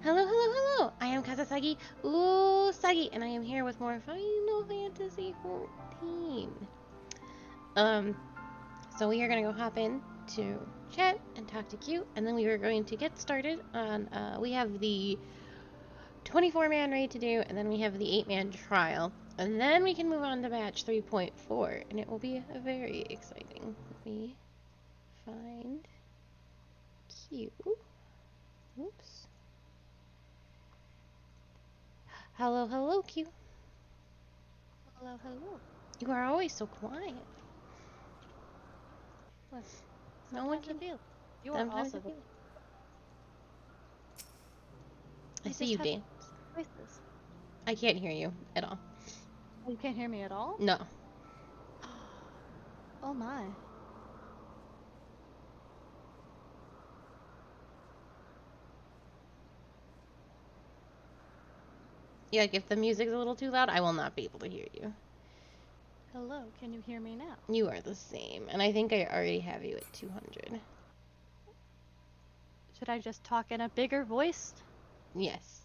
Hello, hello, hello! I am Kazasagi Usagi, and I am here with more Final Fantasy XIV. Um, so we are gonna go hop in to chat and talk to Q, and then we are going to get started on, we have the 24-man raid to do, and then we have the 8-man trial, and then we can move on to batch 3.4, and it will be very exciting. Let me find Q. Oops. Hello, hello, Q. Hello, hello. You are always so quiet. What? No one Sometimes can. I feel. You are Sometimes I also the feel. I We see just you have dance. voices. I can't hear you at all. Oh, you can't hear me at all? No. Oh my. Yeah, like if the music's a little too loud, I will not be able to hear you. Hello, can you hear me now? You are the same, and I think I already have you at 200. Should I just talk in a bigger voice? Yes.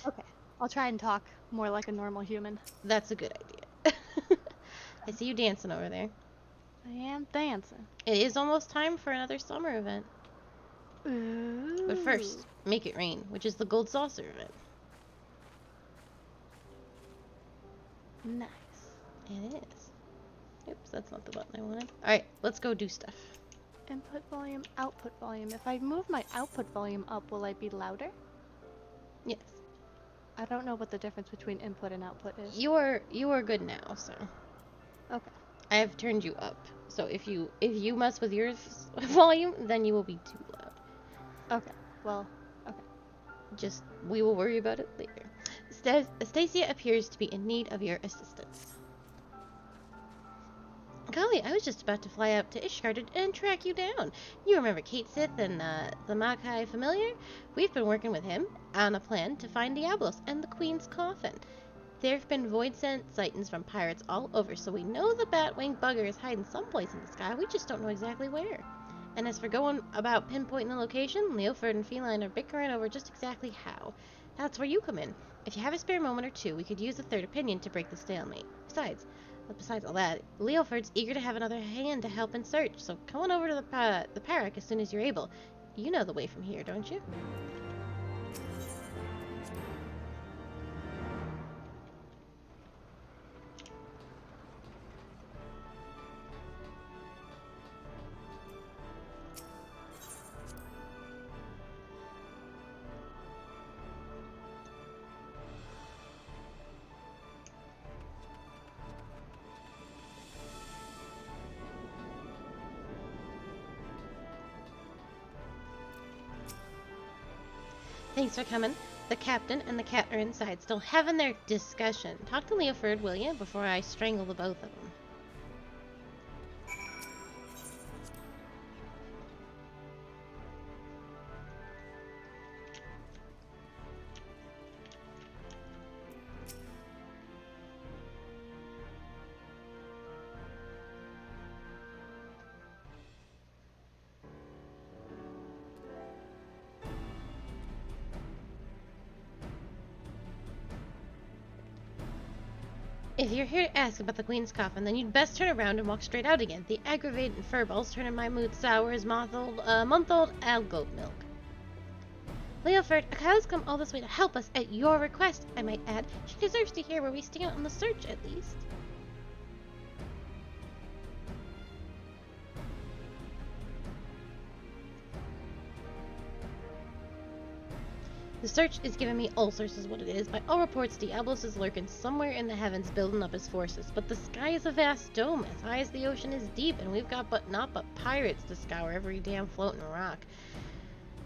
Okay. I'll try and talk more like a normal human. That's a good idea. I see you dancing over there. I am dancing. It is almost time for another summer event. Ooh. But first, Make It Rain, which is the Gold Saucer event. Nice. It is. Oops, that's not the button I wanted. Alright, let's go do stuff. Input volume, output volume. If I move my output volume up, will I be louder? Yes. I don't know what the difference between input and output is. You are good now, so. Okay. I have turned you up. So if you mess with your volume, then you will be too loud. Okay. Well, okay. Just we will worry about it later. Stacia appears to be in need of your assistance. Golly, I was just about to fly out to Ishgard and track you down. You remember Kate Sith and the Makai familiar? We've been working with him on a plan to find Diablos and the Queen's coffin. There have been void sent sightings from pirates all over, so we know the Batwing bugger is hiding someplace in the sky. We just don't know exactly where. And as for going about pinpointing the location, Leoford and Feline are bickering over just exactly how. That's where you come in. If you have a spare moment or two, we could use a third opinion to break the stalemate. Besides all that, Leoford's eager to have another hand to help in search, so come on over to the Parak as soon as you're able. You know the way from here, don't you? Thanks for coming. The captain and the cat are inside, still having their discussion. Talk to Leoford, will you, before I strangle the both of them. If you're here to ask about the Queen's coffin, then you'd best turn around and walk straight out again. The aggravating furball's turning my mood sour as month-old algoat milk. Leoford, Akaya's come all this way to help us at your request, I might add. She deserves to hear where we stand on the search, at least. The search is giving me ulcers is what it is. By all reports, Diablos is lurking somewhere in the heavens building up his forces. But the sky is a vast dome, as high as the ocean is deep, and we've got not but pirates to scour every damn floating rock.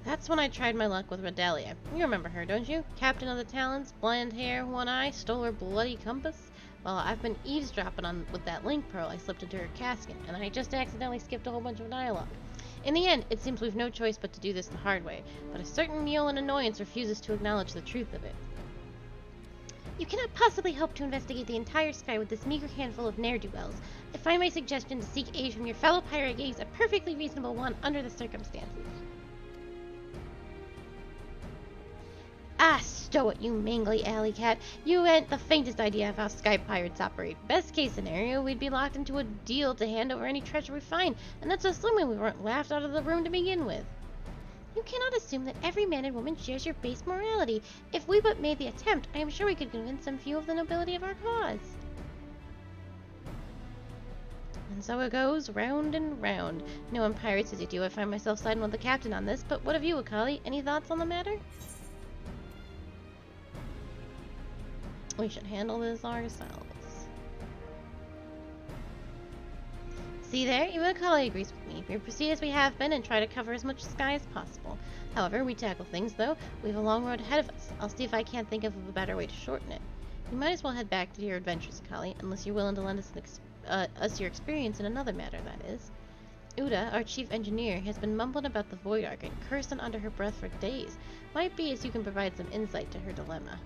That's when I tried my luck with Redelia. You remember her, don't you? Captain of the Talons, blonde hair, one eye, stole her bloody compass. Well, I've been eavesdropping on with that link pearl I slipped into her casket, and I just accidentally skipped a whole bunch of dialogue. In the end, it seems we've no choice but to do this the hard way, but a certain Neolan annoyance refuses to acknowledge the truth of it. You cannot possibly hope to investigate the entire sky with this meager handful of ne'er-do-wells. I find my suggestion to seek aid from your fellow pirate gaze a perfectly reasonable one under the circumstances. Ah, stow it, you mangly alley cat. You ain't the faintest idea of how sky pirates operate. Best case scenario, we'd be locked into a deal to hand over any treasure we find, and that's assuming we weren't laughed out of the room to begin with. You cannot assume that every man and woman shares your base morality. If we but made the attempt, I am sure we could convince some few of the nobility of our cause. And so it goes, round and round. No one pirates as you do. I find myself siding with the captain on this, but what of you, Akali? Any thoughts on the matter? We should handle this ourselves. See there? Even Akali agrees with me. We proceed as we have been and try to cover as much sky as possible. However, we tackle things, though. We have a long road ahead of us. I'll see if I can't think of a better way to shorten it. You might as well head back to your adventures, Akali, unless you're willing to lend us your experience in another matter, that is. Uda, our chief engineer, has been mumbling about the Void Ark and cursing under her breath for days. Might be as you can provide some insight to her dilemma.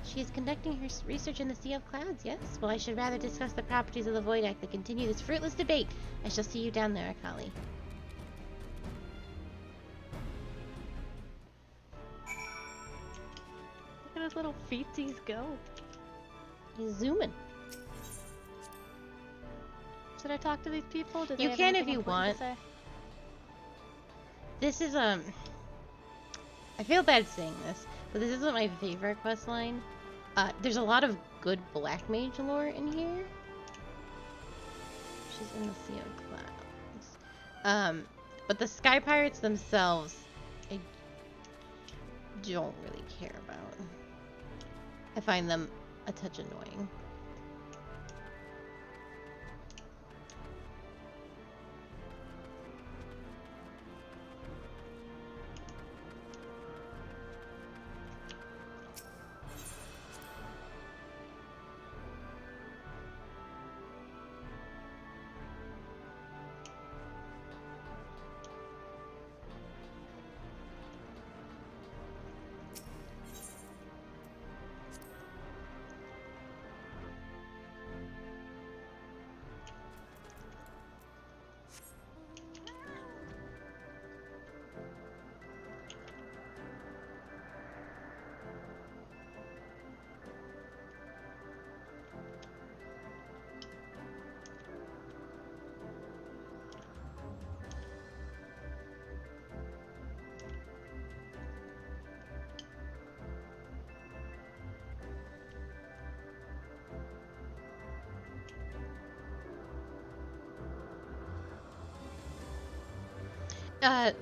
She is conducting her research in the Sea of Clouds, yes? Well, I should rather discuss the properties of the Void Act than continue this fruitless debate. I shall see you down there, Akali. Look at his little feetsies go. He's zooming. Should I talk to these people? Do they You have can if anything you important want. to say? This is, I feel bad saying this, but this isn't my favorite quest line. There's a lot of good Black Mage lore in here. She's in the Sea of Clouds. But the Sky Pirates themselves, I don't really care about. I find them a touch annoying.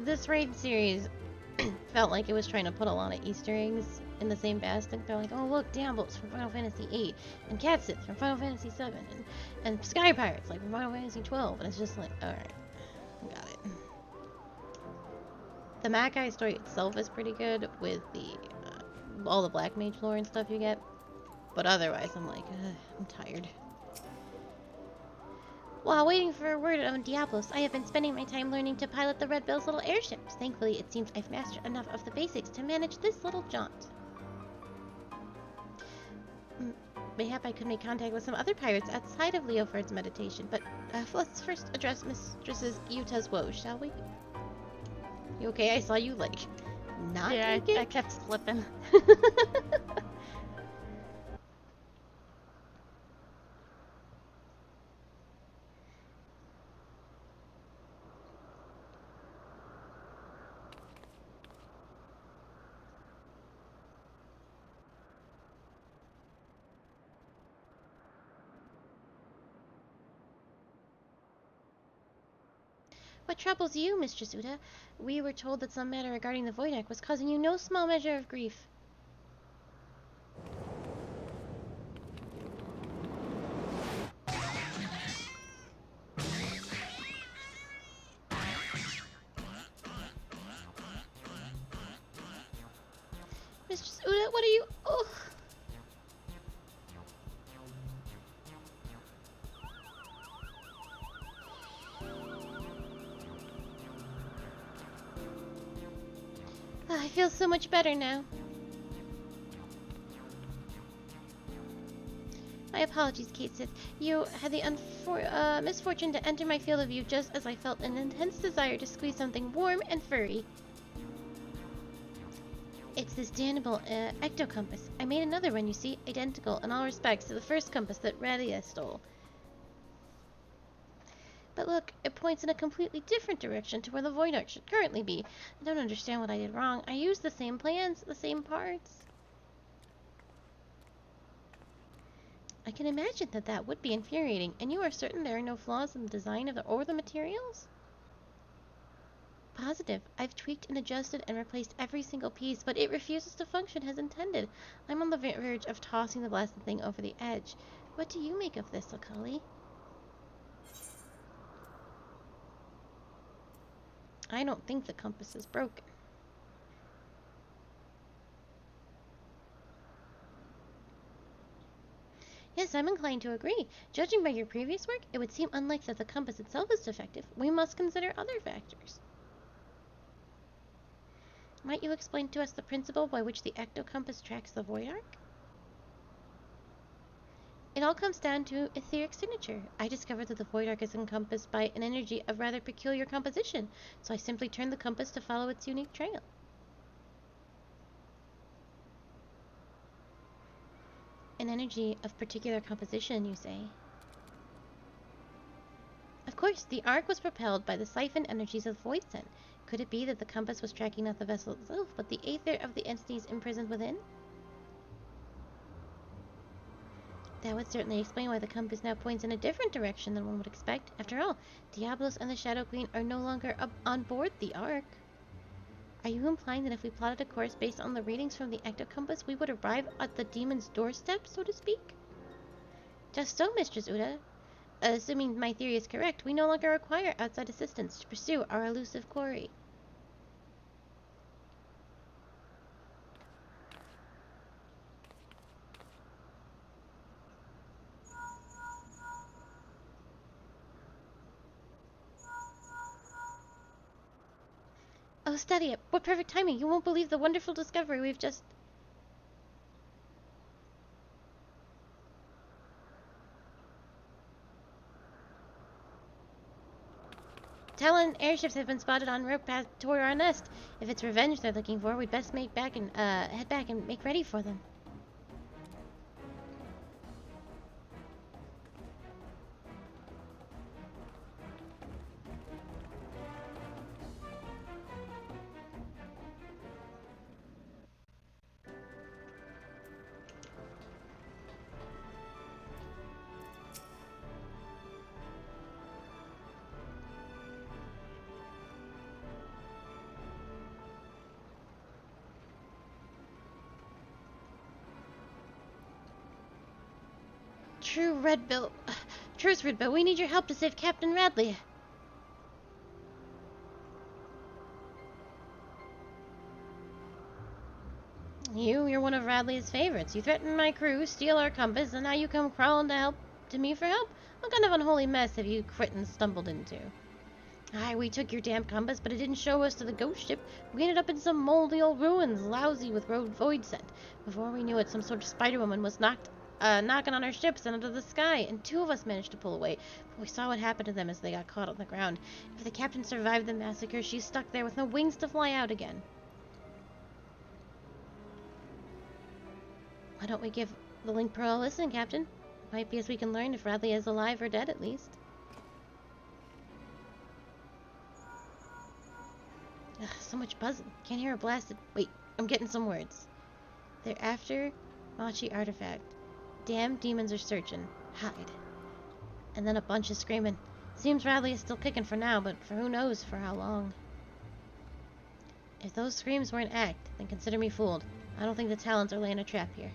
This raid series felt like it was trying to put a lot of Easter eggs in the same basket. They're like, oh look, Diablos from Final Fantasy VIII, and Catsith from Final Fantasy VII, and Sky Pirates like from Final Fantasy XII, and it's just like, alright, got it. The Makai story itself is pretty good with the all the Black Mage lore and stuff you get, but otherwise I'm like, I'm tired. While waiting for a word on Diablos, I have been spending my time learning to pilot the Red Bill's little airships. Thankfully, it seems I've mastered enough of the basics to manage this little jaunt. Mayhap I could make contact with some other pirates outside of Leofard's meditation, but let's first address Mistress Yuta's woes, shall we? You okay? I saw you, like, not Yeah, take it. I kept slipping. What troubles you, Mistress Uda? We were told that some matter regarding the Void Act was causing you no small measure of grief. Mistress Uda, what are you... Oh! I feel so much better now. My apologies, Kate Sith. You had the misfortune to enter my field of view just as I felt an intense desire to squeeze something warm and furry. It's this damnable ectocompass. I made another one, you see, identical in all respects to the first compass that Radia stole. But look, it points in a completely different direction to where the Void Ark should currently be. I don't understand what I did wrong. I used the same plans, the same parts. I can imagine that that would be infuriating, and you are certain there are no flaws in the design of or the materials? Positive. I've tweaked and adjusted and replaced every single piece, but it refuses to function as intended. I'm on the verge of tossing the blasted thing over the edge. What do you make of this, Akali? I don't think the compass is broken. Yes, I'm inclined to agree. Judging by your previous work, it would seem unlikely that the compass itself is defective. We must consider other factors. Might you explain to us the principle by which the ectocompass tracks the Void Ark? It all comes down to etheric signature. I discovered that the Void Ark is encompassed by an energy of rather peculiar composition, so I simply turned the compass to follow its unique trail. An energy of particular composition, you say? Of course, the Ark was propelled by the siphoned energies of the Void Sen. Could it be that the compass was tracking not the vessel itself, but the aether of the entities imprisoned within? That would certainly explain why the compass now points in a different direction than one would expect. After all, Diablos and the Shadow Queen are no longer on board the Ark. Are you implying that if we plotted a course based on the readings from the ectocompass, we would arrive at the demon's doorstep, so to speak? Just so, Mistress Uda. Assuming my theory is correct, we no longer require outside assistance to pursue our elusive quarry. Oh, study it. What perfect timing. You won't believe the wonderful discovery we've just... Talon airships have been spotted en route past toward our nest. If it's revenge they're looking for, we'd best head back and make ready for them. Truth, Redbill, we need your help to save Captain Radley. You're one of Radley's favorites. You threatened my crew, steal our compass, and now you come crawling to me for help? What kind of unholy mess have you crittens stumbled into? Aye, we took your damn compass, but it didn't show us to the ghost ship. We ended up in some moldy old ruins, lousy with void scent. Before we knew it, some sort of Spider-Woman was knocking on our ships and under the sky, and 2 of us managed to pull away. But we saw what happened to them as they got caught on the ground. If the captain survived the massacre, she's stuck there with no wings to fly out again. Why don't we give the Link Pearl a listen, Captain? Might be as we can learn if Radley is alive or dead, at least. Ugh, so much buzzing. Can't hear a blasted... Wait, I'm getting some words. They're after Machi artifact. Damn demons are searching. Hide. And then a bunch of screaming. Seems Radley is still kicking for now, but for who knows for how long. If those screams were an act, then consider me fooled. I don't think the Talons are laying a trap here.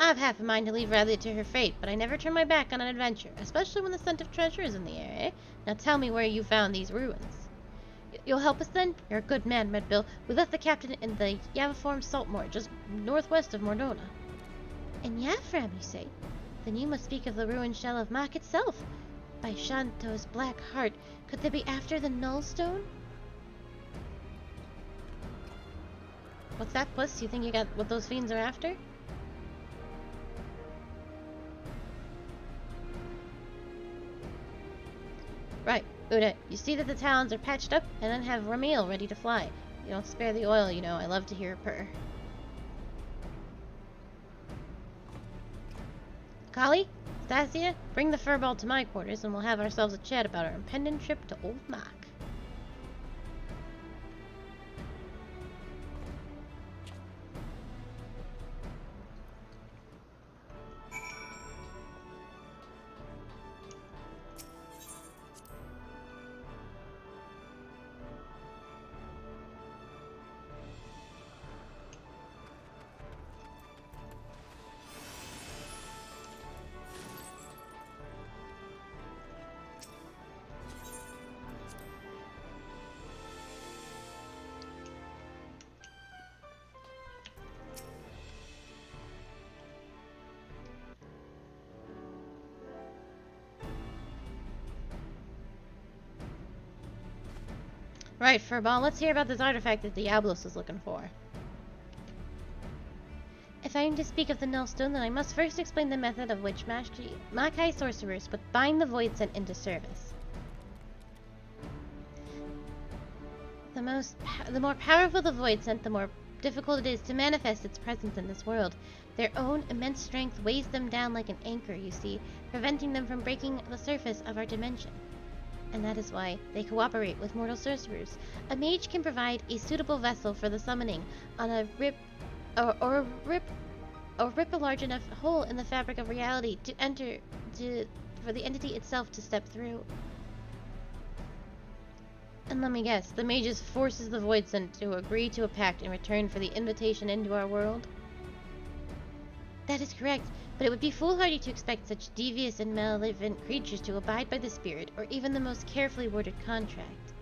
I've half a mind to leave Radley to her fate, but I never turn my back on an adventure, especially when the scent of treasure is in the air, eh? Now tell me where you found these ruins. You'll help us then? You're a good man, Red Bill. We left the captain in the Yaviform Saltmoor, just northwest of Mordona. In Yavram, you say? Then you must speak of the ruined shell of Mach itself. By Shanto's black heart, could they be after the Nullstone? What's that, Puss? You think you got what those fiends are after? Right, Uda, you see that the talons are patched up and then have Ramil ready to fly. You don't spare the oil, you know. I love to hear it purr. Kali? Stasia? Bring the furball to my quarters and we'll have ourselves a chat about our impending trip to Old Mac. Right, furball, let's hear about this artifact that Diablos is looking for. If I am to speak of the Nullstone, then I must first explain the method of which Makai sorcerers would bind the Void Scent into service. The more powerful the Void Scent, the more difficult it is to manifest its presence in this world. Their own immense strength weighs them down like an anchor, you see, preventing them from breaking the surface of our dimension. And that is why they cooperate with mortal sorcerers. A mage can provide a suitable vessel for the summoning on a rip a large enough hole in the fabric of reality for the entity itself to step through. And let me guess, the mage forces the Void Scent to agree to a pact in return for the invitation into our world? That is correct, but it would be foolhardy to expect such devious and malevolent creatures to abide by the spirit or even the most carefully worded contract.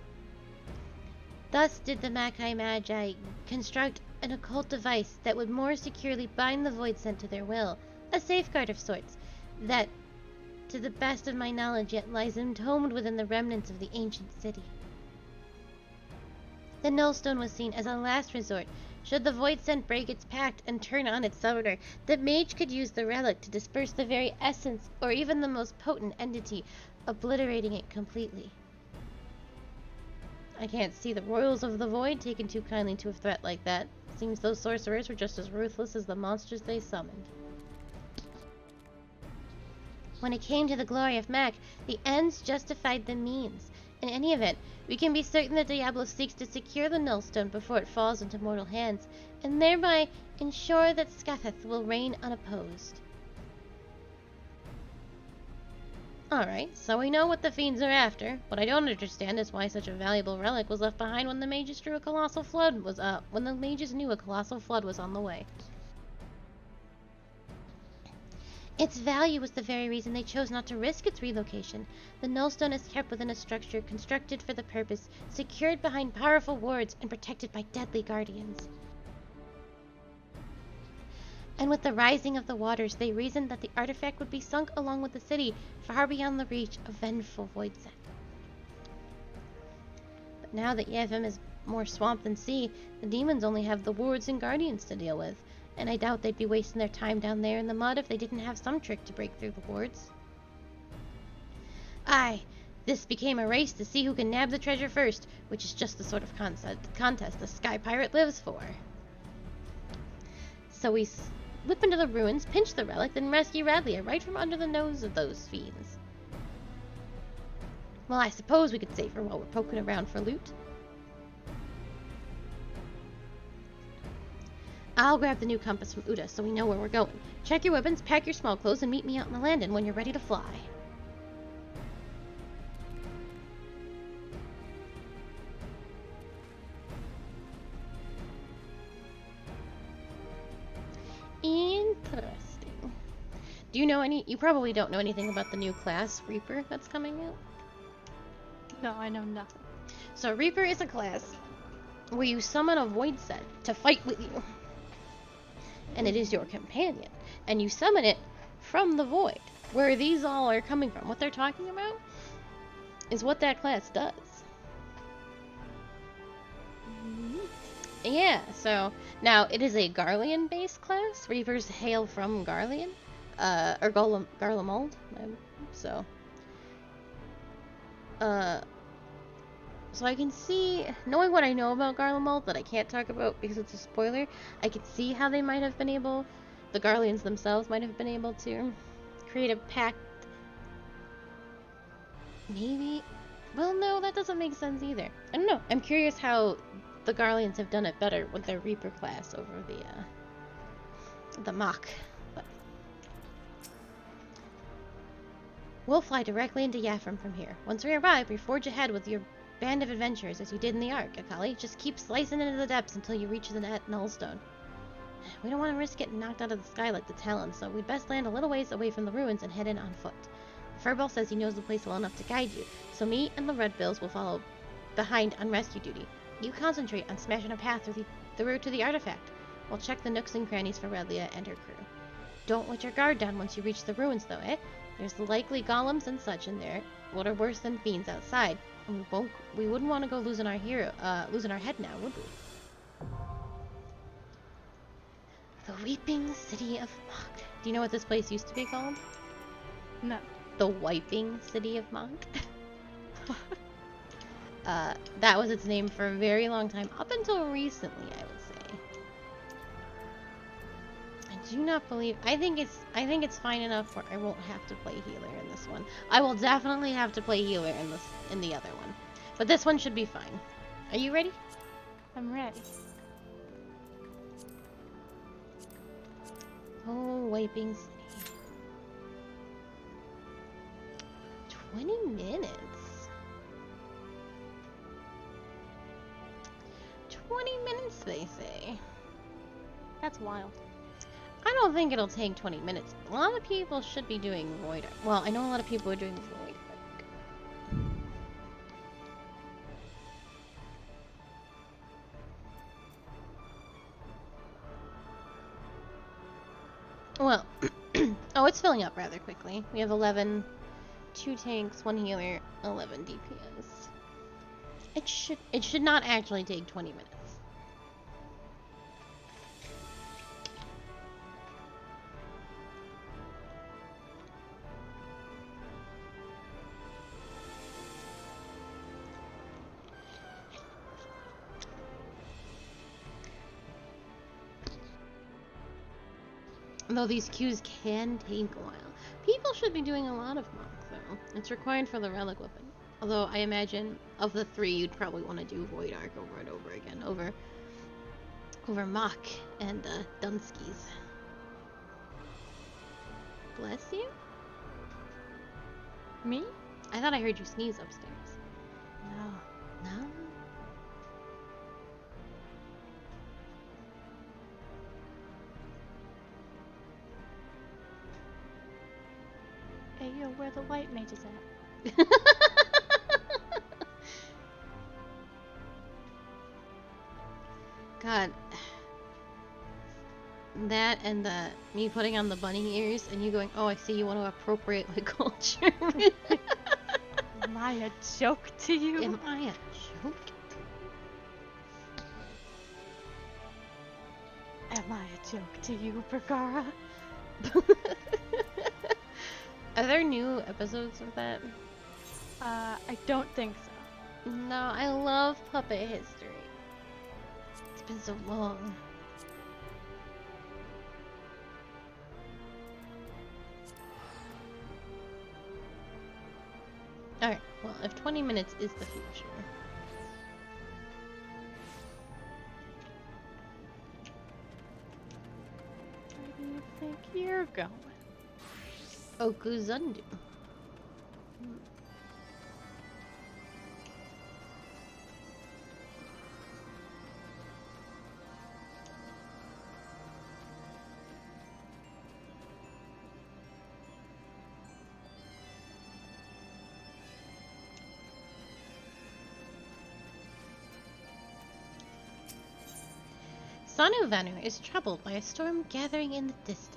Thus did the Makai Magi construct an occult device that would more securely bind the Void Scent to their will, a safeguard of sorts, that, to the best of my knowledge, yet lies entombed within the remnants of the ancient city. The Nullstone was seen as a last resort. Should the Void Scent break its pact and turn on its summoner, the mage could use the relic to disperse the very essence or even the most potent entity, obliterating it completely. I can't see the Royals of the Void taking too kindly to a threat like that. Seems those sorcerers were just as ruthless as the monsters they summoned. When it came to the glory of Mac, the ends justified the means. In any event, we can be certain that Diablo seeks to secure the Nullstone before it falls into mortal hands, and thereby ensure that Scatheth will reign unopposed. Alright, so we know what the fiends are after. What I don't understand is why such a valuable relic was left behind when the mages knew a colossal flood was on the way. Its value was the very reason they chose not to risk its relocation. The Nullstone is kept within a structure constructed for the purpose, secured behind powerful wards, and protected by deadly guardians. And with the rising of the waters, they reasoned that the artifact would be sunk along with the city, far beyond the reach of vengeful Void Scent. But now that Yevim is more swamp than sea, the demons only have the wards and guardians to deal with, and I doubt they'd be wasting their time down there in the mud if they didn't have some trick to break through the wards. Aye, this became a race to see who can nab the treasure first, which is just the sort of contest a sky pirate lives for. So we slip into the ruins, pinch the relic, then rescue Radlia right from under the nose of those fiends. Well, I suppose we could save her while we're poking around for loot. I'll grab the new compass from Uda so we know where we're going. Check your weapons, pack your small clothes, and meet me out in the landing when you're ready to fly. Interesting. Do you know you probably don't know anything about the new class, Reaper, that's coming out? No, I know nothing. So Reaper is a class where you summon a Void Scent to fight with you. And it is your companion. And you summon it from the Void. Where these all are coming from. What they're talking about is what that class does. Yeah, so now it is a Garlean-based class. Reapers hail from Garlean. Or Garlemald. So So I can see, knowing what I know about Garlemald that I can't talk about because it's a spoiler, I can see how they might have been able, the Garleans themselves might have been able to create a pact. Maybe? Well, no, that doesn't make sense either. I don't know. I'm curious how the Garleans have done it better with their Reaper class over the Mach. But we'll fly directly into Yafram from here. Once we arrive, we forge ahead with your band of adventurers as you did in the Ark, Akali. Just keep slicing into the depths until you reach the Nullstone. We don't want to risk getting knocked out of the sky like the Talon, so we'd best land a little ways away from the ruins and head in on foot. Furball says he knows the place well enough to guide you, so me and the Red Bills will follow behind on rescue duty. You concentrate on smashing a path through the route to the artifact. We'll check the nooks and crannies for Redlia and her crew. Don't let your guard down once you reach the ruins, though, eh? There's likely golems and such in there, what are worse than fiends outside. And we wouldn't want to go losing our head now, would we? The Weeping City of Mach. Do you know what this place used to be called? No. The Wiping City of Mach. That was its name for a very long time, up until recently, I would say. I do not believe. I think it's fine enough where I won't have to play healer in this one. I will definitely have to play healer in the other one, but this one should be fine. Are you ready? I'm ready. Oh, Wiping City. 20 minutes. 20 minutes, they say. That's wild. I don't think it'll take 20 minutes. A lot of people should be doing Void Arc. Well, I know a lot of people are doing Void Arc. Well, oh, it's filling up rather quickly. We have 11, 2 tanks, 1 healer, 11 DPS. It should not actually take 20 minutes. Though these queues can take a while. People should be doing a lot of Mach, though. It's required for the relic weapon. Although I imagine of the 3, you'd probably want to do Void Arc over and over again. Over Mach and Dunskies. Bless you? Me? I thought I heard you sneeze upstairs. No. No? Hey, yo, where the white mage is at? God. That and me putting on the bunny ears and you going, oh, I see you want to appropriate my culture. Am I a joke to you? Am I a joke? Am I a joke to you, Bergara? Are there new episodes of that? I don't think so. No, I love puppet history. It's been so long. Alright, well, if 20 minutes is the future. Where do you think you're going? Okuzundu. Sanuvanu is troubled by a storm gathering in the distance.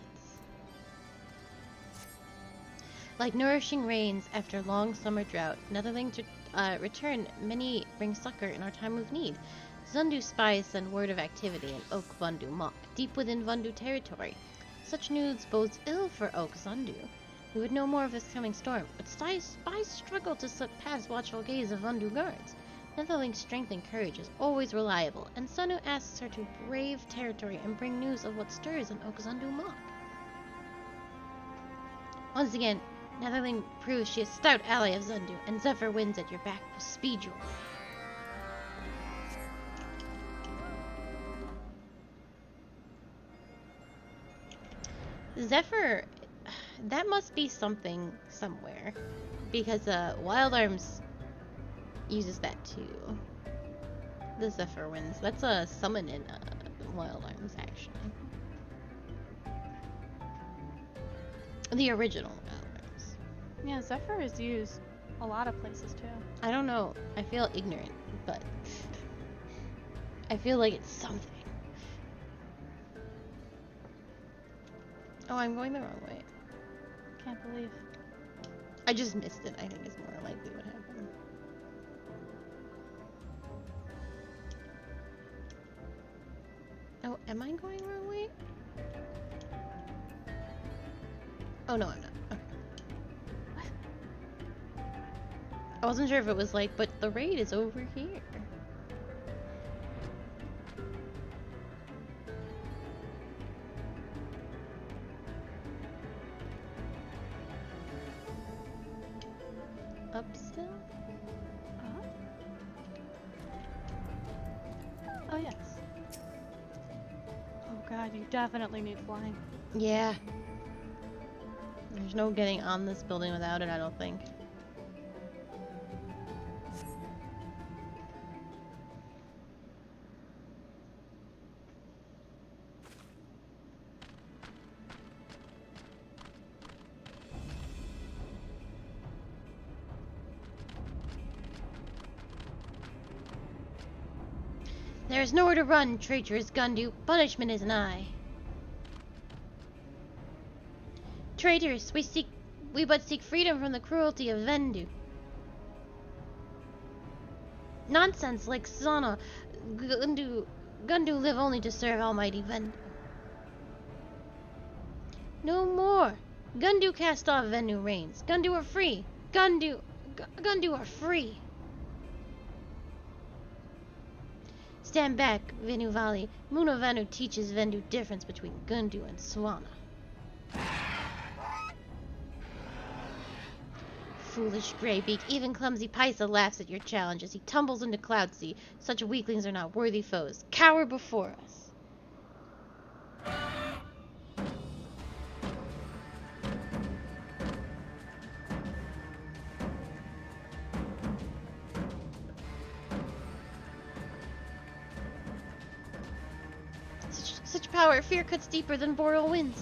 Like nourishing rains after long summer drought, Netherling to return, many bring succor in our time of need. Zundu spies send word of activity in Oak Vundu Mach, deep within Vundu territory. Such news bodes ill for Oak Zundu. we would know more of this coming storm, but spies struggle to slip past watchful gaze of Vandu guards. Netherling's strength and courage is always reliable, and Sunu asks her to brave territory and bring news of what stirs in Oxandu Mock. Once again, Netherling proves she is a stout ally of Zundu, and Zephyr wins at your back will speed you away. Zephyr, that must be something somewhere, because Wild Arms uses that too. The Zephyr wins. That's a summon in Wild Arms, actually. The original Wild Arms. Yeah, Zephyr is used a lot of places too. I don't know. I feel ignorant, but I feel like it's something. Oh, I'm going the wrong way. Can't believe. I just missed it, I think is more likely what happened. Oh, am I going the wrong way? Oh, no, I'm not. Okay. What? I wasn't sure if it was like, but the raid is over here. Up still? Oh, yes. Oh god, you definitely need flying. Yeah. There's no getting on this building without it, I don't think. There is nowhere to run, traitorous Gundu. Punishment is nigh. Traitors, we but seek freedom from the cruelty of Vendu. Nonsense like Sana. Gundu live only to serve Almighty Vendu. No more. Gundu cast off Vendu reigns. Gundu are free. Gundu are free. Stand back, Venu Valley. Muna Venu teaches Vendu difference between Gundu and Swana. Foolish Greybeak, even clumsy Paisa laughs at your challenge as he tumbles into Cloudsea. Such weaklings are not worthy foes. Cower before us. Such power, fear cuts deeper than boreal winds.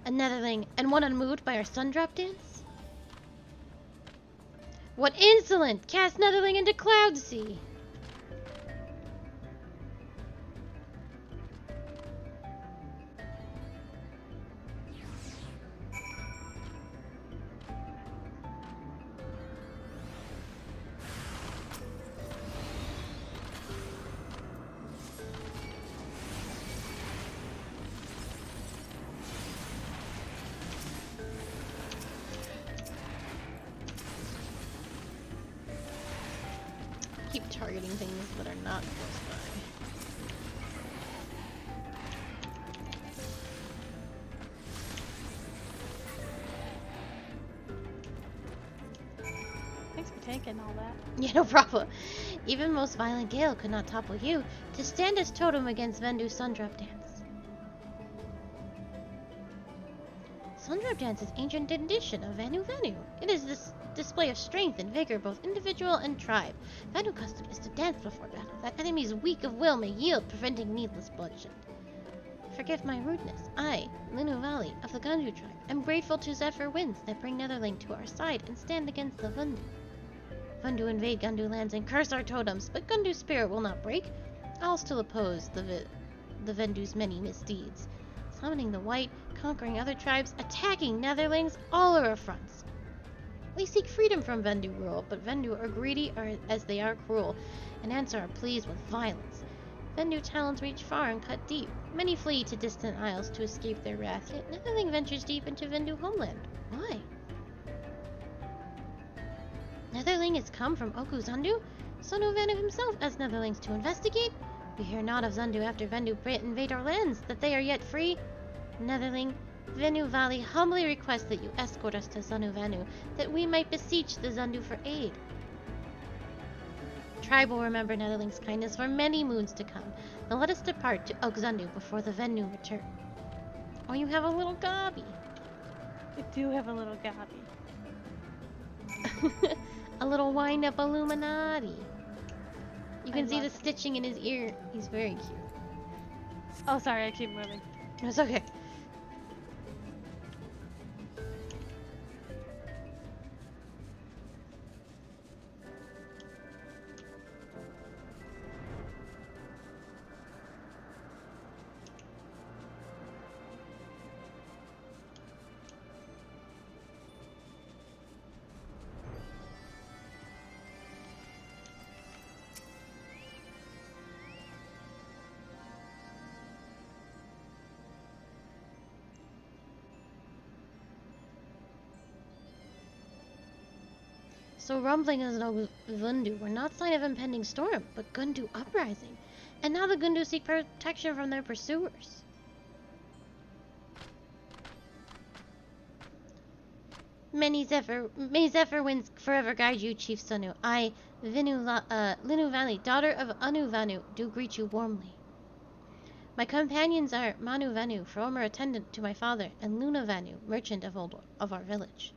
A netherling, and one unmoved by our sundrop dance? What insolent! Cast netherling into Cloudsea! Keep targeting things that are not close by. Thanks for taking all that. Yeah, no problem. Even most violent gale could not topple you to stand as totem against Vendu's Sundrop Dance. Sundrop Dance is ancient tradition of Venu. It is this display of strength and vigor, both individual and tribe. Venu custom is to dance before battle, that enemies weak of will may yield, preventing needless bloodshed. Forgive my rudeness. I, Linu Valley, of the Gundu tribe, am grateful to Zephyr winds that bring Netherling to our side and stand against the Vundu. Vundu invade Gundu lands and curse our totems, but Gundu's spirit will not break. I'll still oppose the Vendu's many misdeeds. Summoning the white, conquering other tribes, attacking Netherlings, all are affronts. We seek freedom from Vendu rule, but Vendu are greedy as they are cruel, and answer our pleas with violence. Vendu talons reach far and cut deep. Many flee to distant isles to escape their wrath, yet nothing ventures deep into Vendu homeland. Why? Netherling has come from Oku Zandu? Sonu Vanu himself asked Netherlings to investigate? We hear not of Zandu after Vendu invade our lands, that they are yet free. Netherling, Venu Valley humbly requests that you escort us to Sonu Vanu, that we might beseech the Zandu for aid. Tribe will remember Netherling's kindness for many moons to come. Now let us depart to Oak Zandu before the Venu return. Oh, you have a little gobby. I do have a little gobby. A little wind-up Illuminati. You can I see love the it. stitching in his ear. He's very cute. Oh, sorry, I keep moving. It's okay. So rumblings in Gundu were not sign of impending storm, but Gundu uprising. And now the Gundu seek protection from their pursuers. May Zephyr winds forever guide you, Chief Sunu. I, Linu Valley, daughter of Anu Vanu, do greet you warmly. My companions are Manu Vanu, former attendant to my father, and Luna Vanu, merchant of our village.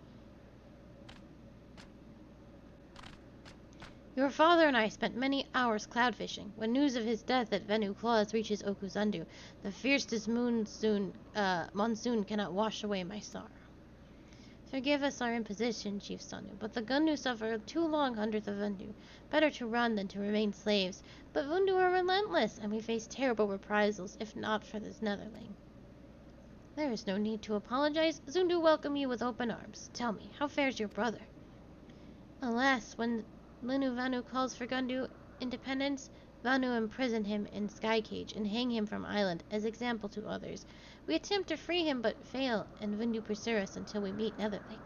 Your father and I spent many hours cloud fishing. When news of his death at Venu Claws reaches Okuzandu, the fiercest monsoon cannot wash away my sorrow. Forgive us our imposition, Chief Sanu, but the Gundu suffer too long under the Vundu. Better to run than to remain slaves. But Vundu are relentless, and we face terrible reprisals, if not for this Netherling. There is no need to apologize. Zundu welcome you with open arms. Tell me, how fares your brother? Alas, when Linu Vanu calls for Gundu independence, Vanu imprison him in Sky Cage and hang him from island as example to others. We attempt to free him but fail, and Vindu pursue us until we meet Netherling.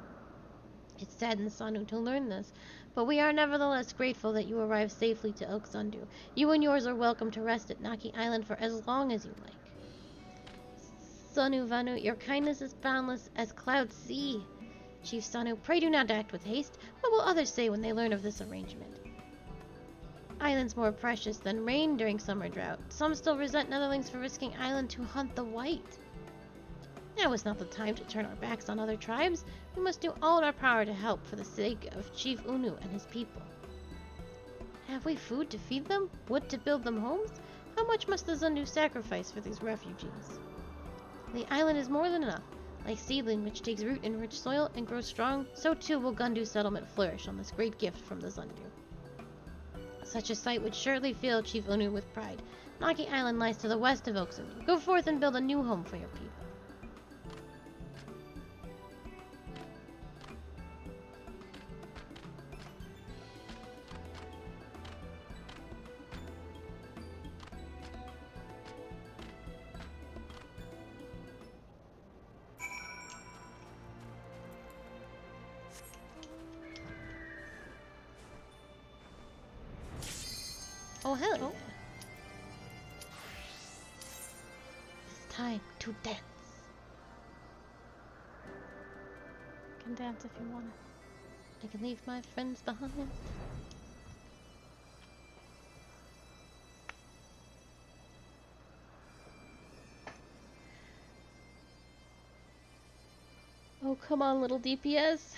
It saddens Sanu to learn this, but we are nevertheless grateful that you arrived safely to Oak Zandu. You and yours are welcome to rest at Naki Island for as long as you like. Sanu Vanu, your kindness is boundless as clouds sea. Chief Sanu, pray do not act with haste. What will others say when they learn of this arrangement? Islands more precious than rain during summer drought. Some still resent Netherlings for risking island to hunt the white. Now is not the time to turn our backs on other tribes. We must do all in our power to help for the sake of Chief Unu and his people. Have we food to feed them? Wood to build them homes? How much must the Zundu sacrifice for these refugees? The island is more than enough. Like seedling which takes root in rich soil and grows strong, so too will Gundu settlement flourish on this great gift from the Zundu. Such a sight would surely fill Chief Unu with pride. Naki Island lies to the west of Oxundu. Go forth and build a new home for your people. Oh, hell yeah. It's time to dance. You can dance if you want. I can leave my friends behind. Oh, come on, little DPS.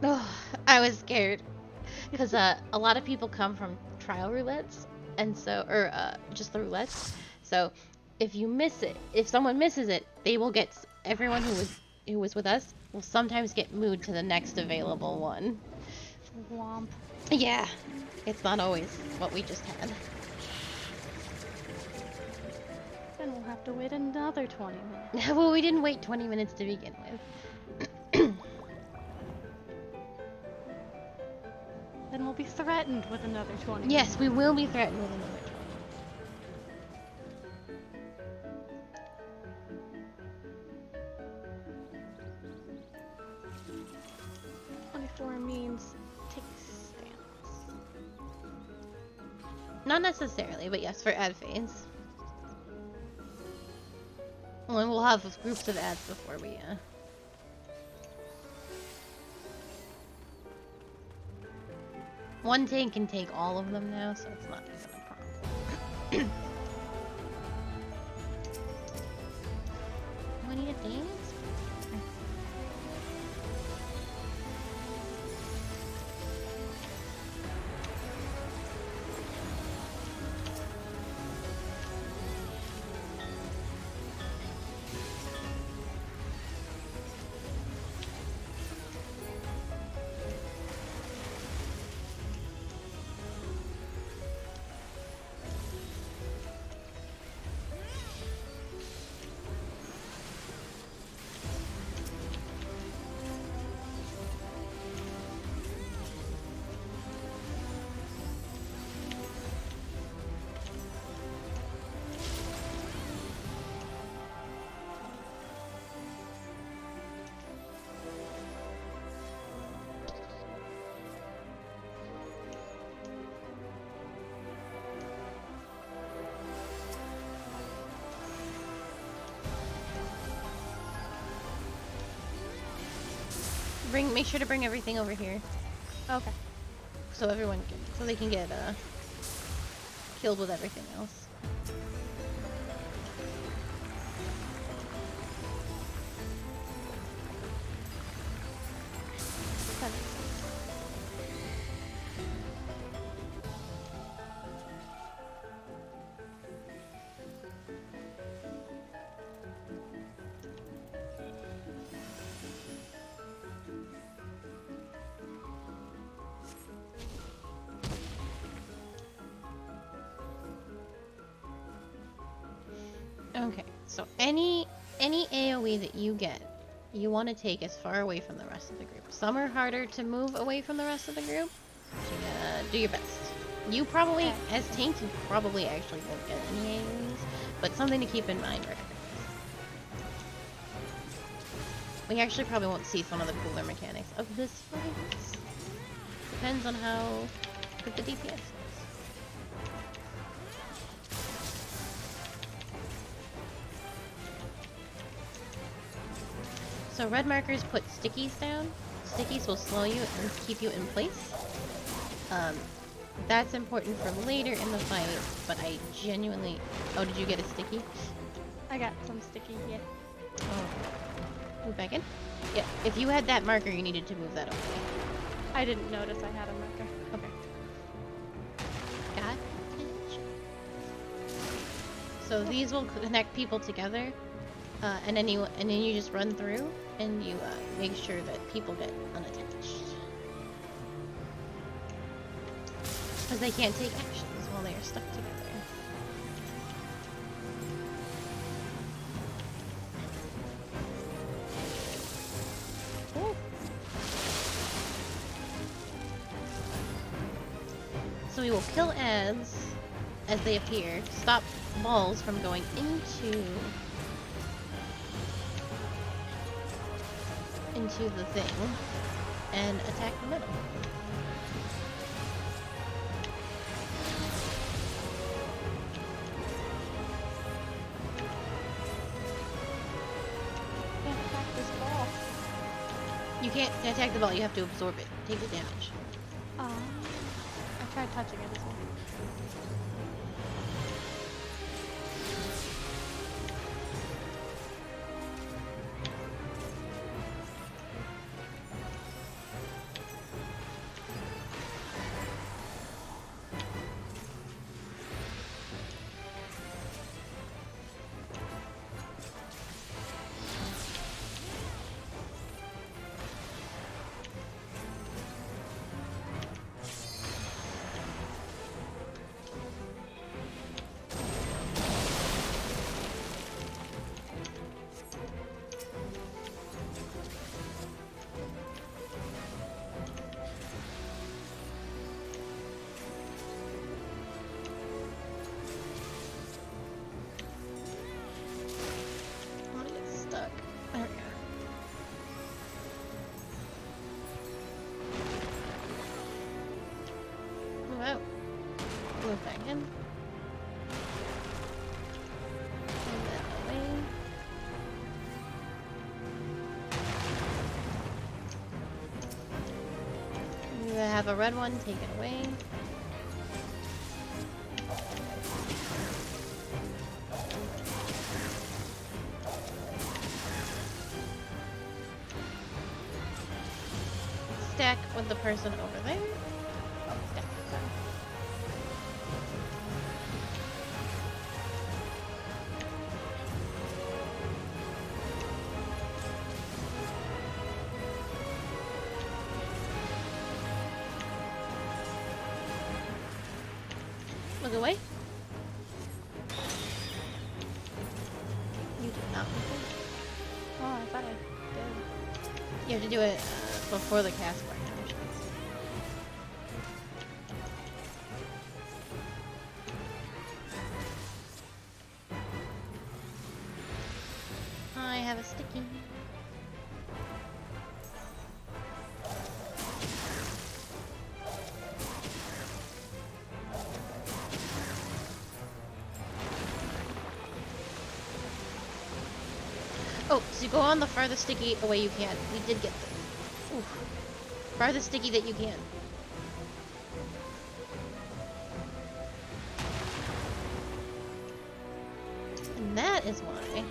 Oh, I was scared because a lot of people come from trial roulettes, and so just the roulettes. So if you miss it, if someone misses it, they will get everyone who was with us will sometimes get moved to the next available one. Womp. Yeah, It's not always what we just had. Then we'll have to wait another 20 minutes. Well, we didn't wait 20 minutes to begin with. Then we'll be threatened with another 20 Yes, minutes. we will be threatened with another 24 means take stance. 20. Not necessarily, but yes, for ad phase. Well, and we'll have groups of ads before we, One tank can take all of them now, so it's not even a problem. We need a dance? Make sure to bring everything over here, Okay. so they can get killed with everything else. That makes sense. Okay, so any AoE that you get, you want to take as far away from the rest of the group. Some are harder to move away from the rest of the group, so you gotta do your best. You probably, as tanks, you probably actually won't get any AoEs, but something to keep in mind regardless. We actually probably won't see some of the cooler mechanics of this fight. Depends on how good the DPS is. So red markers put stickies down. Stickies will slow you and keep you in place. That's important for later in the fight, but I genuinely... Oh, did you get a sticky? I got some sticky, yeah. Oh. Move back in? Yeah, if you had that marker, you needed to move that away. I didn't notice I had a marker. Okay. Got it. So these will connect people together, and then you just run through and you make sure that people get unattached, because they can't take actions while they are stuck together. Ooh. So we will kill ads as they appear, stop balls from going into the thing, and attack the middle. Can't attack this ball. You can't attack the ball, you have to absorb it. Take the damage. I tried touching it as well. have a red one, take it away. Stack with the person over there. Stack with them. Look away. You did not look away. Oh, I thought I did. You have to do it before the cast bar actions. I have a sticky. Oh, so you go on the farthest sticky away you can. We did get the farthest sticky that you can. And that is why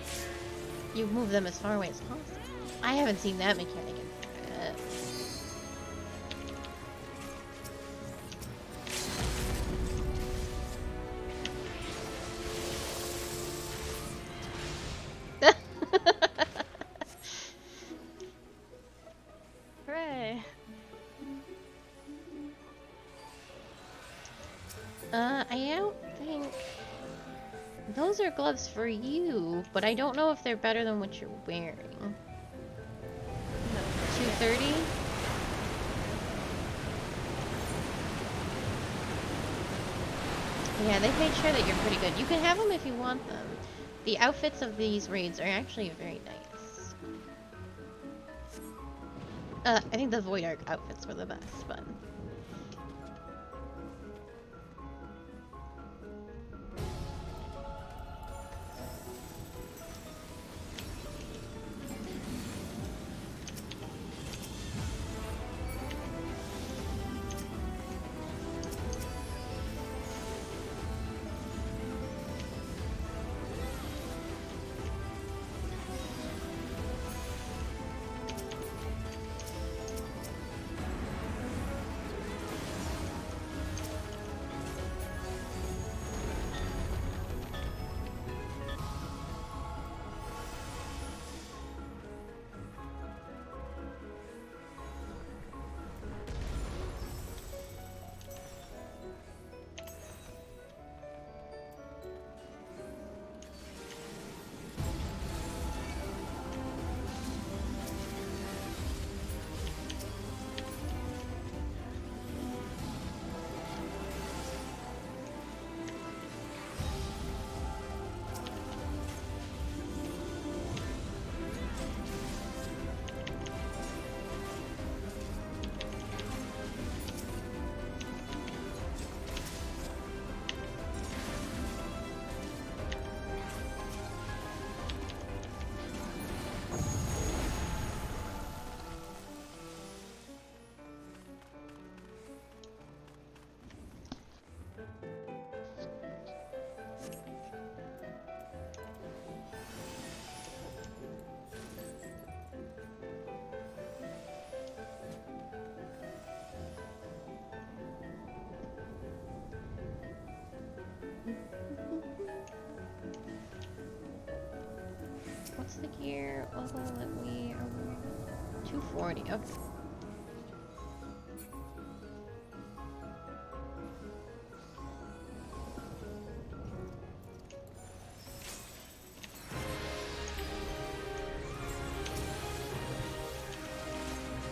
you move them as far away as possible. I haven't seen that mechanic in forever. Hooray! I don't think those are gloves for you, but I don't know if they're better than what you're wearing. No. 230? Yeah, they've made sure that you're pretty good. You can have them if you want them. The outfits of these raids are actually very nice. I think the Void Arc outfits were the best, but... What's the gear level that we are wearing? 240, okay.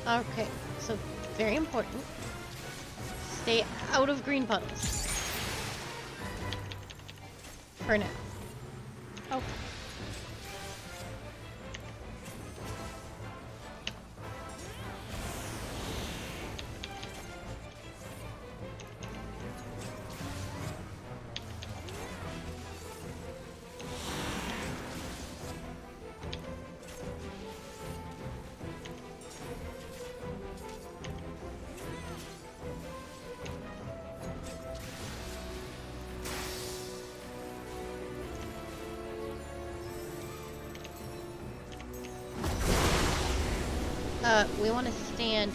Okay, so very important. Stay out of green puddles. For now. Oh. We want to stand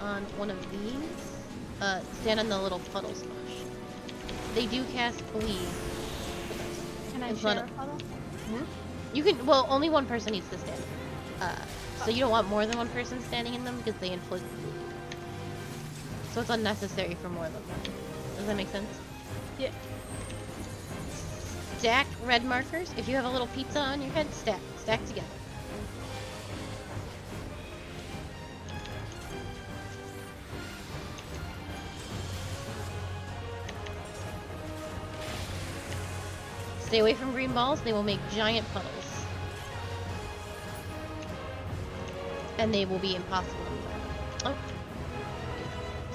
on one of these. Stand on the little puddle smush. They do cast bleed. Can I It's share not a puddle? You can, well, only one person needs to stand. So you don't want more than one person standing in them because they inflict bleed. So it's unnecessary for more than one. Does that make sense? Yeah. Stack red markers. If you have a little pizza on your head, stack. Stack together. Stay away from green balls. They will make giant puddles. And they will be impossible to move. Oh.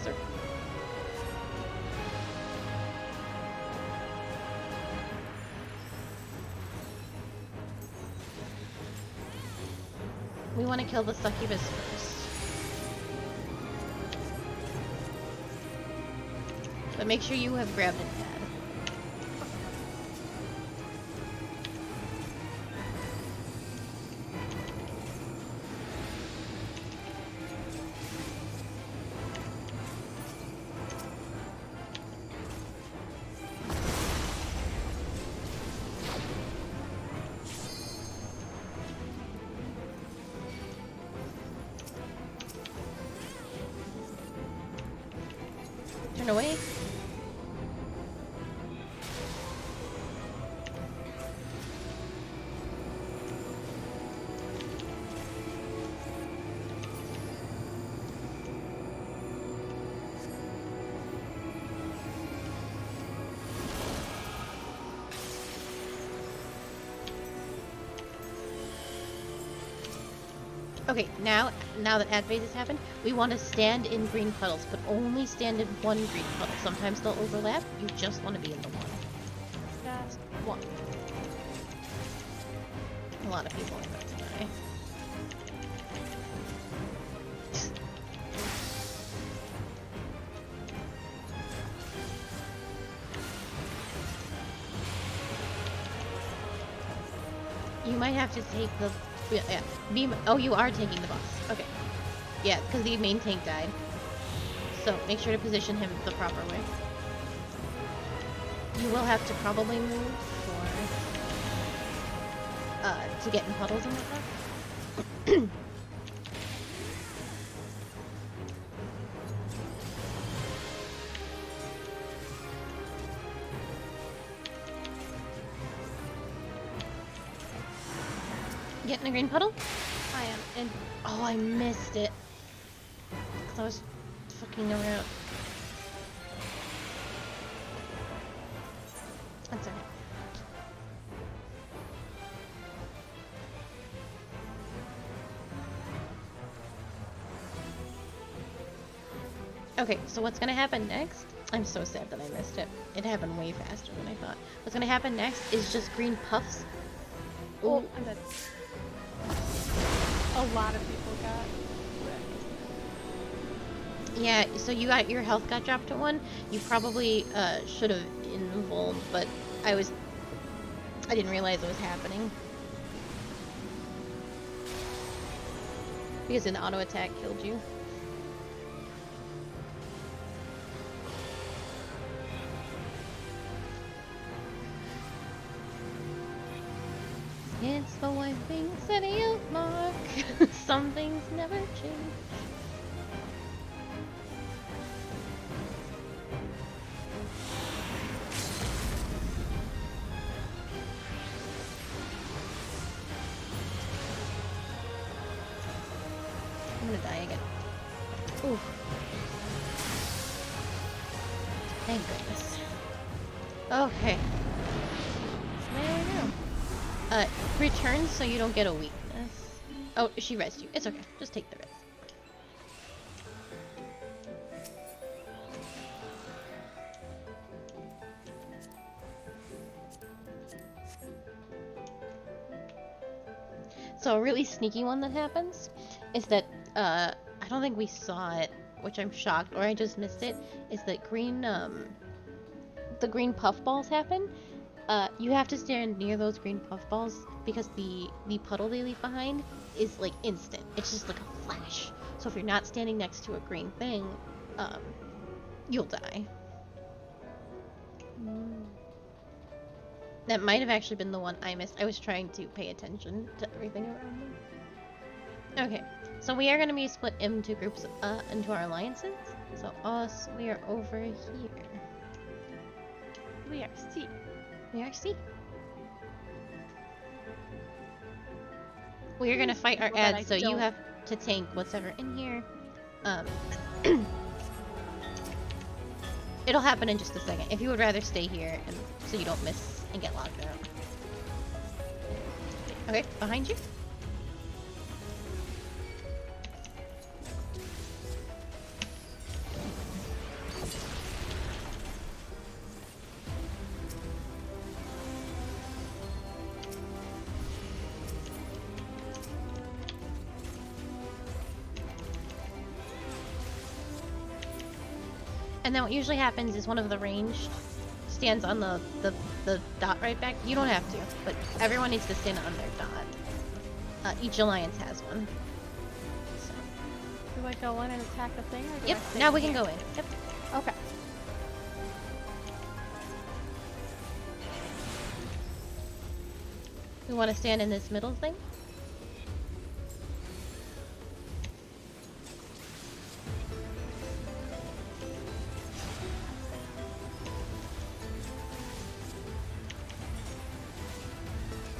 Sir. We want to kill the succubus first. But make sure you have grabbed a pad. Turn away. Okay, now that ad phase has happened, we want to stand in green puddles, but only stand in one green puddle. Sometimes they'll overlap. You just want to be in the one. Just one. A lot of people are about to die. You might have to take the... Yeah, beam. Oh, you are taking the boss. Okay. Yeah, because the main tank died. So make sure to position him the proper way. You will have to probably move to get in puddles and whatnot. Get in a green puddle? I am. And Oh, I missed it. Because I was fucking around. That's alright. Okay, so what's gonna happen next? I'm so sad that I missed it. It happened way faster than I thought. What's gonna happen next is just green puffs. oh, I'm dead. A lot of people got wrecked. Yeah, so you got your health got dropped to 1. You probably should have invulned, but I didn't realize it was happening. Because an auto attack killed you. It's the wiping city of Mark. Some things never change. I'm gonna die again. Ooh. Thank goodness. Okay. There we go. Return so you don't get a weakness. Oh, she rezzed you. It's okay. Just take the res. So a really sneaky one that happens is that, I don't think we saw it, which I'm shocked, or I just missed it, is that the green puff balls happen. You have to stand near those green puff balls because the puddle they leave behind is like instant. It's just like a flash. So if you're not standing next to a green thing, you'll die. That might have actually been the one I missed. I was trying to pay attention to everything around me. Okay, so we are going to be split into groups, into our alliances. So us, we are over here. We are C. We are C. We are going to fight our ads, so you have to tank what's ever in here. It'll happen in just a second. If you would rather stay here and so you don't miss and get locked out. Okay, behind you. And then what usually happens is one of the ranged stands on the dot right back. You don't have to, but everyone needs to stand on their dot. Each alliance has one. So. Do I go in and attack the thing? Or do Yep, I stay now we here? can go in. Yep. Okay. We want to stand in this middle thing.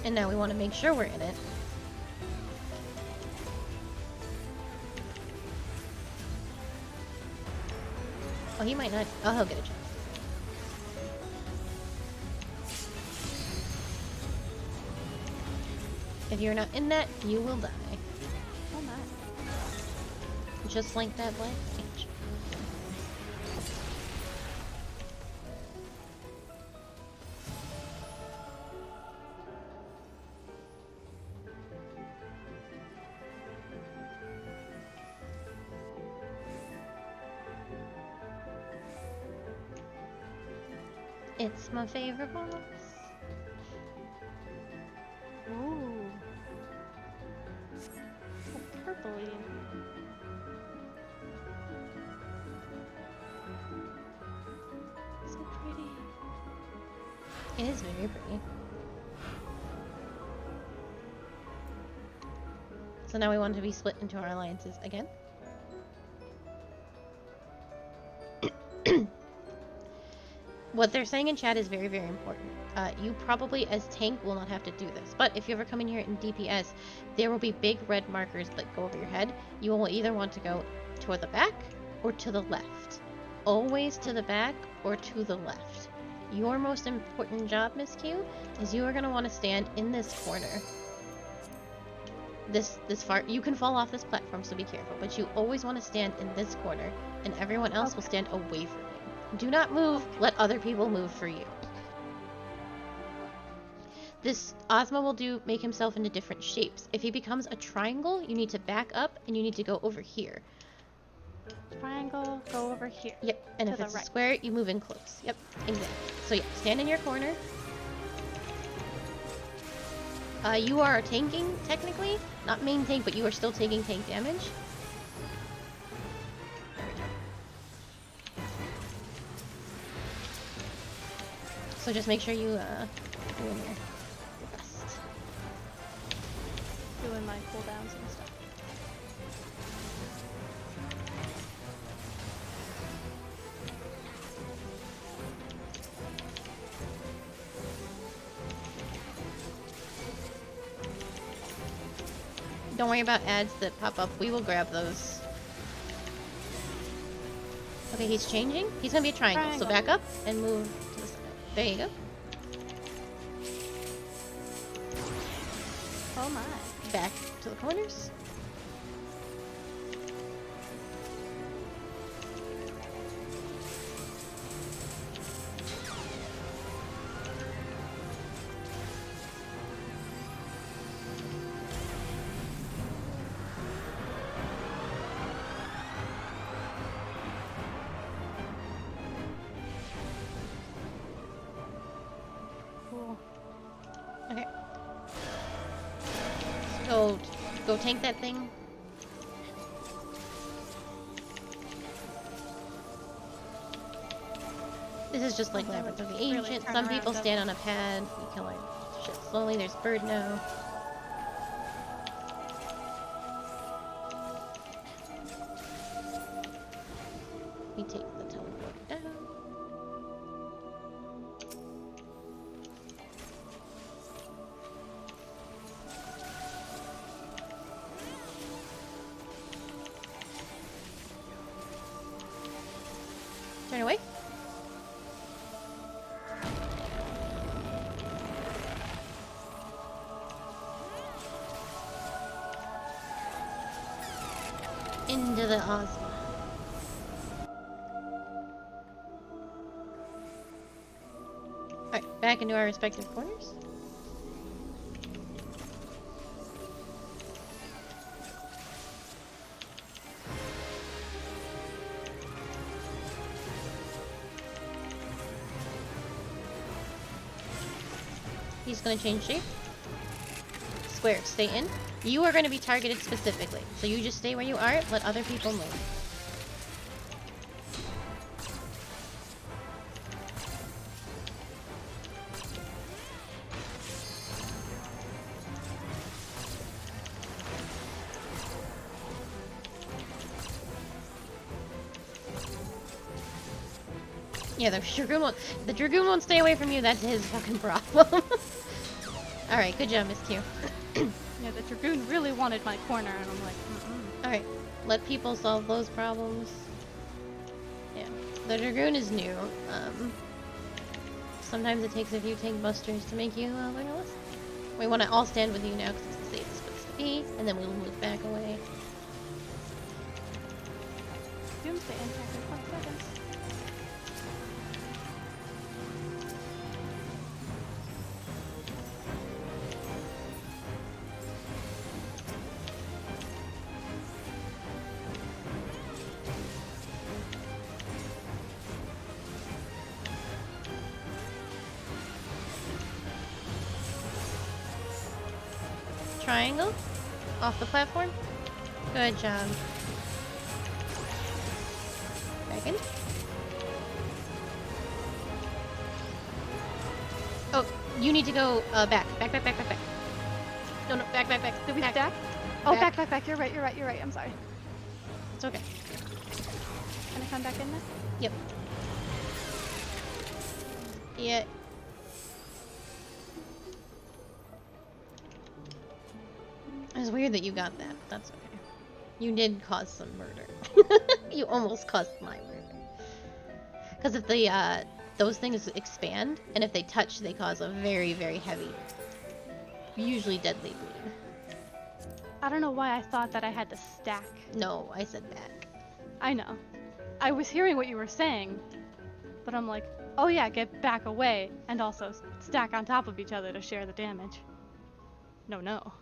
And now we want to make sure we're in it. Oh, he might not. Oh, he'll get a chance. If you're not in that, you will die. Oh my. Just like that black mage. It's my favorite boss. Ooh. So purpley. So pretty. It is very pretty. So now we want to be split into our alliances again. What they're saying in chat is very, very important. You probably, as tank, will not have to do this. But if you ever come in here in DPS, there will be big red markers that go over your head. You will either want to go toward the back or to the left. Always to the back or to the left. Your most important job, Miss Q, is you are going to want to stand in this corner. This far. You can fall off this platform, so be careful. But you always want to stand in this corner, and everyone else will stand away from you. Do not move. Let other people move for you. This Ozma will make himself into different shapes. If he becomes a triangle, you need to back up and you need to go over here. Triangle, go over here. Yep. And To if the it's right. a square, you move in close. Yep. Exactly. So yeah, stand in your corner. You are tanking, technically. Not main tank, but you are still taking tank damage. So just make sure you, do in your best. Doing my cooldowns and stuff. Don't worry about ads that pop up. We will grab those. Okay, he's changing. He's gonna be a triangle. So back up and move to the side. There you go. Oh my. Back to the corners. Cool. Okay. So Go tank that thing. This is just like Labyrinth of the Ancient. Some people stand on a pad. You kill our shit slowly. There's bird now. We take the teleporter down. Turn away. Into the Ozma. Alright, back into our respective corners. He's gonna change shape. Square, stay in. You are going to be targeted specifically, so you just stay where you are, let other people move. Yeah, the Dragoon won't stay away from you, that's his fucking problem. Alright, good job, Miss Q. Yeah, the Dragoon really wanted my corner, and I'm like, mm-mm. Alright, let people solve those problems. Yeah, the Dragoon is new. Sometimes it takes a few tank busters to make you learn a lesson. We want to all stand with you now because it's the safest place to be, and then we'll move back away. Doomsday in 20 seconds. Triangle off the platform. Good job. Back in. Oh, you need to go back. Back. No, back. Did we back. stack? Oh, back. You're right. I'm sorry. It's okay. Can I come back in now? Yep. Yeah. It's weird that you got that, but that's okay. You did cause some murder. You almost caused my murder. Because if the, those things expand, and if they touch, they cause a very, very heavy, usually deadly bleed. I don't know why I thought that I had to stack. No, I said back. I know. I was hearing what you were saying, but I'm like, oh yeah, get back away, and also stack on top of each other to share the damage. No.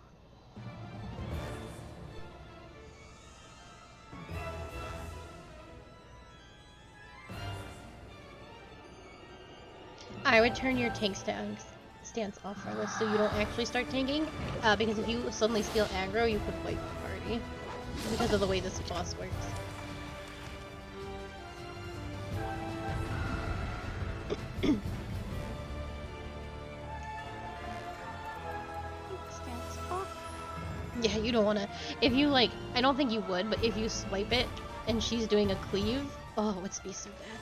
I would turn your tank stance off for this so you don't actually start tanking, because if you suddenly steal aggro, you could wipe the party, because of the way this boss works. Stance off. Yeah, you don't want to. If you like, I don't think you would, but if you swipe it and she's doing a cleave, oh, it would be so bad.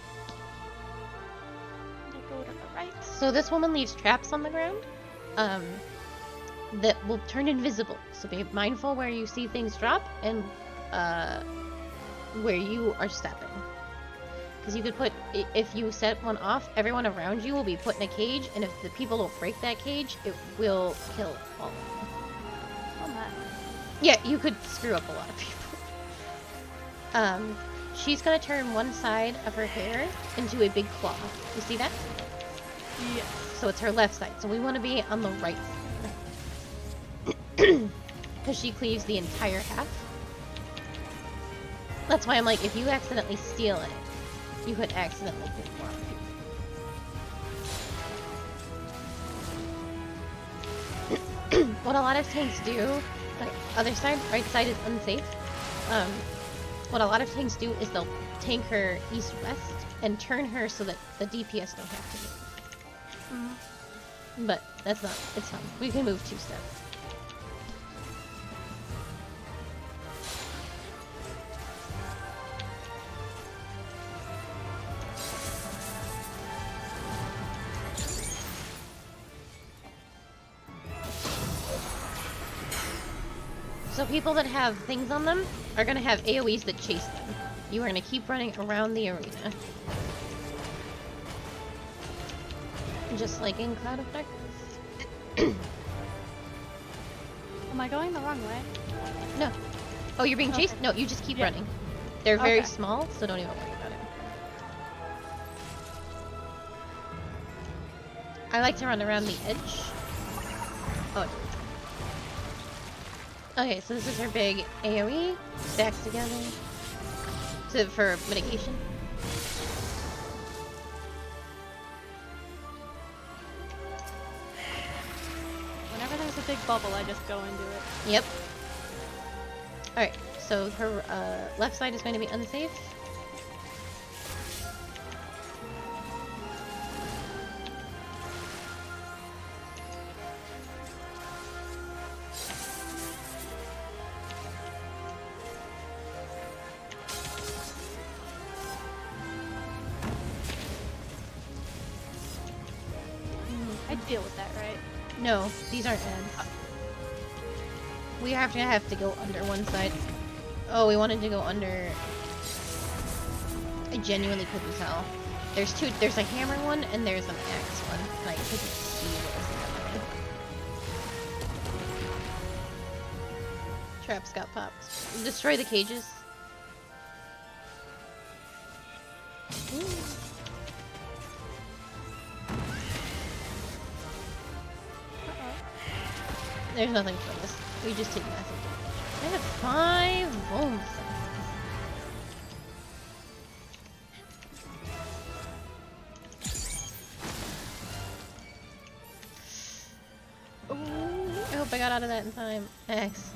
Go to the right. So this woman leaves traps on the ground, that will turn invisible. So be mindful where you see things drop and where you are stepping. Because you could put, if you set one off, everyone around you will be put in a cage, and if the people don't break that cage, it will kill all of them. Oh my. Yeah, you could screw up a lot of people. She's gonna turn one side of her hair into a big claw. You see that? Yes. So it's her left side. So we want to be on the right side. Because she cleaves the entire half. That's why I'm like, if you accidentally steal it, you could accidentally kill more people. What a lot of tanks do, Okay, other side, right side is unsafe. What a lot of tanks do is they'll tank her east-west and turn her so that the DPS don't have to move. But that's not, it's fine. We can move 2-step. So people that have things on them are going to have AoEs that chase them. You are going to keep running around the arena. Just like in Cloud of Darkness. Am I going the wrong way? No. Oh, you're being chased? Okay. No, you just keep Yeah. running. They're very Okay. small, so don't even worry about it. I like to run around the edge. Oh. Okay, so this is her big AoE. Stacks together. For mitigation. Whenever there's a big bubble, I just go into it. Yep. Alright, so her left side is going to be unsafe. I deal with that, right? No, these aren't ads. We have to go under one side. Oh, we wanted to go under. I genuinely couldn't tell. There's two. There's a hammer one and there's an axe one. And I couldn't see what was happening. Traps got popped. Destroy the cages. Ooh. There's nothing from this. We just take massive damage. I have 5 bones. Ooh, I hope I got out of that in time. Excellent.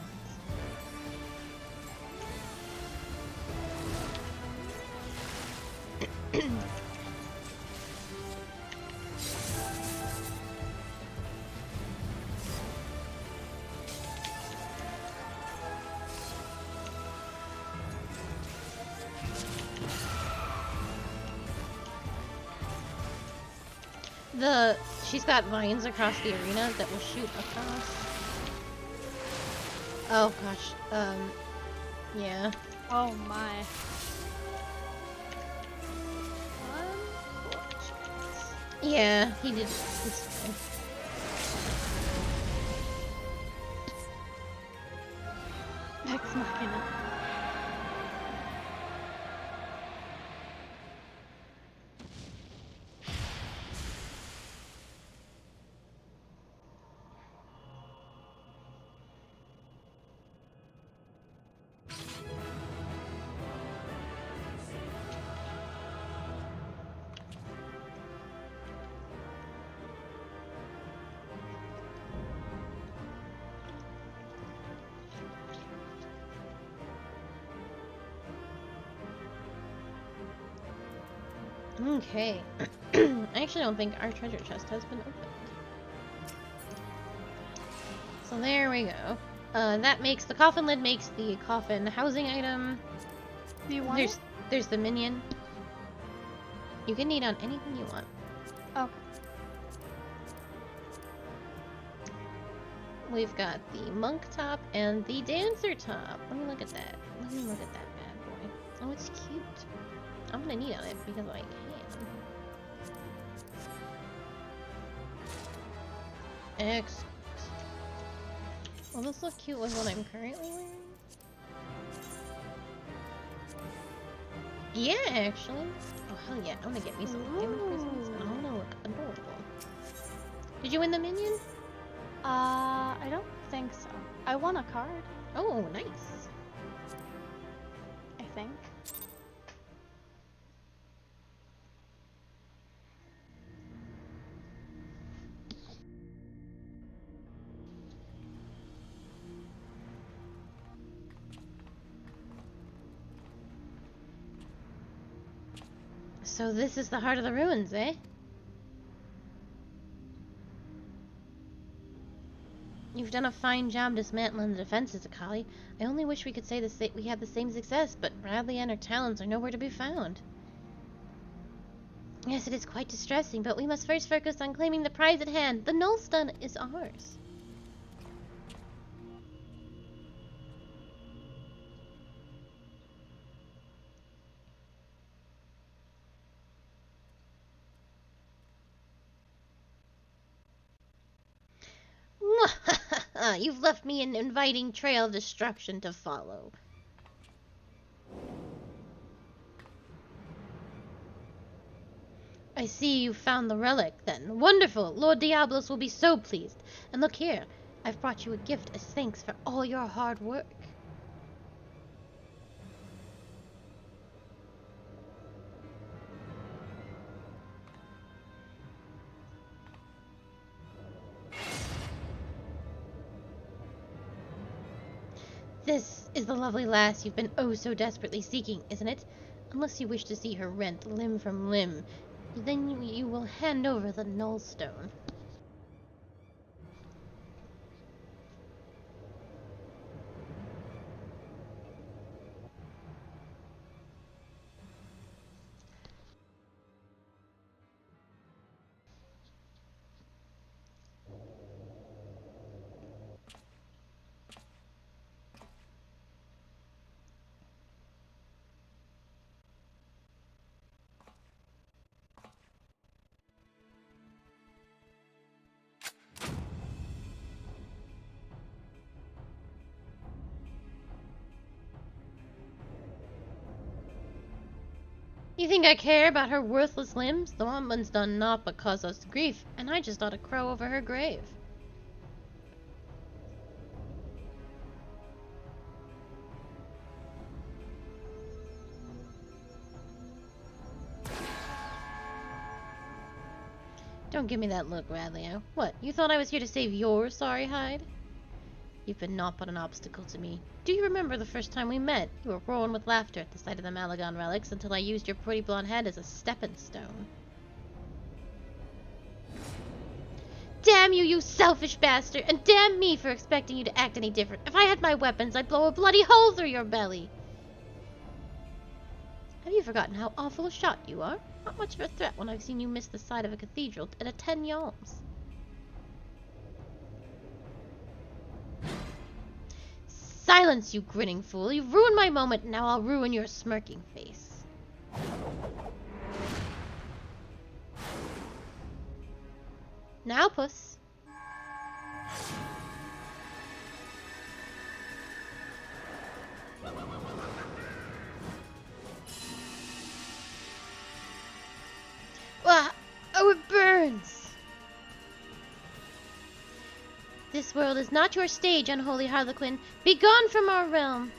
She's got vines across the arena that will shoot across. Oh gosh, yeah. Oh my. Yeah, he did. It's fine. Ex Machina. Okay. I actually don't think our treasure chest has been opened. So there we go. That makes the coffin lid makes the coffin housing item. Do you want There's the minion. You can eat on anything you want. Oh. We've got the monk top and the dancer top. Let me look at that. Let me look at that bad boy. Oh, it's cute. I'm gonna need on it because I can. Excellent. Will this look cute with what I'm currently wearing? Yeah, actually. Oh, hell yeah. I want to get me some diamond prisms and I want to look adorable. Did you win the minion? I don't think so. I won a card, Oh, nice. I think. So this is the heart of the ruins, eh? You've done a fine job dismantling the defenses, Akali. I only wish we could say we had the same success, but Bradley and her talons are nowhere to be found. Yes, it is quite distressing, but we must first focus on claiming the prize at hand. The Nullstone is ours. You've left me an inviting trail of destruction to follow. I see you found the relic, then. Wonderful! Lord Diablos will be so pleased. And look here, I've brought you a gift as thanks for all your hard work. This is the lovely lass you've been oh so desperately seeking, isn't it? Unless you wish to see her rent limb from limb, then you will hand over the Nullstone. You think I care about her worthless limbs? The woman's done naught but cause us grief, and I just ought to crow over her grave. Don't give me that look, Radlio. What, you thought I was here to save your sorry hide? You've been naught but an obstacle to me. Do you remember the first time we met? You were roaring with laughter at the sight of the Malagon relics until I used your pretty blonde head as a stepping stone. Damn you, you selfish bastard! And damn me for expecting you to act any different. If I had my weapons, I'd blow a bloody hole through your belly! Have you forgotten how awful a shot you are? Not much of a threat when I've seen you miss the side of a cathedral at a 10 yalms. Silence, you grinning fool! You've ruined my moment, and now I'll ruin your smirking face. Now, puss. Oh, it burns! This world is not your stage, unholy harlequin. Be gone from our realm!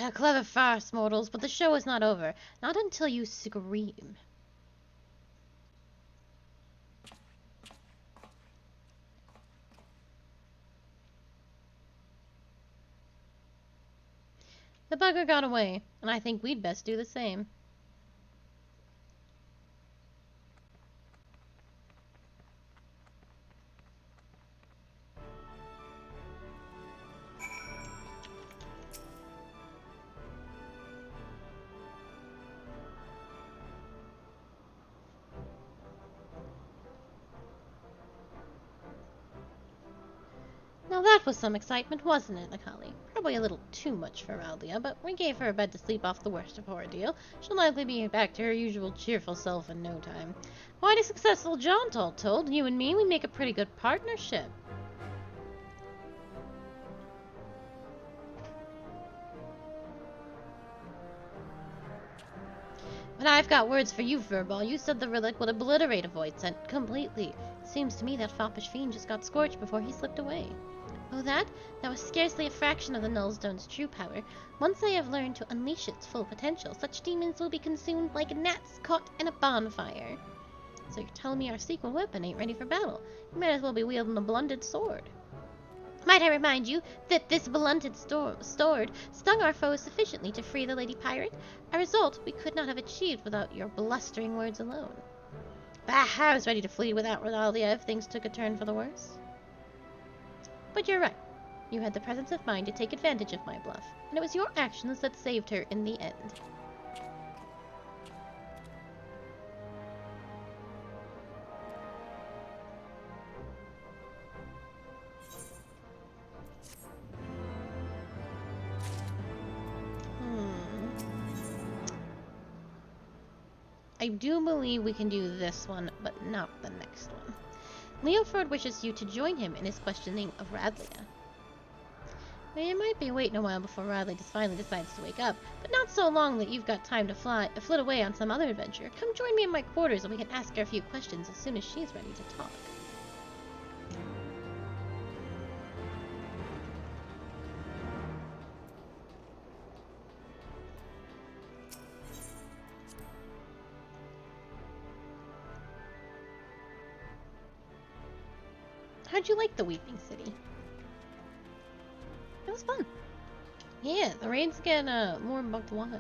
A clever farce, mortals, but the show is not over. Not until you scream. The bugger got away, and I think we'd best do the same. Now that was some excitement, wasn't it, Akali? Probably a little too much for Raldia, but we gave her a bed to sleep off the worst of her ordeal. She'll likely be back to her usual cheerful self in no time. Quite a successful jaunt, all told. You and me, we make a pretty good partnership. But I've got words for you, Furball. You said the relic would obliterate a void scent completely. Seems to me that foppish fiend just got scorched before he slipped away. Oh, that? That was scarcely a fraction of the Nullstone's true power. Once I have learned to unleash its full potential, such demons will be consumed like gnats caught in a bonfire. So you're telling me our secret weapon ain't ready for battle? You might as well be wielding a blunted sword. Might I remind you that this blunted sword stung our foes sufficiently to free the Lady Pirate, a result we could not have achieved without your blustering words alone. Bah, I was ready to flee without Redalia if things took a turn for the worse. But you're right. You had the presence of mind to take advantage of my bluff, and it was your actions that saved her in the end. I do believe we can do this one, but not the next one. Leoford wishes you to join him in his questioning of Radlia. Well, you might be waiting a while before Radley finally decides to wake up, but not so long that you've got time to flit away on some other adventure. Come join me in my quarters and we can ask her a few questions as soon as she's ready to talk. How'd you like the Weeping City? It was fun. Yeah, the raids get more buck wild.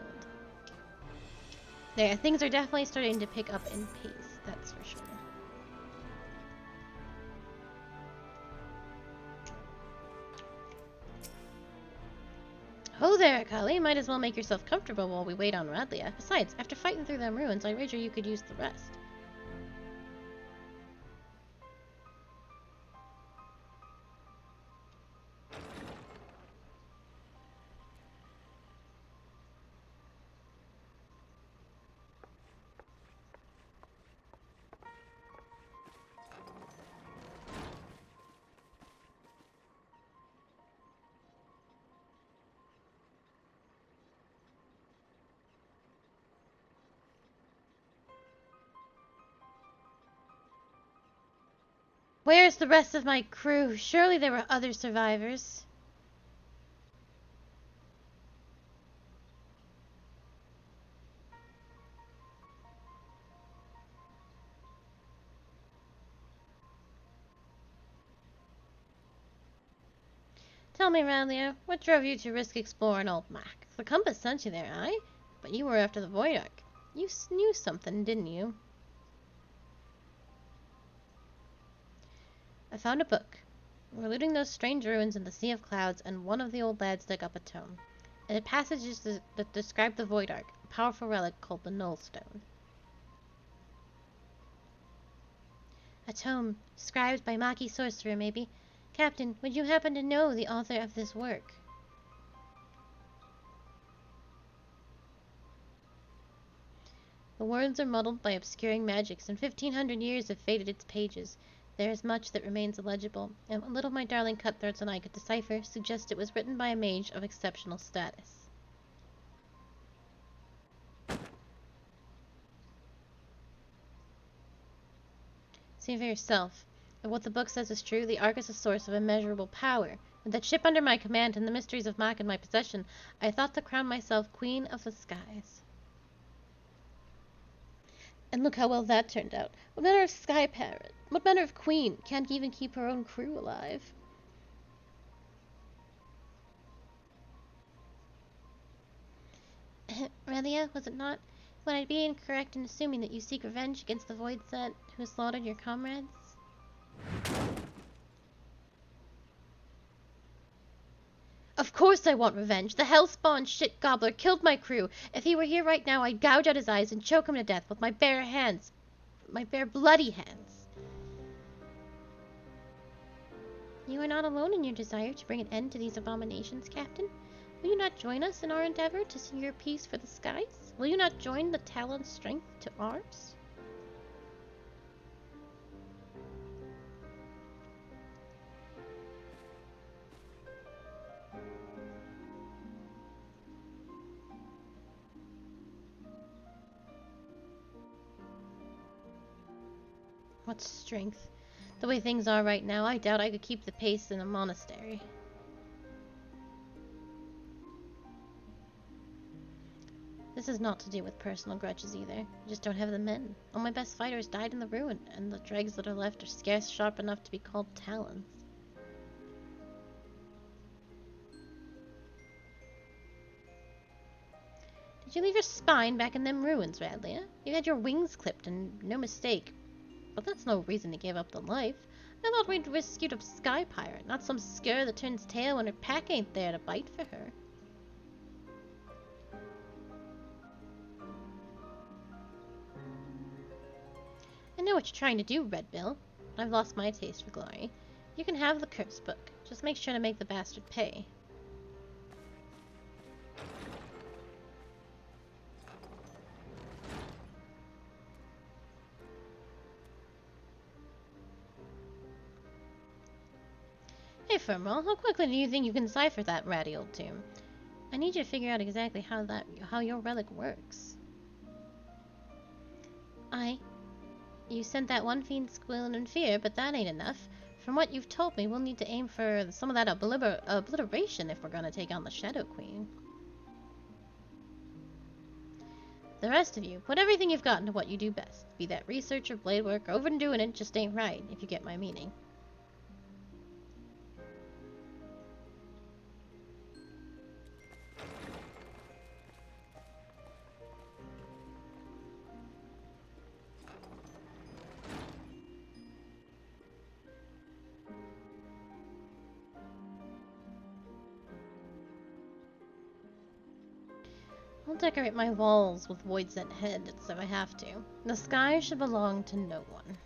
Yeah, things are definitely starting to pick up in pace, that's for sure. Oh there, Akali, might as well make yourself comfortable while we wait on Radlia. Besides, after fighting through them ruins, I wager you could use the rest. Where's the rest of my crew? Surely there were other survivors. Tell me, Radlia, what drove you to risk exploring old Mac? The compass sent you there, aye? But you were after the Void Ark. You knew something, didn't you? I found a book. We were looting those strange ruins in the Sea of Clouds, and one of the old lads dug up a tome. It had passages that describe the Void Ark, a powerful relic called the Nullstone. A tome, scribed by Maki sorcerer, maybe. Captain, would you happen to know the author of this work? The words are muddled by obscuring magics, and 1,500 years have faded its pages. There is much that remains illegible, and what little my darling cutthroats and I could decipher suggests it was written by a mage of exceptional status. See for yourself. If what the book says is true, the Ark is a source of immeasurable power. With that ship under my command and the mysteries of Mach in my possession, I thought to crown myself Queen of the Skies. And look how well that turned out. What manner of sky parrot? What manner of queen can't even keep her own crew alive? Relia, was it not? Would I be incorrect in assuming that you seek revenge against the Void Set who slaughtered your comrades? Of course I want revenge. The hellspawn shit gobbler killed my crew. If he were here right now, I'd gouge out his eyes and choke him to death with my bare hands. My bare bloody hands. You are not alone in your desire to bring an end to these abominations, Captain. Will you not join us in our endeavor to secure peace for the skies? Will you not join the Talon's strength to ours? What strength? The way things are right now, I doubt I could keep the pace in a monastery. This is not to do with personal grudges either. I just don't have the men. All my best fighters died in the ruin, and the dregs that are left are scarce sharp enough to be called talons. Did you leave your spine back in them ruins, Radlia? You had your wings clipped, and no mistake. But that's no reason to give up the life. I thought we'd rescued a sky pirate, not some scur that turns tail when her pack ain't there to bite for her. I know what you're trying to do, Red Bill. I've lost my taste for glory. You can have the curse book. Just make sure to make the bastard pay. Hey, Firmal, how quickly do you think you can decipher that ratty old tomb? I need you to figure out exactly how your relic works. You sent that one fiend squealing in fear, but that ain't enough. From what you've told me, we'll need to aim for some of that obliteration if we're gonna take on the Shadow Queen. The rest of you, put everything you've got into what you do best. Be that research or blade work, overdoing it just ain't right, if you get my meaning. I'll decorate my walls with void sent head so I have to. The sky should belong to no one.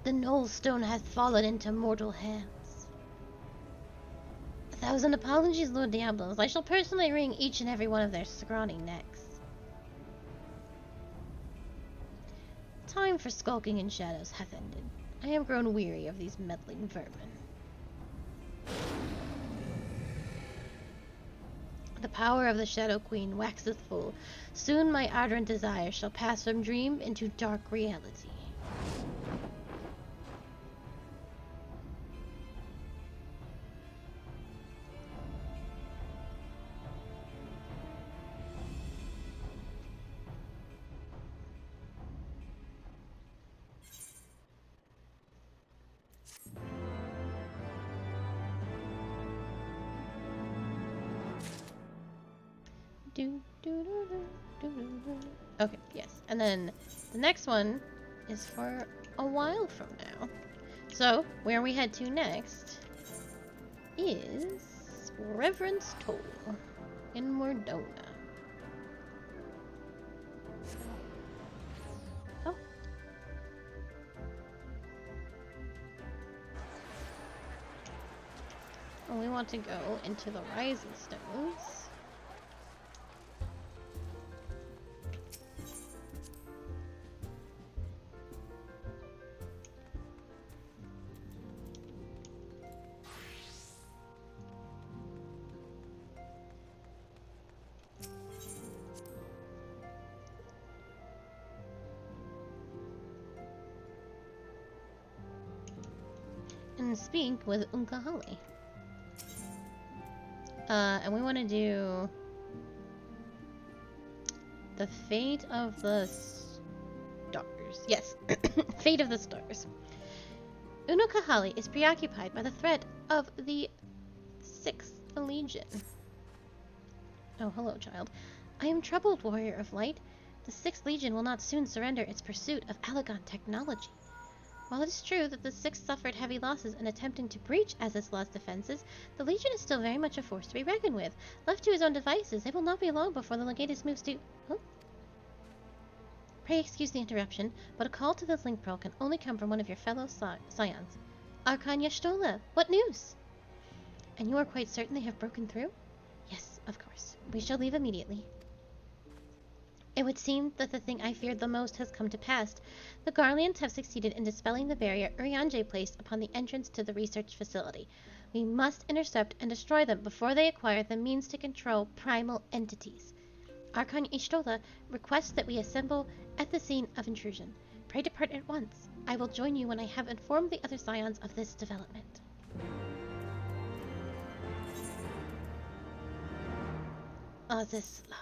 The Knoll Stone hath fallen into mortal hands. 1,000 apologies, Lord Diablos. I shall personally wring each and every one of their scrawny necks. Time for skulking in shadows hath ended. I have grown weary of these meddling vermin. The power of the Shadow Queen waxeth full. Soon my ardent desire shall pass from dream into dark reality. Okay, yes. And then the next one is for a while from now. So, where we head to next is Reverence Toll in Mordona. Oh. And we want to go into the Rising Stones. And speak with Unkahali. And we want to do the Fate of the Stars. Yes, Fate of the Stars. Unkahali is preoccupied by the threat of the 6th Legion. Oh, hello, child. I am troubled, warrior of light. The 6th Legion will not soon surrender its pursuit of Allegon technology. While it is true that the 6th suffered heavy losses in attempting to breach Azazel's defenses, the Legion is still very much a force to be reckoned with. Left to his own devices, it will not be long before the Legatus moves to... Huh? Pray excuse the interruption, but a call to the Link Pearl can only come from one of your fellow Scions. Archon Y'shtola, what news? And you are quite certain they have broken through? Yes, of course. We shall leave immediately. It would seem that the thing I feared the most has come to pass. The Garleans have succeeded in dispelling the barrier Urianger placed upon the entrance to the research facility. We must intercept and destroy them before they acquire the means to control primal entities. Archon Y'shtola requests that we assemble at the scene of intrusion. Pray depart at once. I will join you when I have informed the other Scions of this development. Azizla.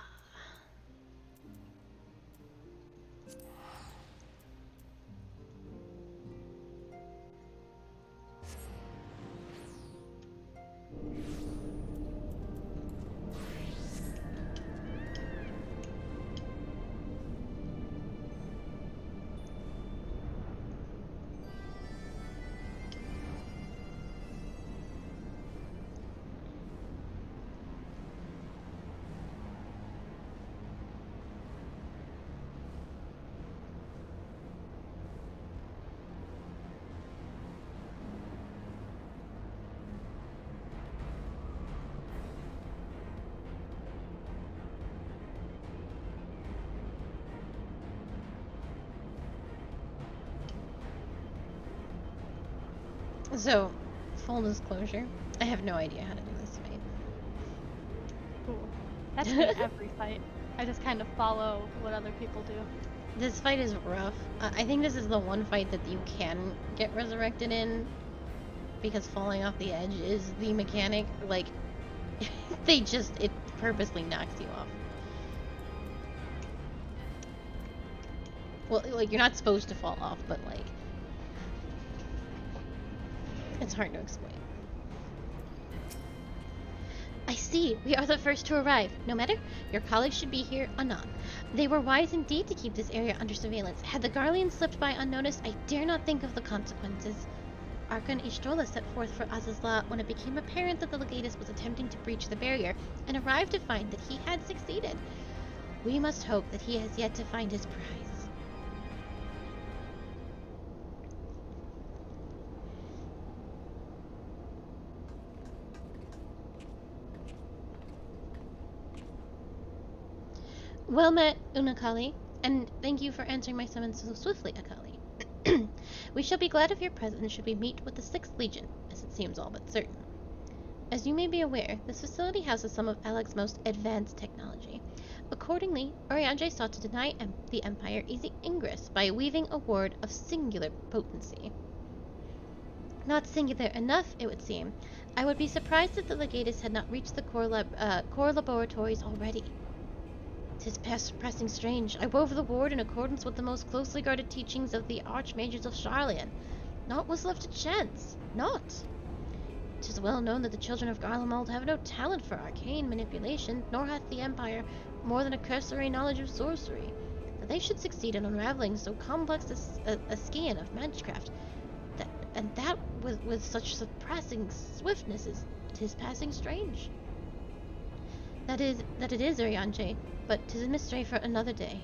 So, full disclosure, I have no idea how to do this fight. Cool. That's me every fight. I just kind of follow what other people do. This fight is rough. I think this is the one fight that you can get resurrected in, because falling off the edge is the mechanic. Like, it purposely knocks you off. Well, like, you're not supposed to fall off, but like, it's hard to explain. I see. We are the first to arrive. No matter, your colleagues should be here anon. They were wise indeed to keep this area under surveillance. Had the Garleans slipped by unnoticed, I dare not think of the consequences. Archon Y'shtola set forth for Azizla when it became apparent that the Legatus was attempting to breach the barrier, and arrived to find that he had succeeded. We must hope that he has yet to find his prize. Well met, Unakali, and thank you for answering my summons so swiftly, Akali. We shall be glad of your presence should we meet with the 6th Legion, as it seems all but certain. As you may be aware, this facility houses some of Alec's most advanced technology. Accordingly, Urianger sought to deny the Empire easy ingress by weaving a ward of singular potency. Not singular enough, it would seem. I would be surprised if the Legatus had not reached the core laboratories already. 'Tis pressing strange. I wove the ward in accordance with the most closely guarded teachings of the Archmages of Sharlayan. Naught was left to chance. Naught. 'Tis well known that the children of Garlemald have no talent for arcane manipulation, nor hath the Empire more than a cursory knowledge of sorcery. That they should succeed in unraveling so complex a skein of magicraft, that with such surpassing swiftness, 'tis passing strange. That it is, Urianger, but 'tis a mystery for another day.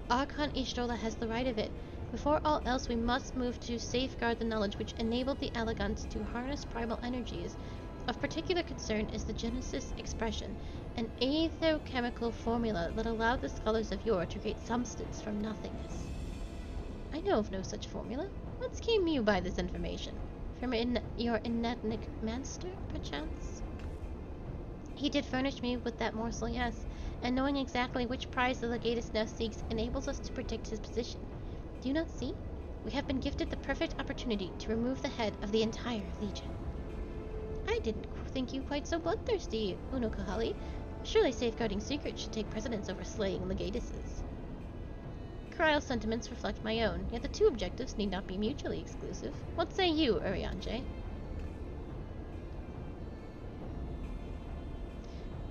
Archon Y'shtola has the right of it. Before all else, we must move to safeguard the knowledge which enabled the Elegants to harness primal energies. Of particular concern is the Genesis expression, an aethochemical formula that allowed the scholars of yore to create substance from nothingness. I know of no such formula. Whence came you by this information? From your enigmatic master, perchance? He did furnish me with that morsel, yes, and knowing exactly which prize the Legatus now seeks enables us to predict his position. Do you not see? We have been gifted the perfect opportunity to remove the head of the entire Legion. I didn't think you quite so bloodthirsty, Unokahali. Surely safeguarding secrets should take precedence over slaying Legatuses. Kryle's sentiments reflect my own, yet the two objectives need not be mutually exclusive. What say you, Urianger?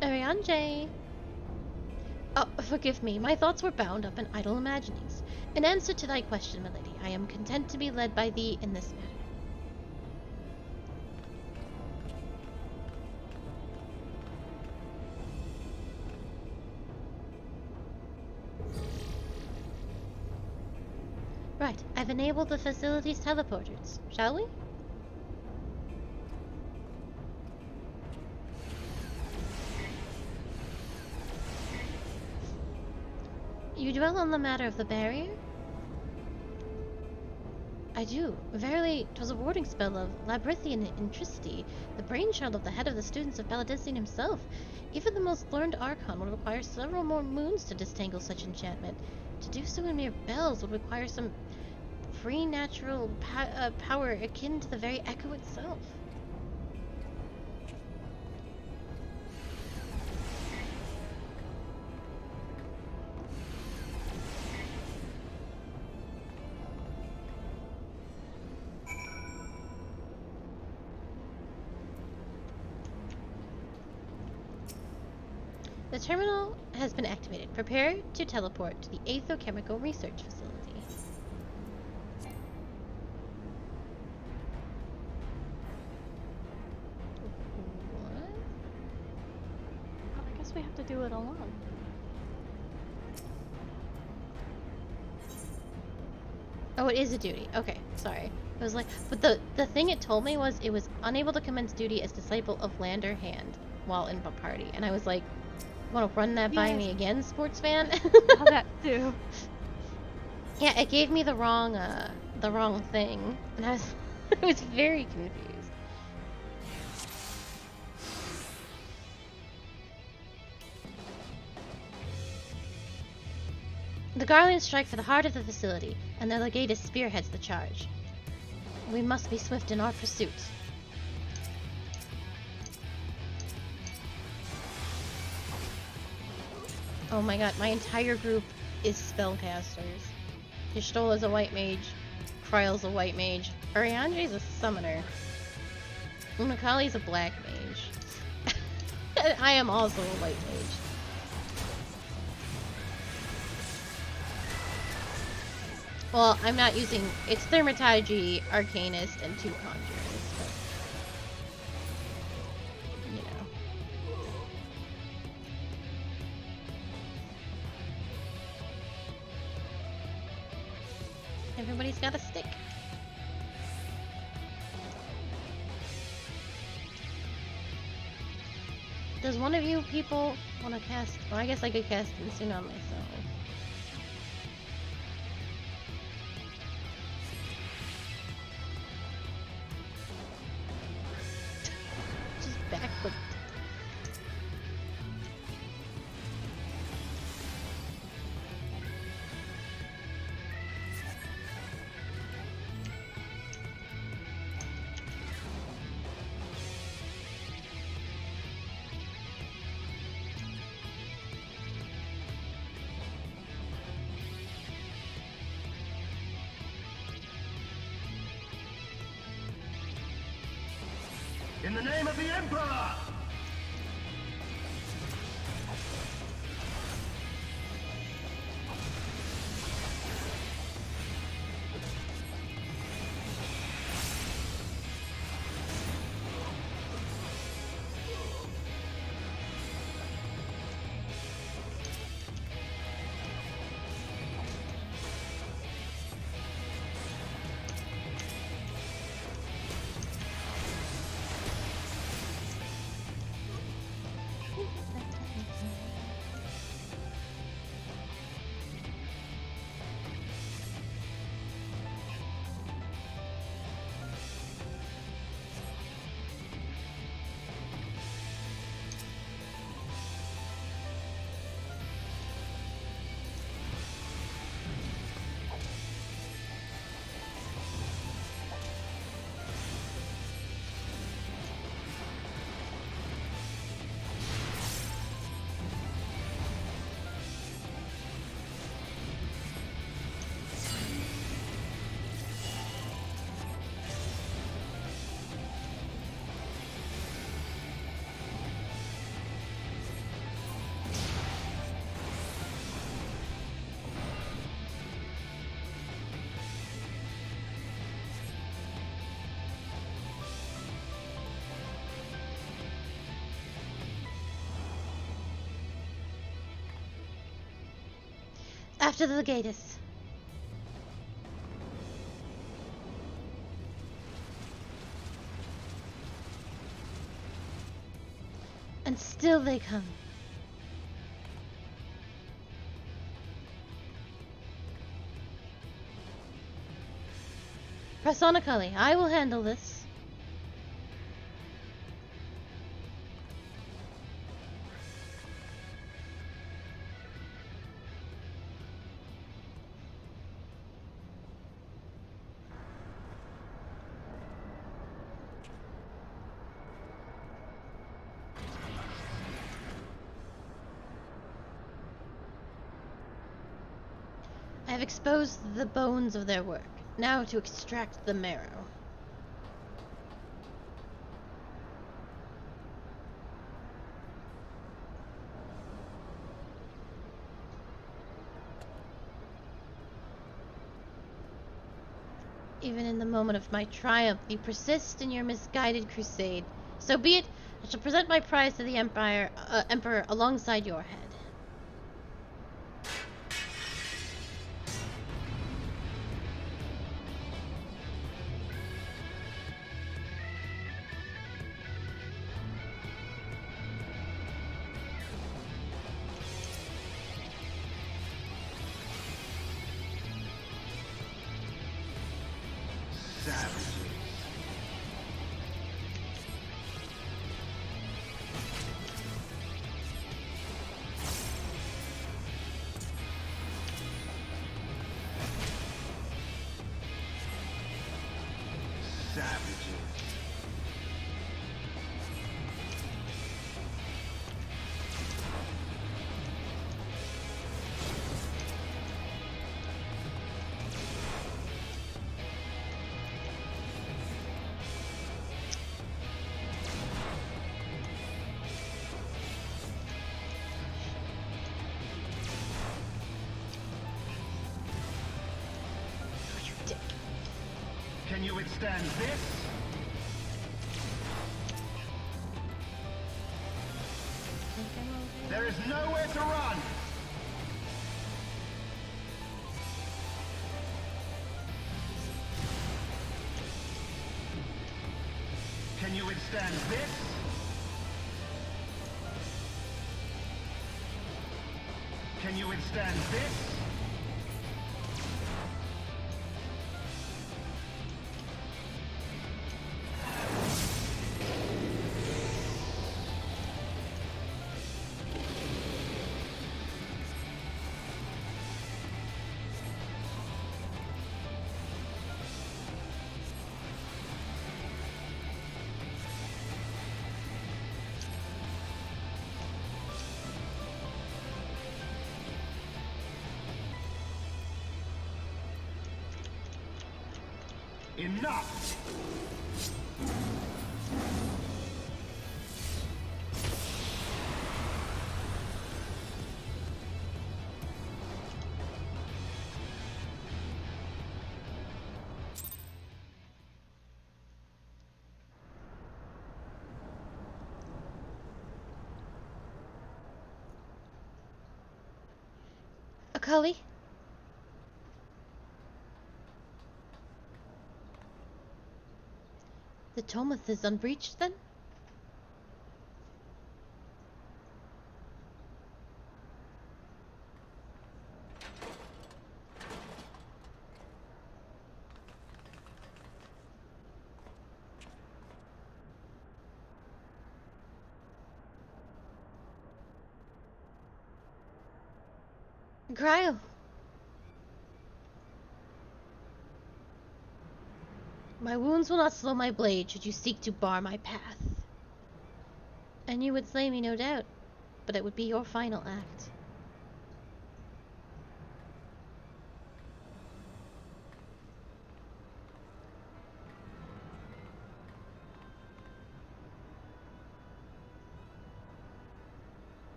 Urianger! Oh, forgive me, my thoughts were bound up in idle imaginings. In answer to thy question, my lady, I am content to be led by thee in this matter. Right, I've enabled the facility's teleporters. Shall we? You dwell on the matter of the barrier? I do. Verily, 'twas a warding spell of labyrinthian intricity, the brainchild of the head of the students of Paladician himself. Even the most learned Archon would require several more moons to disentangle such enchantment. To do so in mere bells would require some free natural power akin to the very echo itself. The terminal has been activated. Prepare to teleport to the Aethochemical Research Facility. What? Well, I guess we have to do it alone. Oh, it is a duty. Okay, sorry. It was like, but the thing it told me was it was unable to commence duty as disciple of Lander Hand while in a party, and I was like, want to run that by Yes. me again, sports fan? All that too. Yeah, it gave me the wrong thing, and I was very confused. The Garlands strike for the heart of the facility, and their legatus spearheads the charge. We must be swift in our pursuit. Oh my god, my entire group is spellcasters. Hishtola's a white mage, Kryle's a white mage, Ariandre's a summoner, Unakali's a black mage. And I am also a white mage. Well, I'm not using... It's Thaumaturgy, Arcanist, and 2 Conjurers, but... You know. Everybody's got a stick. Does one of you people want to cast... Well, I guess I could cast Insune on myself. Just backward. In the name of the Emperor! After the Legatus. And still they come. Press on, Akali. I will handle this. I have exposed the bones of their work. Now to extract the marrow. Even in the moment of my triumph, you persist in your misguided crusade. So be it. I shall present my prize to the Emperor alongside your head. Can you withstand this? There is nowhere to run! Can you withstand this? Can you withstand this? Enough! Akali? The Tometh is unbreached, then? Cryo. My wounds will not slow my blade should you seek to bar my path. And you would slay me, no doubt, but it would be your final act.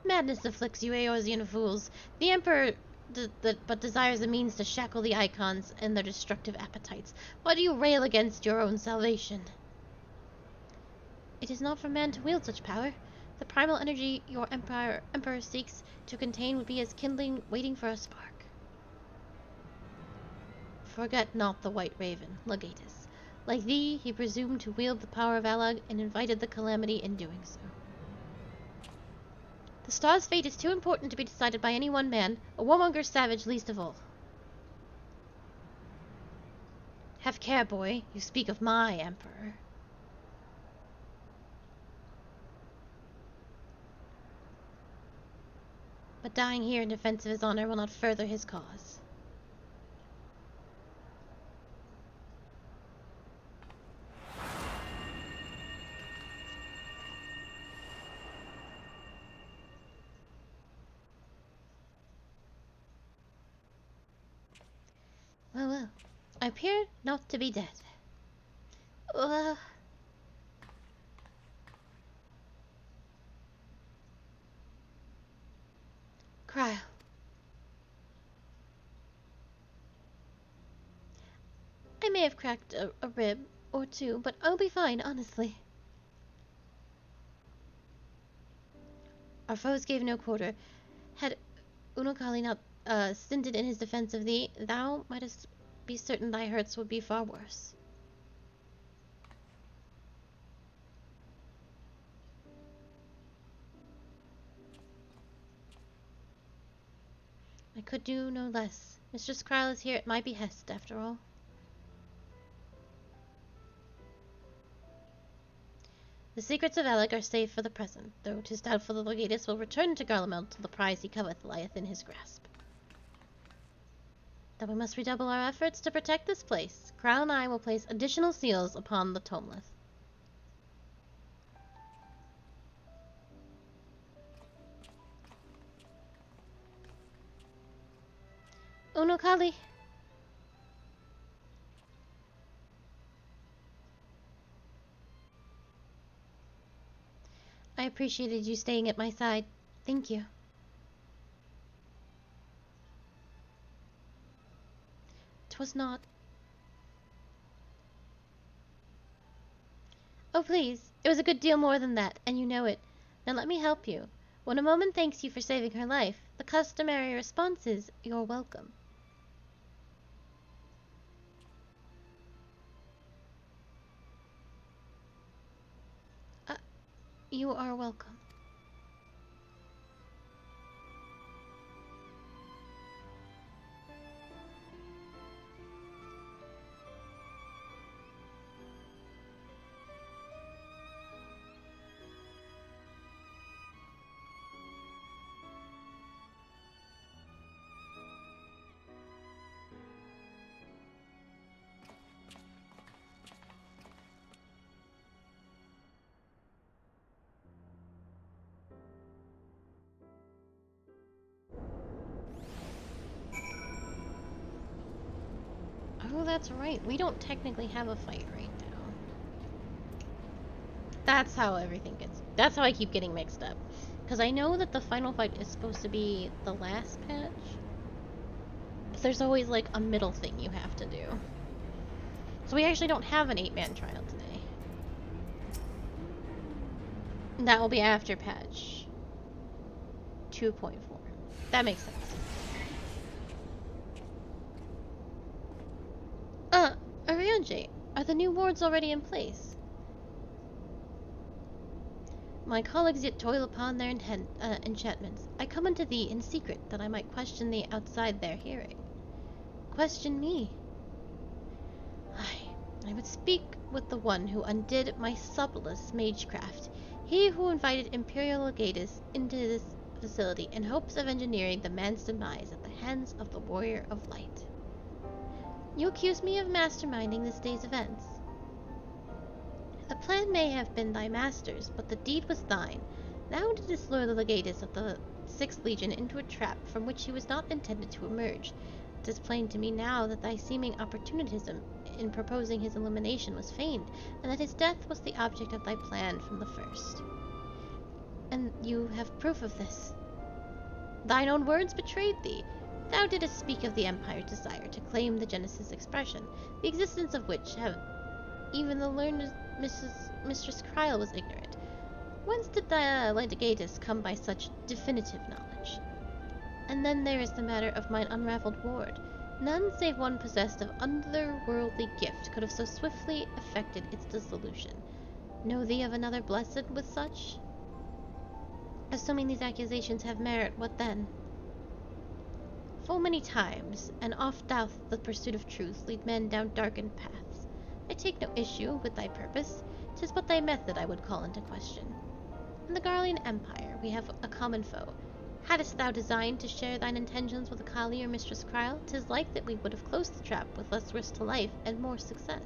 Madness afflicts you, Eorzean fools. The Emperor but desires a means to shackle the Icons and their destructive appetites. Why do you rail against your own salvation? It is not for man to wield such power. The primal energy your emperor seeks to contain would be as kindling waiting for a spark. Forget not the White Raven, Legatus. Like thee, he presumed to wield the power of Alag and invited the calamity in doing so. The star's fate is too important to be decided by any one man, a warmonger savage least of all. Have care, boy. You speak of my emperor. But dying here in defense of his honor will not further his cause. Well, well. I appear not to be dead. Cryo. I may have cracked a rib or two, but I'll be fine, honestly. Our foes gave no quarter. Had Unokali not stinted in his defense of thee, thou mightest be certain thy hurts would be far worse. I could do no less. Mistress Kryle is here at my behest, after all. The secrets of Alec are safe for the present, though 'tis doubtful the Legatus will return to Garlemald till the prize he coveteth lieth in his grasp. Then we must redouble our efforts to protect this place. Kryle and I will place additional seals upon the Tomelith. Unokali! I appreciated you staying at my side. Thank you. "'Twas not. Oh, please. It was a good deal more than that, and you know it. Now let me help you. When a woman thanks you for saving her life, the customary response is, "You're welcome." You are welcome. Oh, that's right. We don't technically have a fight right now. That's how everything gets... That's how I keep getting mixed up. Because I know that the final fight is supposed to be the last patch. But there's always, like, a middle thing you have to do. So we actually don't have an 8-man trial today. That will be after patch 2.4. That makes sense. Arianje, are the new wards already in place? My colleagues yet toil upon their enchantments. I come unto thee in secret, that I might question thee outside their hearing. Question me? I would speak with the one who undid my subtlest magecraft, he who invited Imperial Legatus into this facility in hopes of engineering the man's demise at the hands of the Warrior of Light. You accuse me of masterminding this day's events. The plan may have been thy master's, but the deed was thine. Thou didst lure the Legatus of the 6th Legion into a trap from which he was not intended to emerge. It is plain to me now that thy seeming opportunism in proposing his elimination was feigned, and that his death was the object of thy plan from the first. And you have proof of this. Thine own words betrayed thee. Thou didst speak of the Empire's desire to claim the Genesis expression, the existence of which have even the learned Mistress Kryle was ignorant. Whence did the litigatus come by such definitive knowledge? And then there is the matter of mine unraveled ward. None save one possessed of otherworldly gift could have so swiftly effected its dissolution. Know thee of another blessed with such? Assuming these accusations have merit, what then? Full many times, and oft doth the pursuit of truth lead men down darkened paths. I take no issue with thy purpose, 'tis but thy method I would call into question. In the Garlean Empire we have a common foe. Hadst thou designed to share thine intentions with Akali or Mistress Kryle, 'tis like that we would have closed the trap with less risk to life and more success.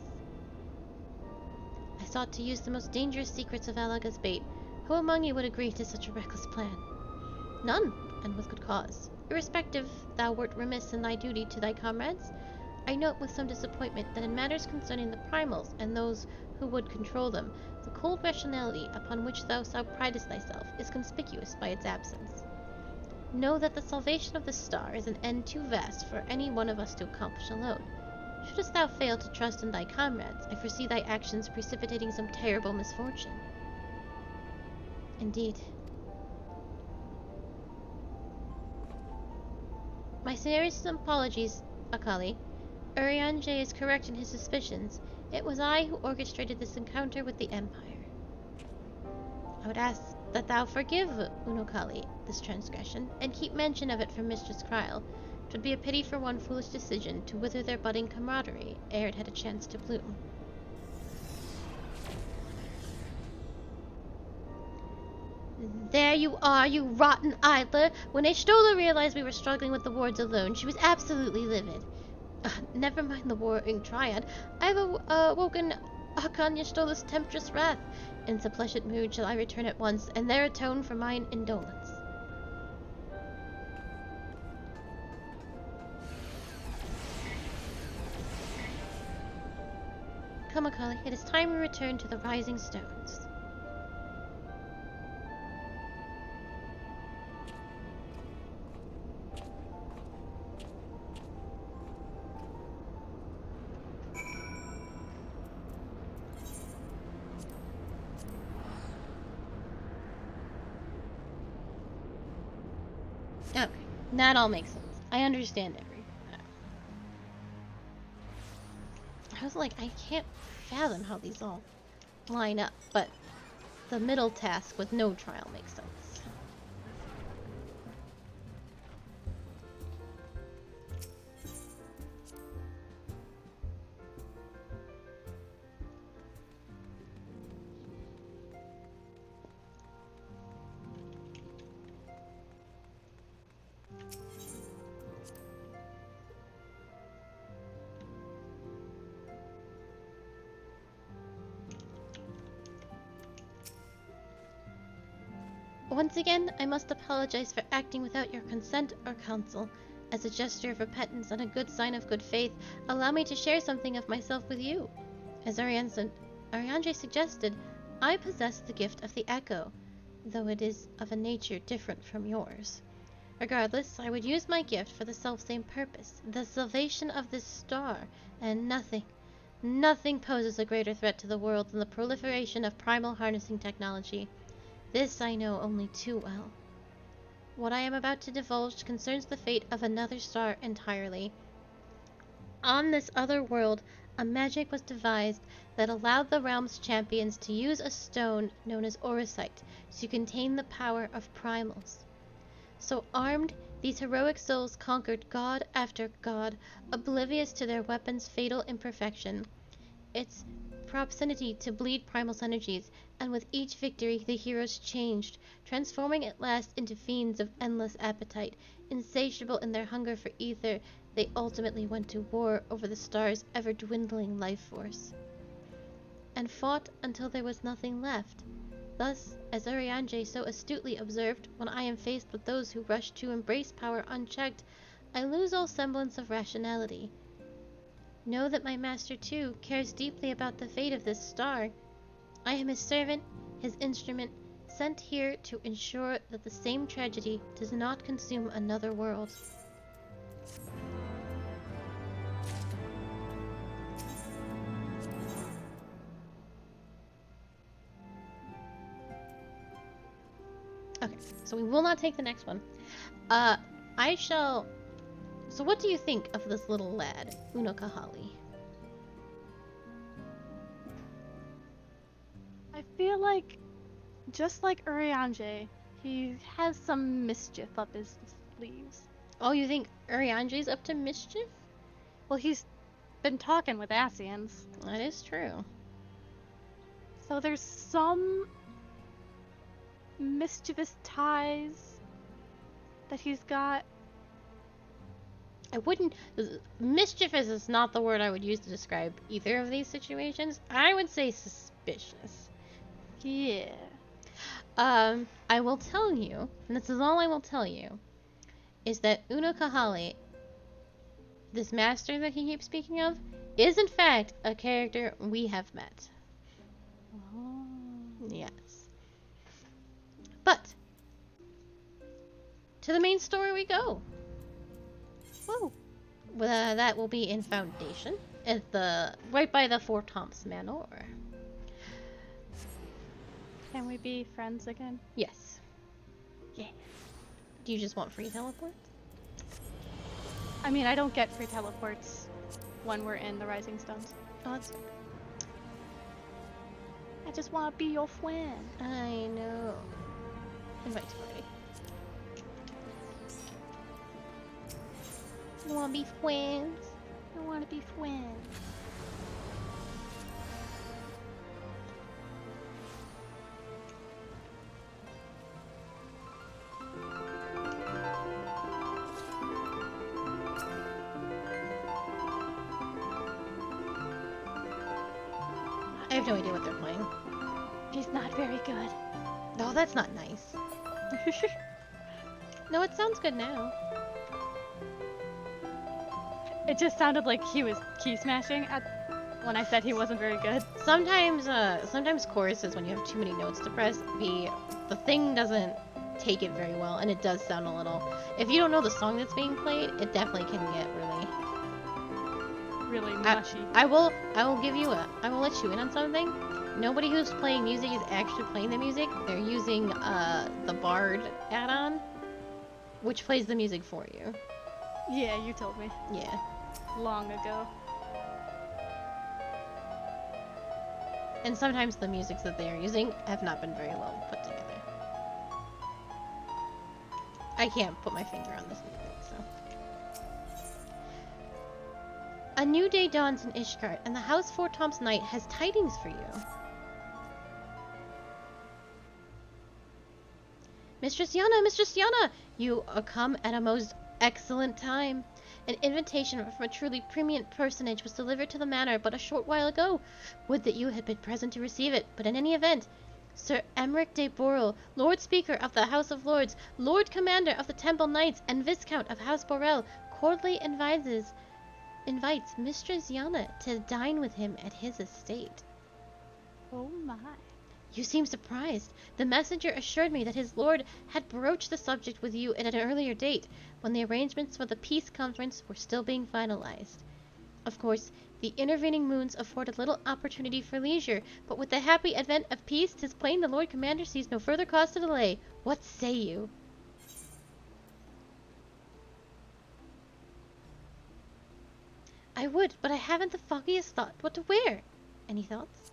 I sought to use the most dangerous secrets of Alaga's bait. Who among you would agree to such a reckless plan? None, and with good cause. Irrespective thou wert remiss in thy duty to thy comrades, I note with some disappointment that in matters concerning the primals and those who would control them, the cold rationality upon which thou pridest thyself is conspicuous by its absence. Know that the salvation of the star is an end too vast for any one of us to accomplish alone. Shouldst thou fail to trust in thy comrades, I foresee thy actions precipitating some terrible misfortune. Indeed. My sincerest apologies, Akali. Urianger is correct in his suspicions. It was I who orchestrated this encounter with the Empire. I would ask that thou forgive Unokali this transgression, and keep mention of it from Mistress Kryle. 'Twould be a pity for one foolish decision to wither their budding camaraderie ere it had a chance to bloom. There you are, you rotten idler! When Ashtola realized we were struggling with the wards alone, she was absolutely livid. Never mind the warring triad. I have awoken Hakan Yashtola's tempestuous wrath. In suppliant mood shall I return at once, and there atone for mine indolence. Come, Akali, it is time we return to the Rising Stones. Okay, that all makes sense. I understand everything. I was like, I can't fathom how these all line up, but the middle task with no trial makes sense. Once again, I must apologize for acting without your consent or counsel. As a gesture of repentance and a good sign of good faith, allow me to share something of myself with you. As Urianger suggested, I possess the gift of the echo, though it is of a nature different from yours. Regardless, I would use my gift for the selfsame purpose, the salvation of this star, and nothing poses a greater threat to the world than the proliferation of primal harnessing technology. This I know only too well. What I am about to divulge concerns the fate of another star entirely. On this other world, a magic was devised that allowed the realm's champions to use a stone known as Orosite to contain the power of primals. So armed, these heroic souls conquered god after god, oblivious to their weapons' fatal imperfection. Its proximity to bleed primal's energies, and with each victory the heroes changed, transforming at last into fiends of endless appetite. Insatiable in their hunger for ether, they ultimately went to war over the star's ever-dwindling life force, and fought until there was nothing left. Thus, as Urianger so astutely observed, when I am faced with those who rush to embrace power unchecked, I lose all semblance of rationality. Know that my master, too, cares deeply about the fate of this star. I am his servant, his instrument, sent here to ensure that the same tragedy does not consume another world. Okay, so we will not take the next one. I shall... So what do you think of this little lad, Unokahali? I feel like, just like Urianger, he has some mischief up his sleeves. Oh, you think Urianger's up to mischief? Well, he's been talking with Asians, That is true. so there's some mischievous ties that he's got. I wouldn't... Mischievous is not the word I would use to describe either of these situations. I would say suspicious. Yeah. I will tell you, and this is all I will tell you, is that Unokahali, this master that he keeps speaking of, is in fact a character we have met. Oh. Yes. But, to the main story we go. Whoa. That will be in Foundation, at right by the Fort Tom's Manor. Can we be friends again? Yes. Yeah. Do you just want free teleports? I mean, I don't get free teleports when we're in the Rising Stones. Oh, that's fair. I just want to be your friend. I know. Invite to party. You wanna be friends? I want to be friends. I have no idea what they're playing. He's not very good. No, that's not nice. No, it sounds good now. It just sounded like he was key smashing when I said he wasn't very good. Sometimes choruses, when you have too many notes to press, the thing doesn't take it very well, and it does sound a little... If you don't know the song that's being played, it definitely can get Really mushy. I will let you in on something. Nobody who's playing music is actually playing the music. They're using the Bard add-on, which plays the music for you. Yeah, you told me. Yeah. Long ago. And sometimes the musics that they are using have not been very well put together. I can't put my finger on this music, so. A new day dawns in Ishgard, and the House Fort Tom's Knight has tidings for you. Mistress Yana, you are come at a most excellent time. An invitation from a truly preeminent personage was delivered to the manor but a short while ago. Would that you had been present to receive it, but in any event, Sir Emmerich de Borel, Lord Speaker of the House of Lords, Lord Commander of the Temple Knights, and Viscount of House Borel, cordially invites Mistress Yana to dine with him at his estate. Oh my. You seem surprised. The messenger assured me that his lord had broached the subject with you at an earlier date, when the arrangements for the peace conference were still being finalized. Of course, the intervening moons afforded little opportunity for leisure, but with the happy advent of peace, 'tis plain the Lord Commander sees no further cause to delay. What say you? I would, but I haven't the foggiest thought what to wear. Any thoughts?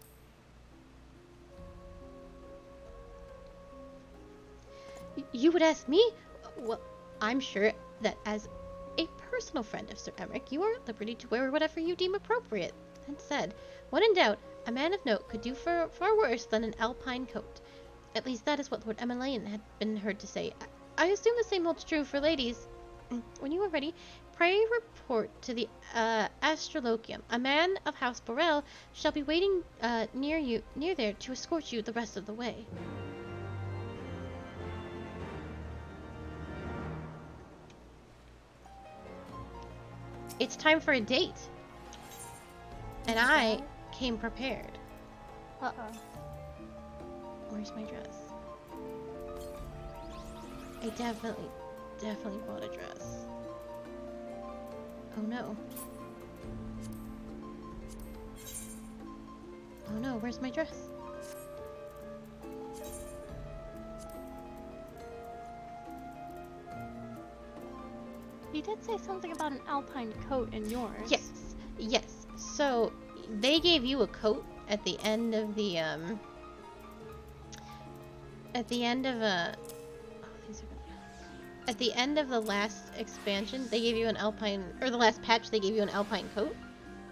You would ask me? Well, I'm sure that as a personal friend of Sir Emmerich, you are at liberty to wear whatever you deem appropriate. That said, when in doubt, a man of note could do far worse than an alpine coat. At least that is what Lord Emmeline had been heard to say. I assume the same holds true for ladies. When you are ready, pray report to the Astrolochium. A man of House Borel shall be waiting near there to escort you the rest of the way. It's time for a date. And I came prepared. Uh-oh. Where's my dress? I definitely bought a dress. Oh no. Oh no, where's my dress? He did say something about an alpine coat in yours. Yes, yes. So they gave you a coat at the end of the at the end of at the end of the last expansion, they gave you an alpine, or the last patch, they gave you an alpine coat.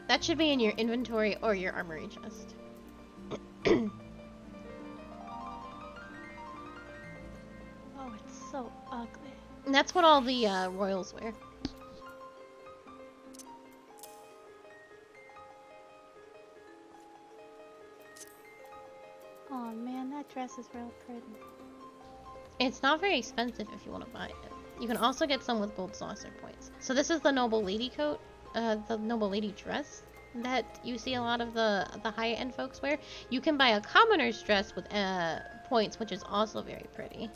That should be in your inventory or your armory chest. Oh, it's so ugly. And that's what all the royals wear. Oh man, that dress is real pretty. It's not very expensive if you want to buy it. You can also get some with gold saucer points. So this is the noble lady coat, the noble lady dress that you see a lot of the high-end folks wear. You can buy a commoner's dress with points, which is also very pretty.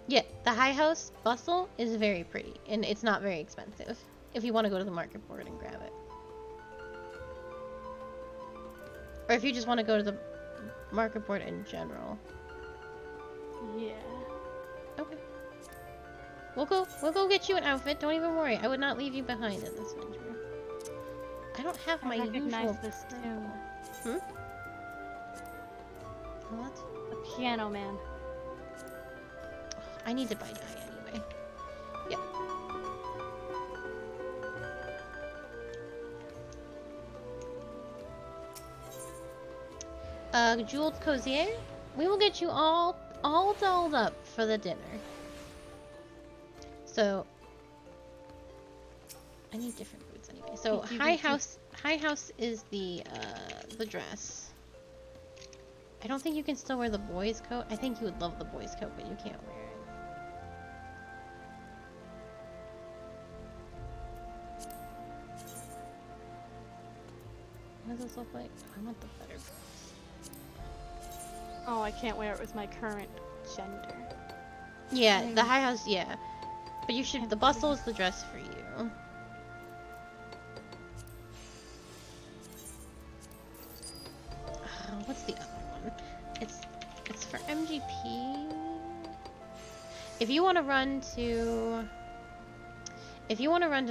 Yeah, the high house bustle is very pretty, and it's not very expensive if you want to go to the market board and grab it. Or if you just want to go to the market board in general. Yeah. Okay. We'll go get you an outfit. Don't even worry. I would not leave you behind in this venture. I don't have my I recognize usual this too. Hmm? What? The piano man. I need to buy dye anyway. Yeah. Jeweled Cozier, we will get you all dolled up for the dinner. So, I need different boots anyway. So high house is the dress. I don't think you can still wear the boys' coat. I think you would love the boys' coat, but you can't wear it. What does this look like? I want the better girls. Oh, I can't wear it with my current gender. Yeah, the high house, yeah. But you should, the bustle is the dress for you. What's the other one? It's for MGP. If you want to run to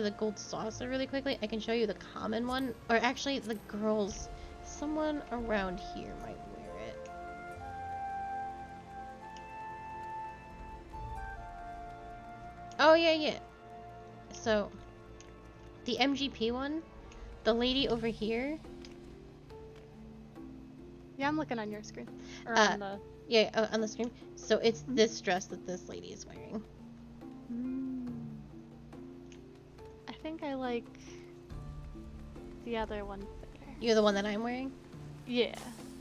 the gold saucer really quickly, I can show you the common one. Or actually, the girls, someone around here might wear it. Oh, yeah. So, the MGP one, the lady over here. Yeah, I'm looking on your screen. Or on the... Yeah, on the screen. So it's this dress that this lady is wearing. I think I like the other one better. You're the one that I'm wearing? Yeah.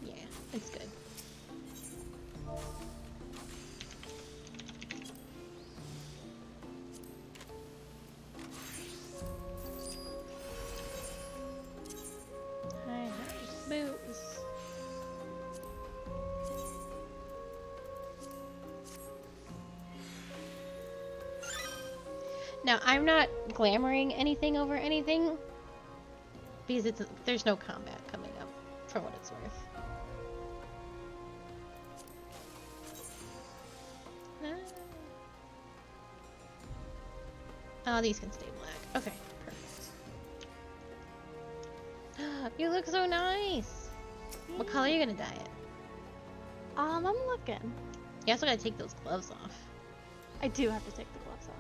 Yeah, it's good. High house boots. Now, I'm not glamoring anything over anything because there's no combat coming up for what it's worth. Oh, these can stay black. Okay, perfect. You look so nice. What color are you gonna dye it? I'm looking. You also gotta take those gloves off. I do have to take the gloves off.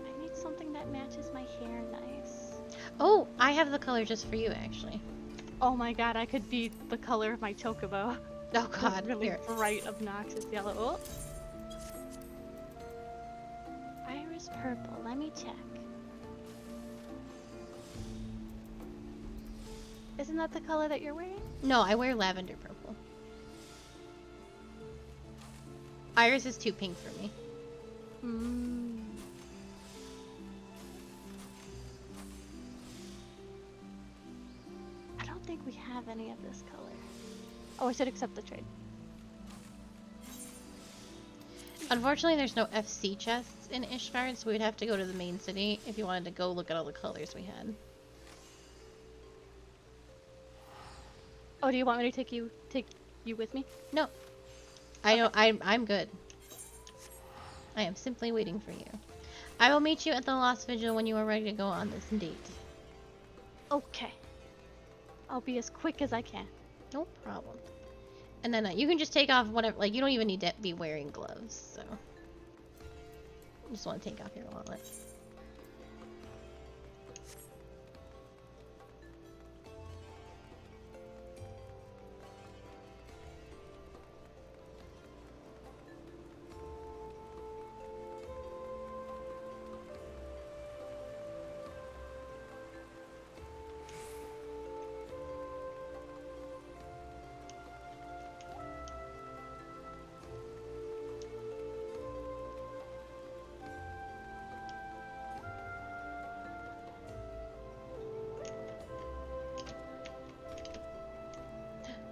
I need something that matches my hair nice. Oh, I have the color just for you, actually. Oh my god, I could be the color of my chocobo. Oh god, Really here. bright, obnoxious yellow. Oh. Iris purple, let me check. Isn't that the color that you're wearing? No, I wear lavender purple. Iris is too pink for me. I don't think we have any of this color. Oh, I should accept the trade. Unfortunately, there's no FC chests in Ishgard, so we'd have to go to the main city if you wanted to go look at all the colors we had. Oh, do you want me to take you with me? No. I don't. I'm good. I am simply waiting for you. I will meet you at the Lost Vigil when you are ready to go on this date. Okay. I'll be as quick as I can. No problem. And then you can just take off whatever. Like, you don't even need to be wearing gloves, so. You just want to take off your wallet.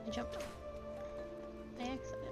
I jumped by accident.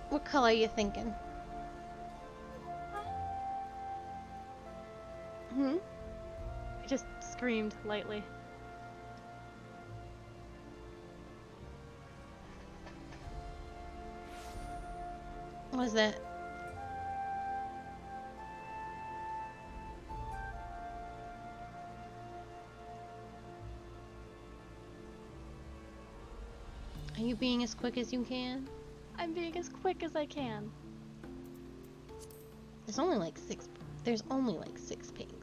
What color are you thinking? Hmm? I just screamed lightly. What was that? Are you being as quick as you can? I'm being as quick as I can. There's only like six. There's only like 6 pinks.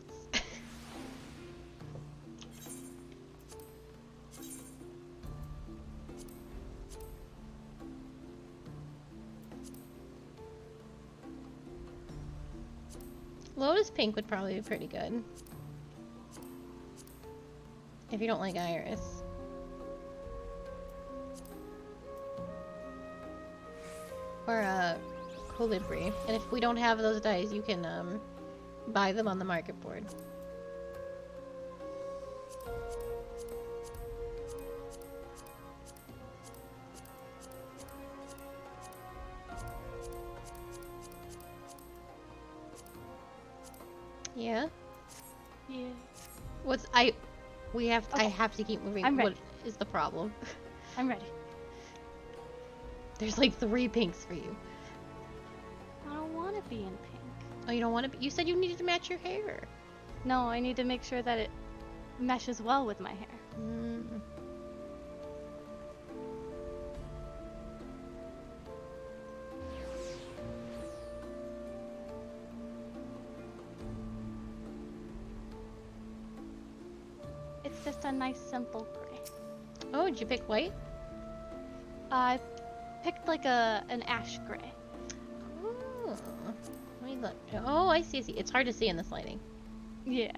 Lotus pink would probably be pretty good. If you don't like iris. Or colibri. And if we don't have those dyes, you can buy them on the market board. Yeah? Yeah. What's we have I have to keep moving. I'm What ready. is the problem? I'm ready. There's like 3 pinks for you. I don't want to be in pink. Oh, you don't want to be? You said you needed to match your hair. No, I need to make sure that it meshes well with my hair. Mm. It's just a nice simple gray. Oh, did you pick white? I picked like an ash gray. Oh, let me look. Oh, I see. It's hard to see in this lighting. Yeah.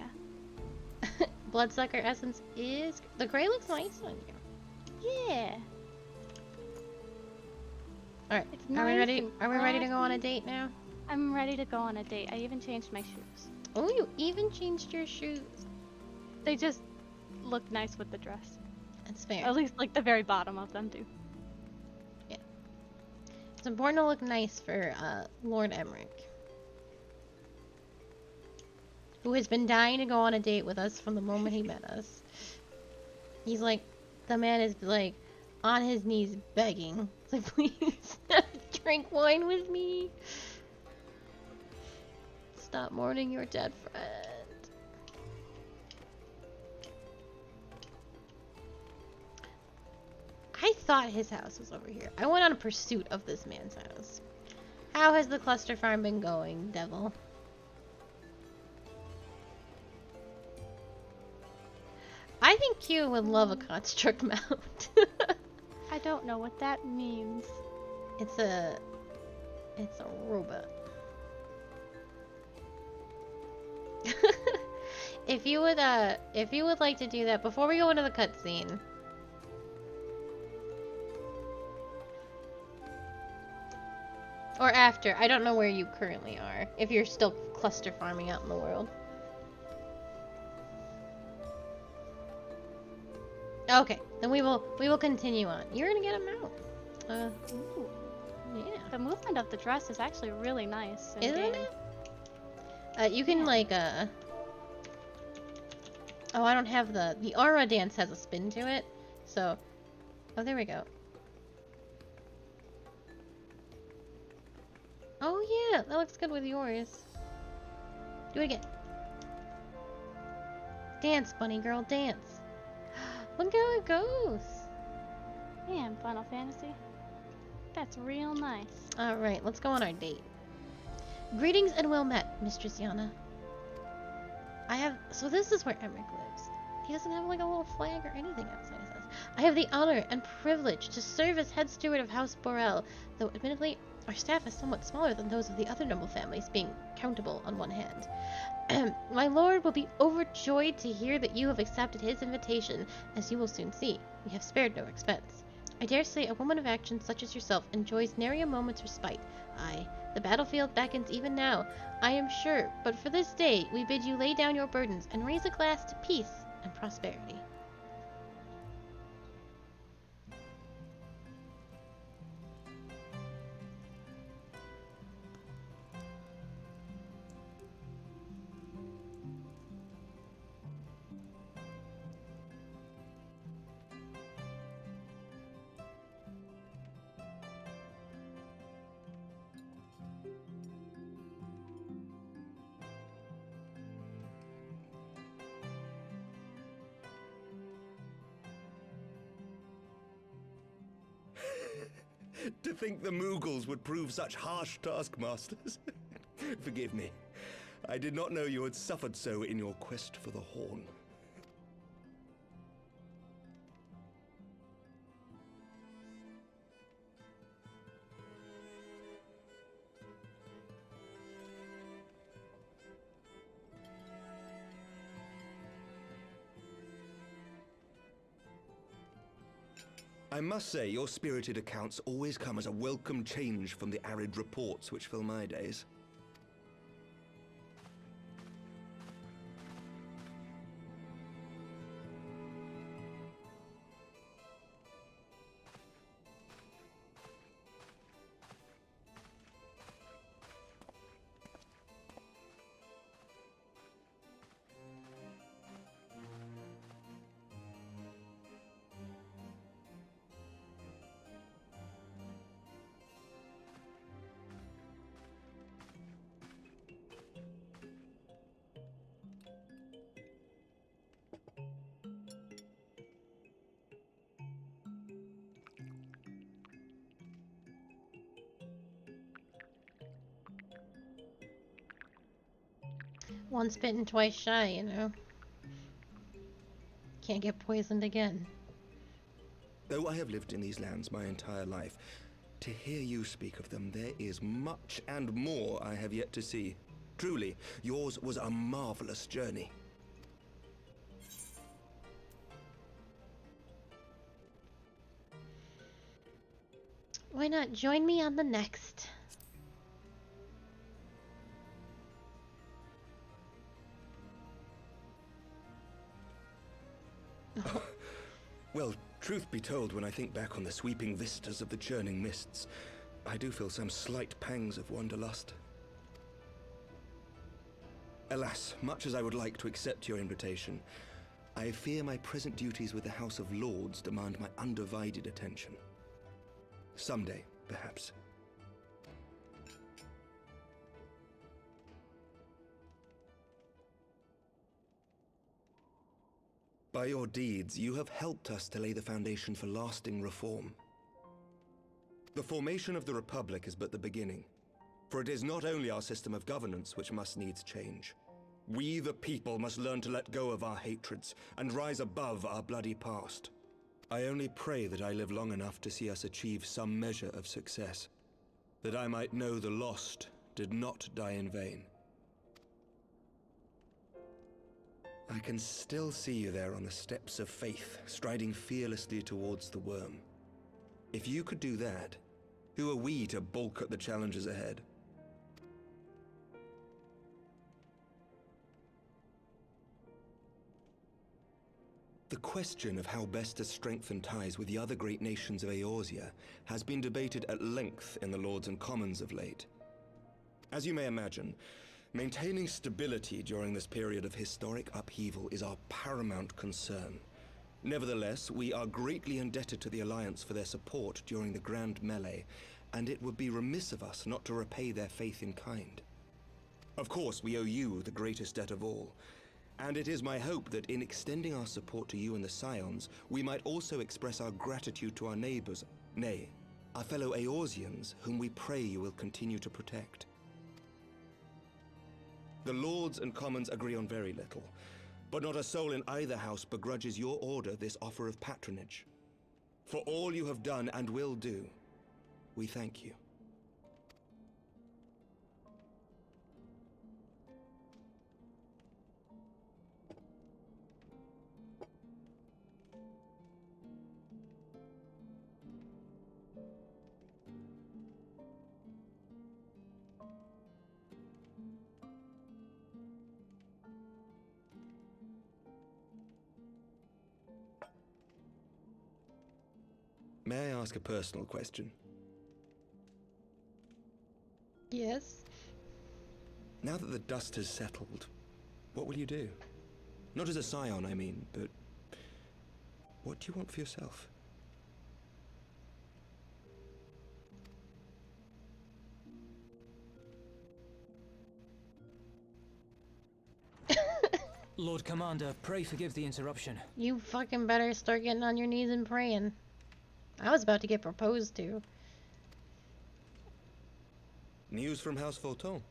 Bloodsucker essence is the gray looks nice on you. Yeah. All right, It's are we nice ready? and Are we ready to go on a classy. date now? I'm ready to go on a date. I even changed my shoes. Oh, you even changed your shoes. They just look nice with the dress. That's fair. At least like the very bottom of them do. It's important to look nice for Lord Emmerich, who has been dying to go on a date with us from the moment he met us. He's like, the man is like on his knees begging. It's like, please drink wine with me. Stop mourning your dead friend. thought his house was over here. I went on a pursuit of this man's house. How has the cluster farm been going, devil? I think Q would love a construct mount. I don't know what that means. It's a robot. If you would like to do that before we go into the cutscene. Or after. I don't know where you currently are. If you're still cluster farming out in the world. Okay, then we will continue on. You're gonna get a mount. Ooh. Yeah. The movement of the dress is actually really nice. In Isn't game. it? You can like oh, I don't have the aura dance has a spin to it. So, oh, there we go. Oh yeah, that looks good with yours. Do it again. Dance, bunny girl, dance. Look how it goes. Damn, Final Fantasy. That's real nice. Alright, let's go on our date. Greetings and well met, Mistress Yana. So this is where Emmerich lives. He doesn't have like a little flag or anything outside his house. I have the honor and privilege to serve as head steward of House Borel, though admittedly our staff is somewhat smaller than those of the other noble families, being countable on one hand. My lord will be overjoyed to hear that you have accepted his invitation, as you will soon see. We have spared no expense. I dare say a woman of action such as yourself enjoys nary a moment's respite. Aye, the battlefield beckons even now, I am sure, but for this day we bid you lay down your burdens and raise a glass to peace and prosperity. To think the Moogles would prove such harsh taskmasters. Forgive me. I did not know you had suffered so in your quest for the horn. I must say, your spirited accounts always come as a welcome change from the arid reports which fill my days. Once bitten, twice shy, you know. Can't get poisoned again. Though I have lived in these lands my entire life, to hear you speak of them, there is much and more I have yet to see. Truly, yours was a marvelous journey. Why not join me on the next? Well, truth be told, when I think back on the sweeping vistas of the churning mists, I do feel some slight pangs of wanderlust. Alas, much as I would like to accept your invitation, I fear my present duties with the House of Lords demand my undivided attention. Someday, perhaps. By your deeds, you have helped us to lay the foundation for lasting reform. The formation of the Republic is but the beginning, for it is not only our system of governance which must needs change. We, the people, must learn to let go of our hatreds and rise above our bloody past. I only pray that I live long enough to see us achieve some measure of success, that I might know the lost did not die in vain. I can still see you there on the steps of faith, striding fearlessly towards the worm. If you could do that, who are we to balk at the challenges ahead? The question of how best to strengthen ties with the other great nations of Eorzea has been debated at length in the Lords and Commons of late. As you may imagine, maintaining stability during this period of historic upheaval is our paramount concern. Nevertheless, we are greatly indebted to the Alliance for their support during the Grand Melee, and it would be remiss of us not to repay their faith in kind. Of course, we owe you the greatest debt of all, and it is my hope that in extending our support to you and the Scions, we might also express our gratitude to our neighbors, nay, our fellow Eorzeans, whom we pray you will continue to protect. The Lords and Commons agree on very little, but not a soul in either house begrudges your order this offer of patronage. For all you have done and will do, we thank you. May I ask a personal question? Yes. Now that the dust has settled, what will you do? Not as a scion, I mean, but what do you want for yourself? Lord Commander, pray forgive the interruption. You fucking better start getting on your knees and praying. I was about to get proposed to. News from House Fulton?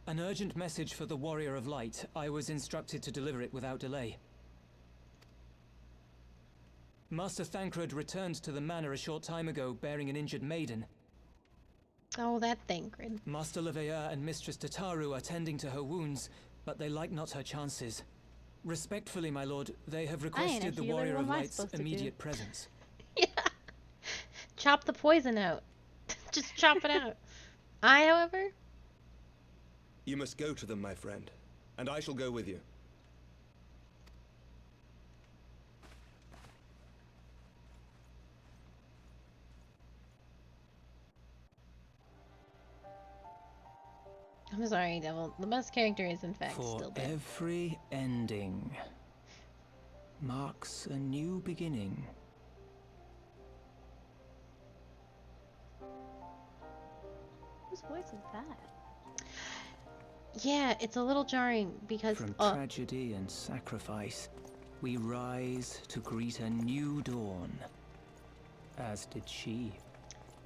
An urgent message for the Warrior of Light. I was instructed to deliver it without delay. Master Thancred returned to the manor a short time ago, bearing an injured maiden. Oh, that Thancred. Master Leveilleur and Mistress Tataru are tending to her wounds, but they like not her chances. Respectfully, my lord, they have requested the Warrior of Light's immediate presence. Yeah. Chop the poison out. Just chop it out. I, however... You must go to them, my friend, and I shall go with you. I'm sorry, Devil. The best character is, in fact, For still dead. every ending marks a new beginning. Whose voice is that? Yeah, it's a little jarring because... From tragedy and sacrifice, we rise to greet a new dawn. As did she.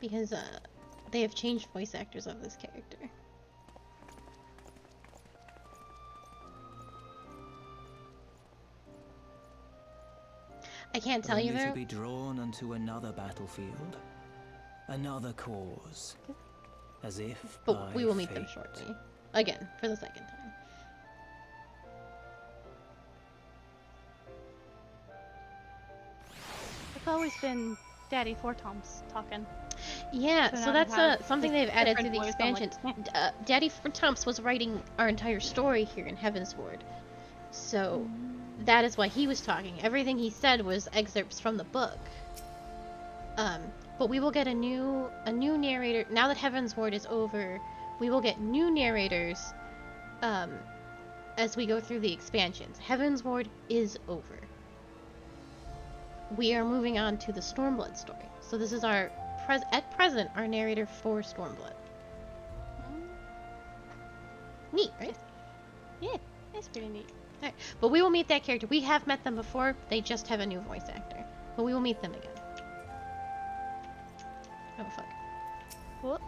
Because, they have changed voice actors of this character. I can't tell you Only though. to be drawn unto another battlefield, another cause, as if But by we will meet them fate. shortly. Again, for the second time. It's always been Daddy Four Toms talking. Yeah, So so now that's we have something they've added to different the voice, I'm like, expansions. Daddy Tomps was writing our entire story here in Heavensward. So that is why he was talking. Everything he said was excerpts from the book. But we will get a new narrator. Now that Heavensward is over, we will get new narrators as we go through the expansions. Heavensward is over. We are moving on to the Stormblood story. So this is our at present our narrator for Stormblood. Neat, right? Yeah, it's pretty neat. Alright, but we will meet that character. We have met them before. They just have a new voice actor. But we will meet them again. Oh, fuck. What?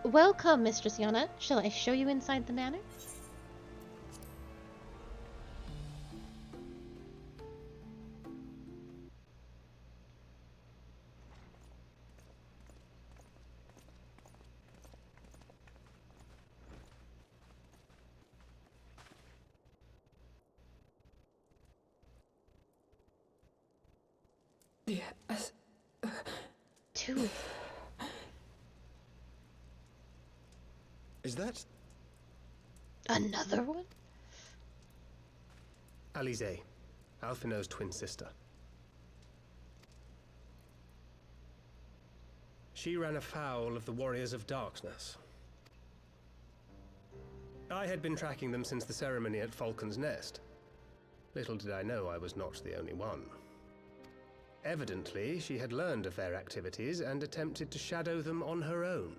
Welcome, Mistress Yana. Shall I show you inside the manor? Yes. Two. Is that... Another one? Alize, Alphino's twin sister. She ran afoul of the Warriors of Darkness. I had been tracking them since the ceremony at Falcon's Nest. Little did I know I was not the only one. Evidently, she had learned of their activities and attempted to shadow them on her own.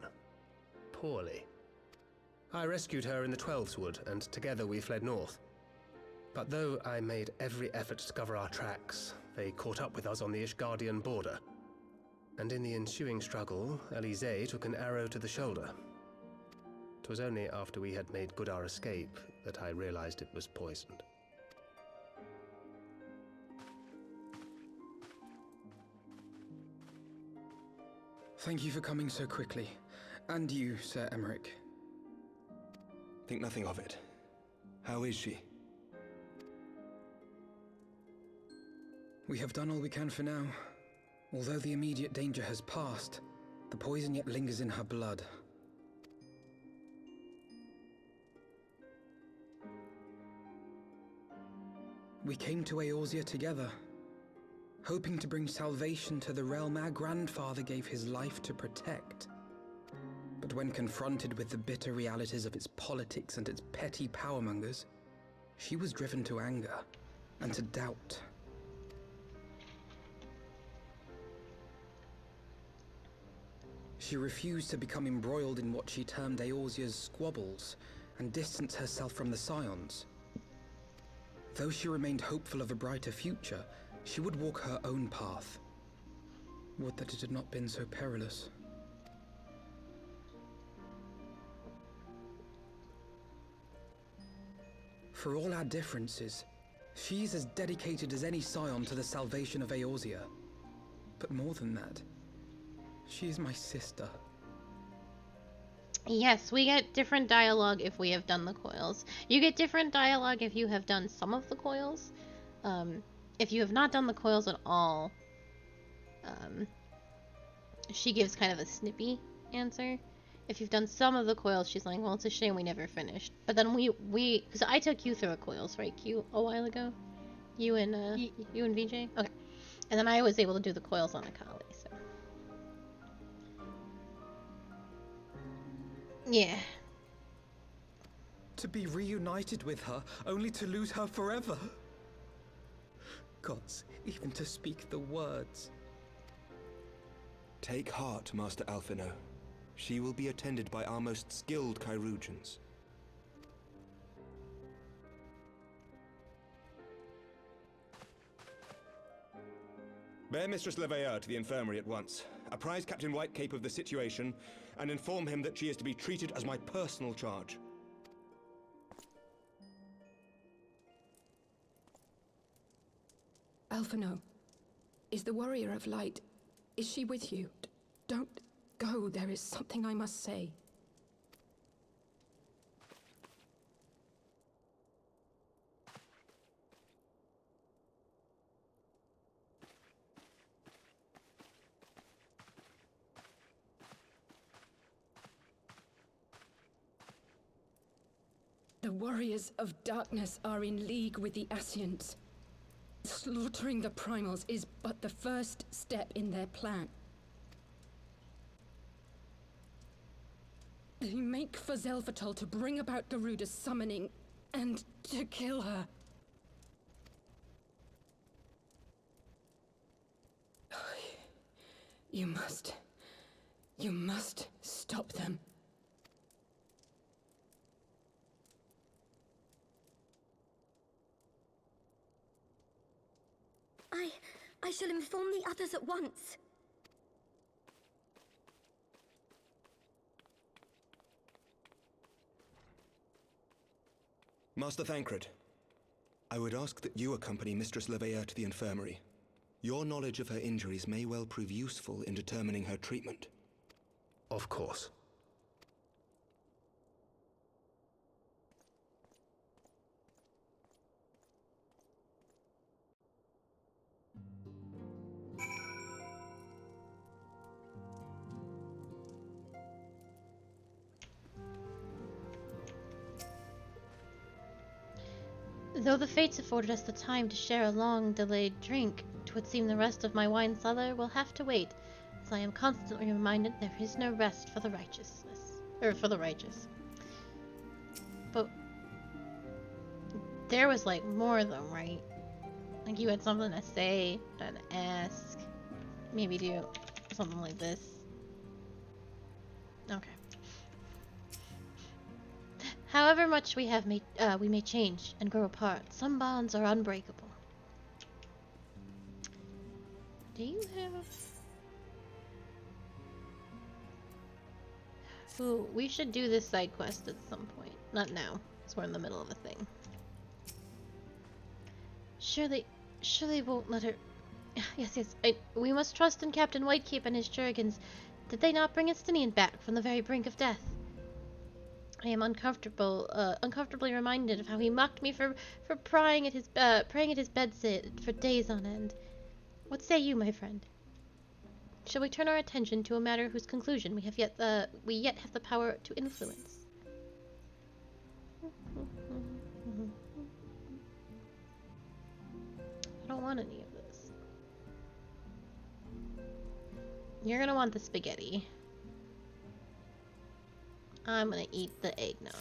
Poorly. I rescued her in the Twelveswood, and together we fled north. But though I made every effort to cover our tracks, they caught up with us on the Ishgardian border. And in the ensuing struggle, Alize took an arrow to the shoulder. It was only after we had made good our escape that I realized it was poisoned. Thank you for coming so quickly. And you, Sir Emmerich. Think nothing of it. How is she? We have done all we can for now. Although the immediate danger has passed, the poison yet lingers in her blood. We came to Eorzea together, hoping to bring salvation to the realm our grandfather gave his life to protect. But when confronted with the bitter realities of its politics and its petty powermongers, she was driven to anger and to doubt. She refused to become embroiled in what she termed Eorzea's squabbles and distance herself from the Scions. Though she remained hopeful of a brighter future, she would walk her own path. Would that it had not been so perilous. For all our differences, she is as dedicated as any Scion to the salvation of Eorzea. But more than that, she is my sister. Yes, we get different dialogue if we have done the coils. You get different dialogue if you have done some of the coils. If you have not done the coils at all, she gives kind of a snippy answer. If you've done some of the coils, she's like, well, it's a shame we never finished. But then because I took you through the coils, right, Q, a while ago? You and VJ? Okay. And then I was able to do the coils on Akali, so. Yeah. To be reunited with her, only to lose her forever. Gods, even to speak the words. Take heart, Master Alphino. She will be attended by our most skilled chirurgeons. Bear Mistress Leveilleur to the infirmary at once. Apprise Captain Whitecape of the situation, and inform him that she is to be treated as my personal charge. Alphino, is the Warrior of Light, is she with you? Don't go, there is something I must say. The Warriors of Darkness are in league with the Ascients. Slaughtering the Primals is but the first step in their plan. They make for Zelfatol to bring about Garuda's summoning and to kill her. You must stop them. I shall inform the others at once. Master Thancred, I would ask that you accompany Mistress Leveilleur to the infirmary. Your knowledge of her injuries may well prove useful in determining her treatment. Of course. Though the fates afforded us the time to share a long-delayed drink, 'twould seem the rest of my wine cellar will have to wait, as I am constantly reminded there is no rest for the righteous. But there was like more of them, right? Like you had something to say and ask, maybe do something like this. Okay. However much we may change and grow apart, some bonds are unbreakable. Do you have... Ooh, we should do this side quest at some point. Not now, because we're in the middle of a thing. Surely won't let her... Yes, we must trust in Captain Whitecape and his Jurgens. Did they not bring Estinian back from the very brink of death? I am uncomfortably reminded of how he mocked me for praying at his bedside for days on end. What say you, my friend? Shall we turn our attention to a matter whose conclusion we yet have the power to influence? I don't want any of this. You're gonna want the spaghetti. I'm gonna eat the eggnog.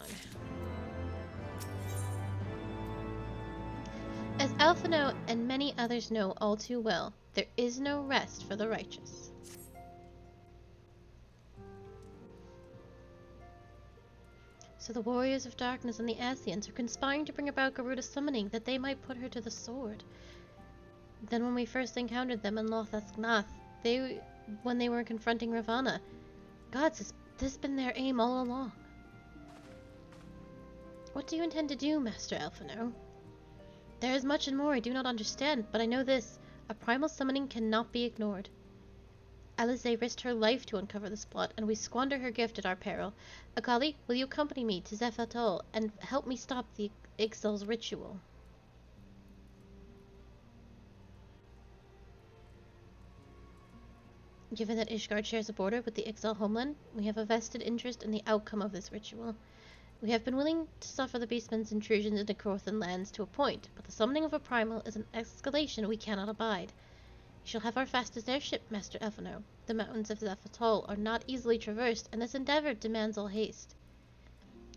As Alphino and many others know all too well, there is no rest for the righteous. So the warriors of darkness and the Asians are conspiring to bring about Garuda's summoning that they might put her to the sword. Then when we first encountered them in Lothasgnath, when they were confronting Ravana, gods, has this been their aim all along? What do you intend to do, Master Alphino? There is much and more I do not understand, but I know this. A primal summoning cannot be ignored. Alisaie risked her life to uncover this plot, and we squander her gift at our peril. Akali, will you accompany me to Zephatol and help me stop the Ixal's ritual? Given that Ishgard shares a border with the Ixal homeland, we have a vested interest in the outcome of this ritual. We have been willing to suffer the Beastmen's intrusions into Crothan lands to a point, but the summoning of a primal is an escalation we cannot abide. You shall have our fastest airship, Master Alphino. The mountains of Zephatol are not easily traversed, and this endeavor demands all haste.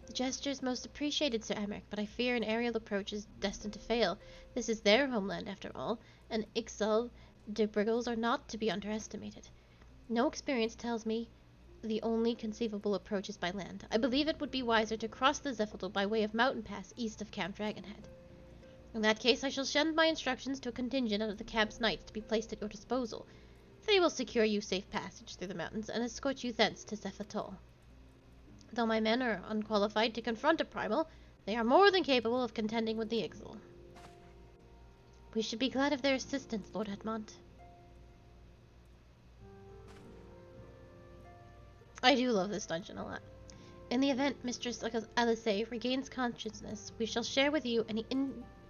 The gesture is most appreciated, Sir Emmerich, but I fear an aerial approach is destined to fail. This is their homeland, after all, and Ixal de Briggles are not to be underestimated. No experience tells me the only conceivable approach is by land. I believe it would be wiser to cross the Zephatol by way of mountain pass east of Camp Dragonhead. In that case, I shall send my instructions to a contingent of the camp's knights to be placed at your disposal. They will secure you safe passage through the mountains and escort you thence to Zephatol. Though my men are unqualified to confront a primal, they are more than capable of contending with the Ixal. We should be glad of their assistance, Lord Edmont. I do love this dungeon a lot. In the event Mistress Alisaie regains consciousness, we shall share with you any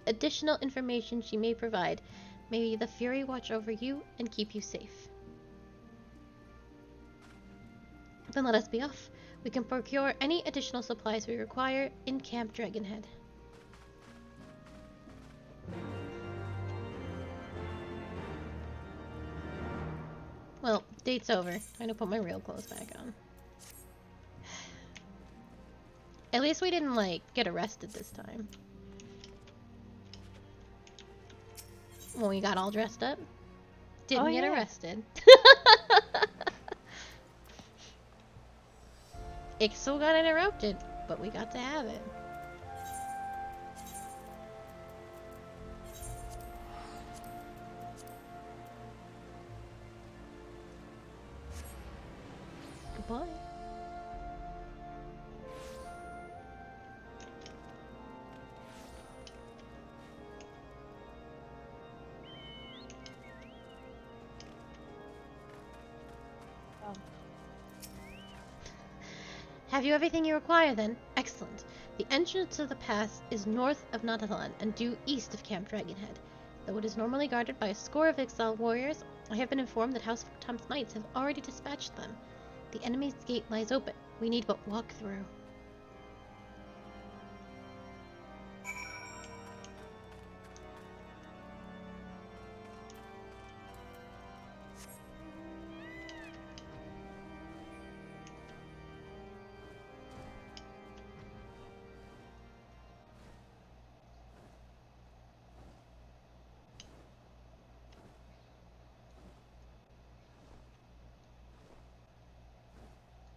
additional information she may provide. May the Fury watch over you and keep you safe. Then let us be off. We can procure any additional supplies we require in Camp Dragonhead. Well, date's over. Trying to put my real clothes back on. At least we didn't, get arrested this time. When we got all dressed up. Didn't get arrested. Ixal got interrupted, but we got to have it. point. Have you everything you require, then? Excellent. The entrance to the pass is north of Natalan and due east of Camp Dragonhead. Though it is normally guarded by a score of exiled warriors, I have been informed that House Tom's knights have already dispatched them. The enemy's gate lies open. We need but walk through.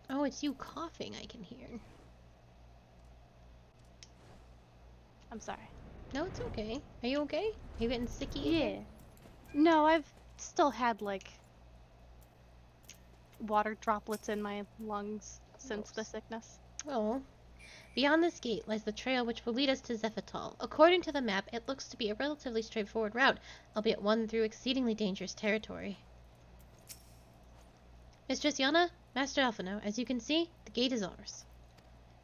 Oh, it's you coughing I can hear. I'm sorry. No, it's okay. Are you okay? Are you getting sicky Yeah. again? No, I've still had, like, water droplets in my lungs since the sickness. Oh. Beyond this gate lies the trail which will lead us to Zephytal. According to the map, it looks to be a relatively straightforward route, albeit one through exceedingly dangerous territory. Mistress Yana, Master Alphino, as you can see, the gate is ours.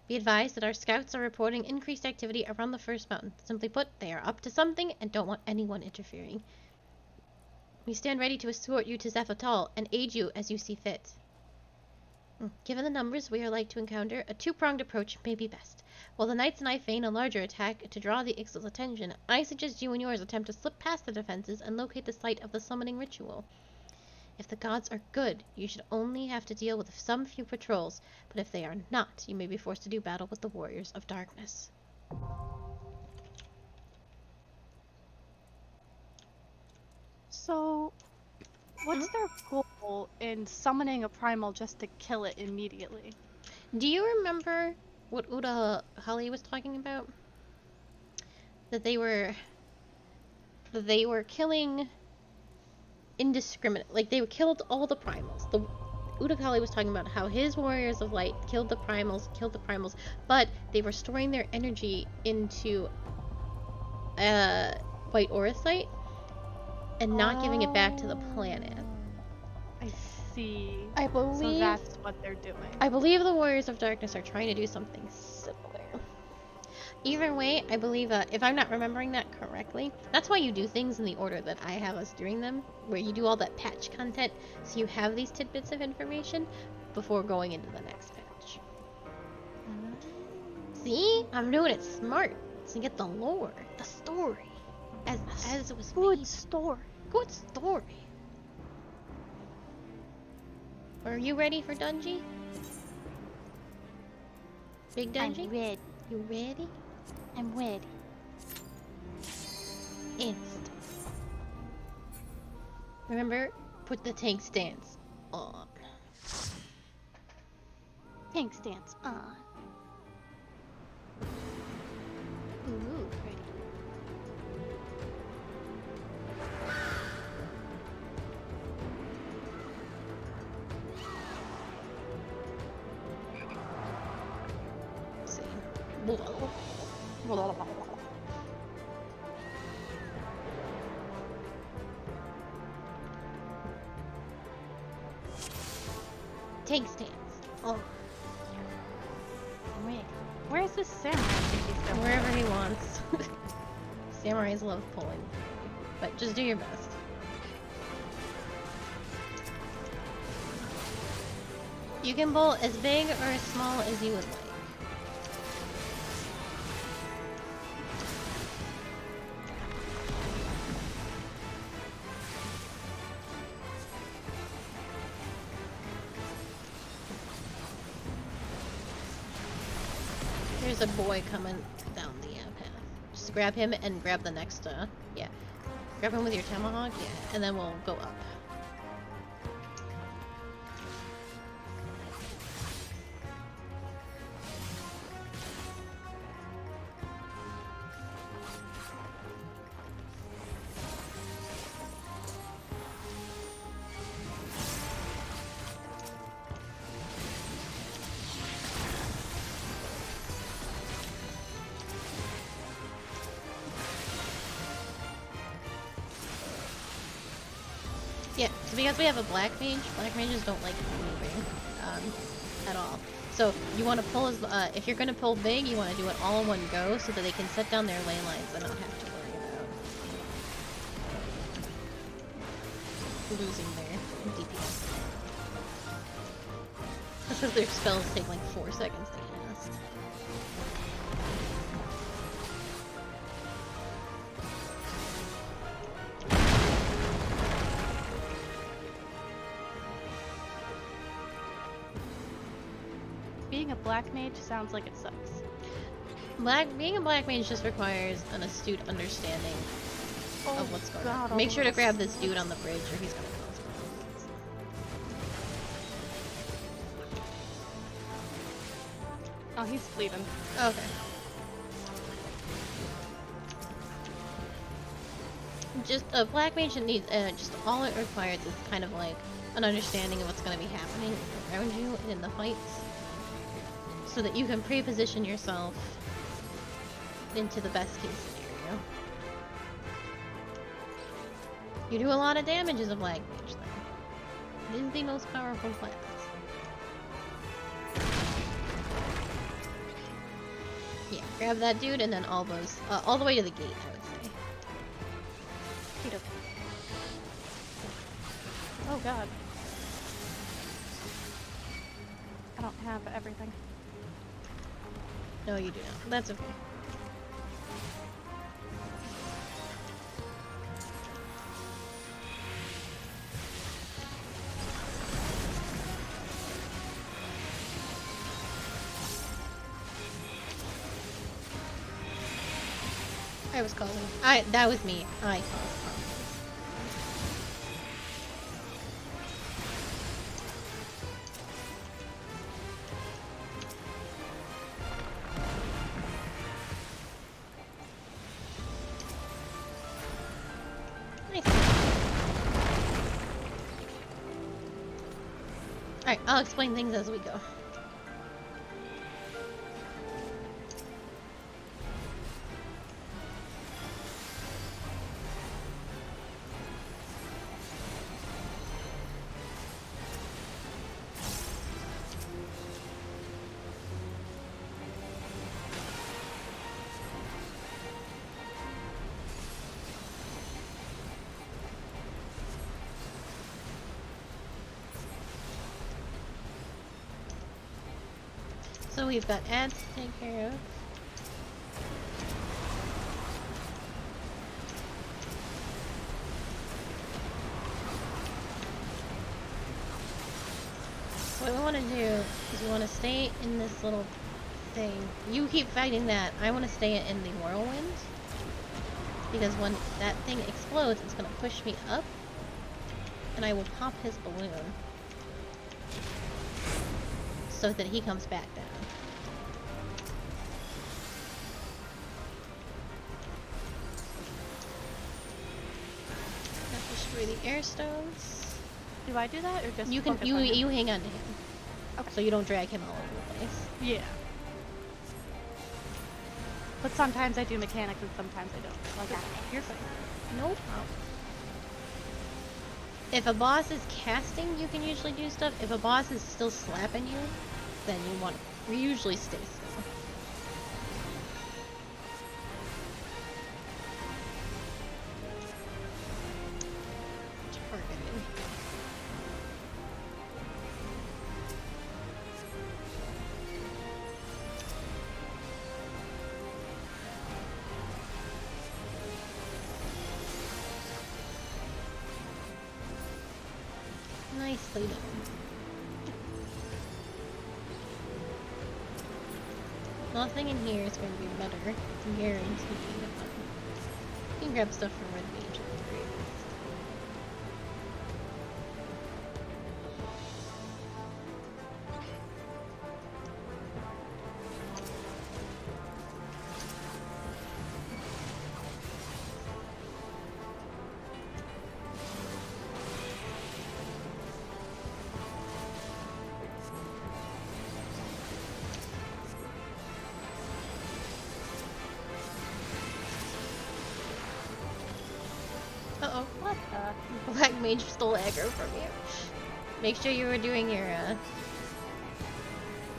Be advised that our scouts are reporting increased activity around the first mountain. Simply put, they are up to something and don't want anyone interfering. We stand ready to escort you to Zephytal and aid you as you see fit. Given the numbers we are like to encounter, a two-pronged approach may be best. While the knights and I feign a larger attack to draw the Ixal's attention, I suggest you and yours attempt to slip past the defenses and locate the site of the summoning ritual. If the gods are good, you should only have to deal with some few patrols, but if they are not, you may be forced to do battle with the warriors of darkness. So, what's their goal in summoning a primal just to kill it immediately? Do you remember what Uda Holly was talking about? That they were killing indiscriminate, like they killed all the primals. The Udakali was talking about how his warriors of light killed the primals, but they were storing their energy into white auracite and not giving it back to the planet. I see. I believe so that's what they're doing. I believe the warriors of darkness are trying to do something similar. Either way, I believe, if I'm not remembering that correctly, that's why you do things in the order that I have us doing them, where you do all that patch content, so you have these tidbits of information before going into the next patch. See? I'm doing it smart, to get the lore, the story, as it was Good made. story. Good story. Are you ready for Dungy? Big Dungy? I'm ready. You ready? I'm ready. Instant. Remember, put the tank stance on. Tank stance on. Ooh, pretty. Let's see. Tank stance. Oh, I'm ready. Where's this samurai think he's going? wherever he wants. Samurais love pulling, but just do your best. You can bowl as big or as small as you would like. There's a boy coming down the path. Just grab him and grab the next, yeah. Grab him with your tomahawk, yeah, and then we'll go up. Yeah, so because we have a black mages don't like moving at all. So you want to pull as if you're going to pull big, you want to do it all in one go so that they can set down their ley lines and not have to worry about losing their DPS. Because their spells take like 4 seconds to cast. Being a black mage sounds like it sucks. Being a black mage just requires an astute understanding of what's going on. Make sure to grab this dude on the bridge or he's gonna cause problems. Oh, he's bleeding. Okay. Just a black mage needs just all it requires is kind of like an understanding of what's going to be happening around you and in the fights, so that you can pre-position yourself into the best case scenario. You do a lot of damage as a black mage, though. It is the most powerful class. Yeah, grab that dude and then all those, all the way to the gate, I would say. Oh god. I don't have everything. No, you do not. That's okay. I was causing. That was me. I caused problems. Alright, I'll explain things as we go. So we've got ads to take care of. What we want to do is we want to stay in this little thing. You keep fighting that. I want to stay in the whirlwind. Because when that thing explodes, it's going to push me up. And I will pop his balloon. So that he comes back down. Destroy the air stones. Do I do that or just you can focus on him? you hang on to him. Okay. So you don't drag him all over the place. Yeah. But sometimes I do mechanics and sometimes I don't. Like You're fine. No problem. If a boss is casting, you can usually do stuff. If a boss is still slapping you, then we usually stay still. Targeting. Nicely done. Nothing in here is going to be better, guaranteed. You can grab stuff from Red Mage at the very least. Uh-oh. black mage stole aggro from you. Make sure you were doing your,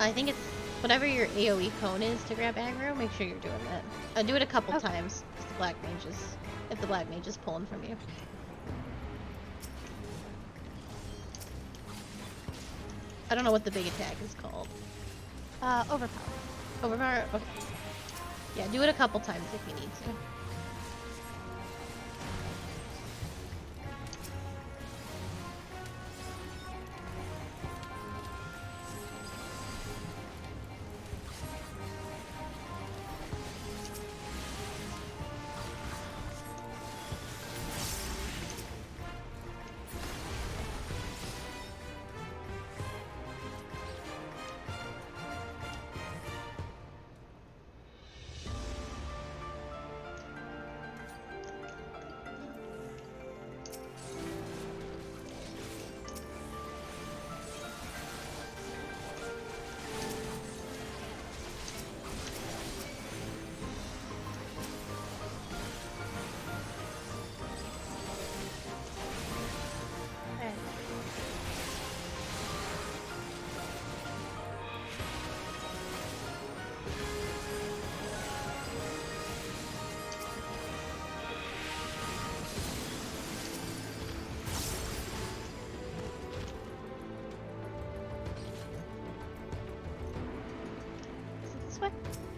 I think it's whatever your AoE cone is to grab aggro, make sure you're doing that. Do it a couple times, if the black mage is pulling from you. I don't know what the big attack is called. Overpower. Overpower? Okay. Yeah, do it a couple times if you need to.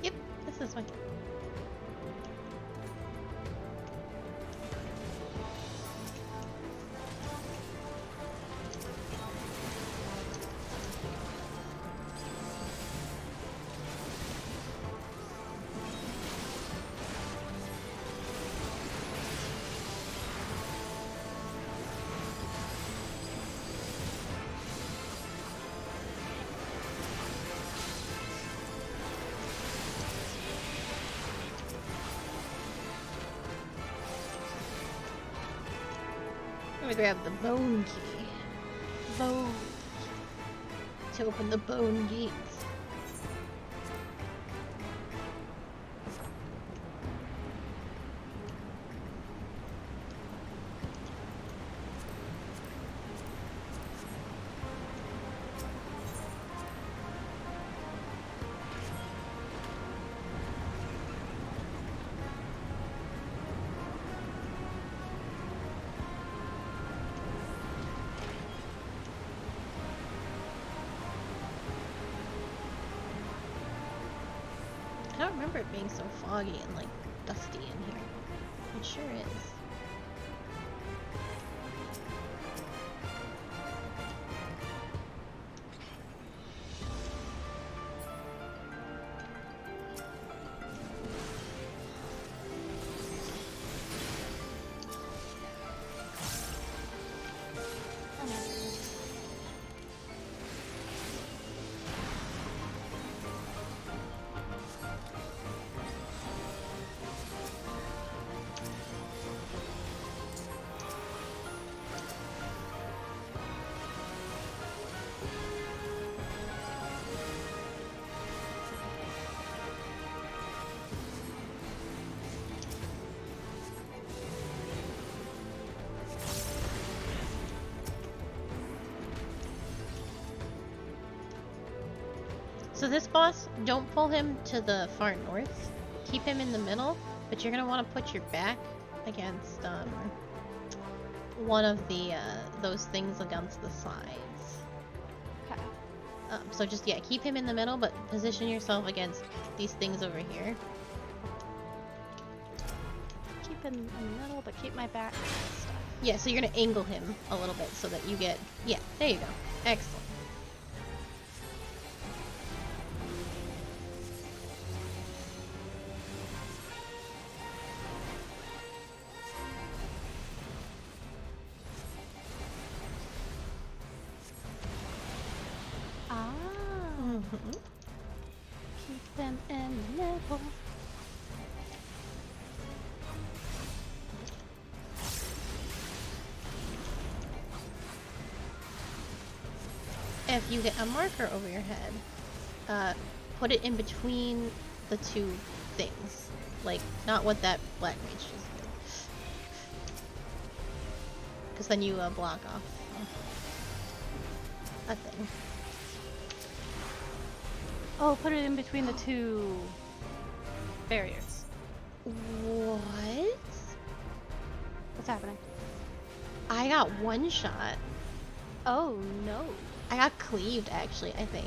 Yep, this way. I'm gonna grab the bone key. Bone. To open the bone gates. I don't remember it being so foggy and like dusty in here. It sure is. So this boss, don't pull him to the far north. Keep him in the middle, but you're gonna want to put your back against one of the those things against the sides. Okay. So just keep him in the middle, but position yourself against these things over here. Keep in the middle, but keep my back stuff. Yeah, so you're gonna angle him a little bit so that you get there you go. Excellent. Keep them in the middle. If you get a marker over your head, put it in between the two things. Like, not what that black mage just Because then you block off a thing. Oh, put it in between the two barriers. What? What's happening? I got one shot. Oh, no. I got cleaved, actually, I think.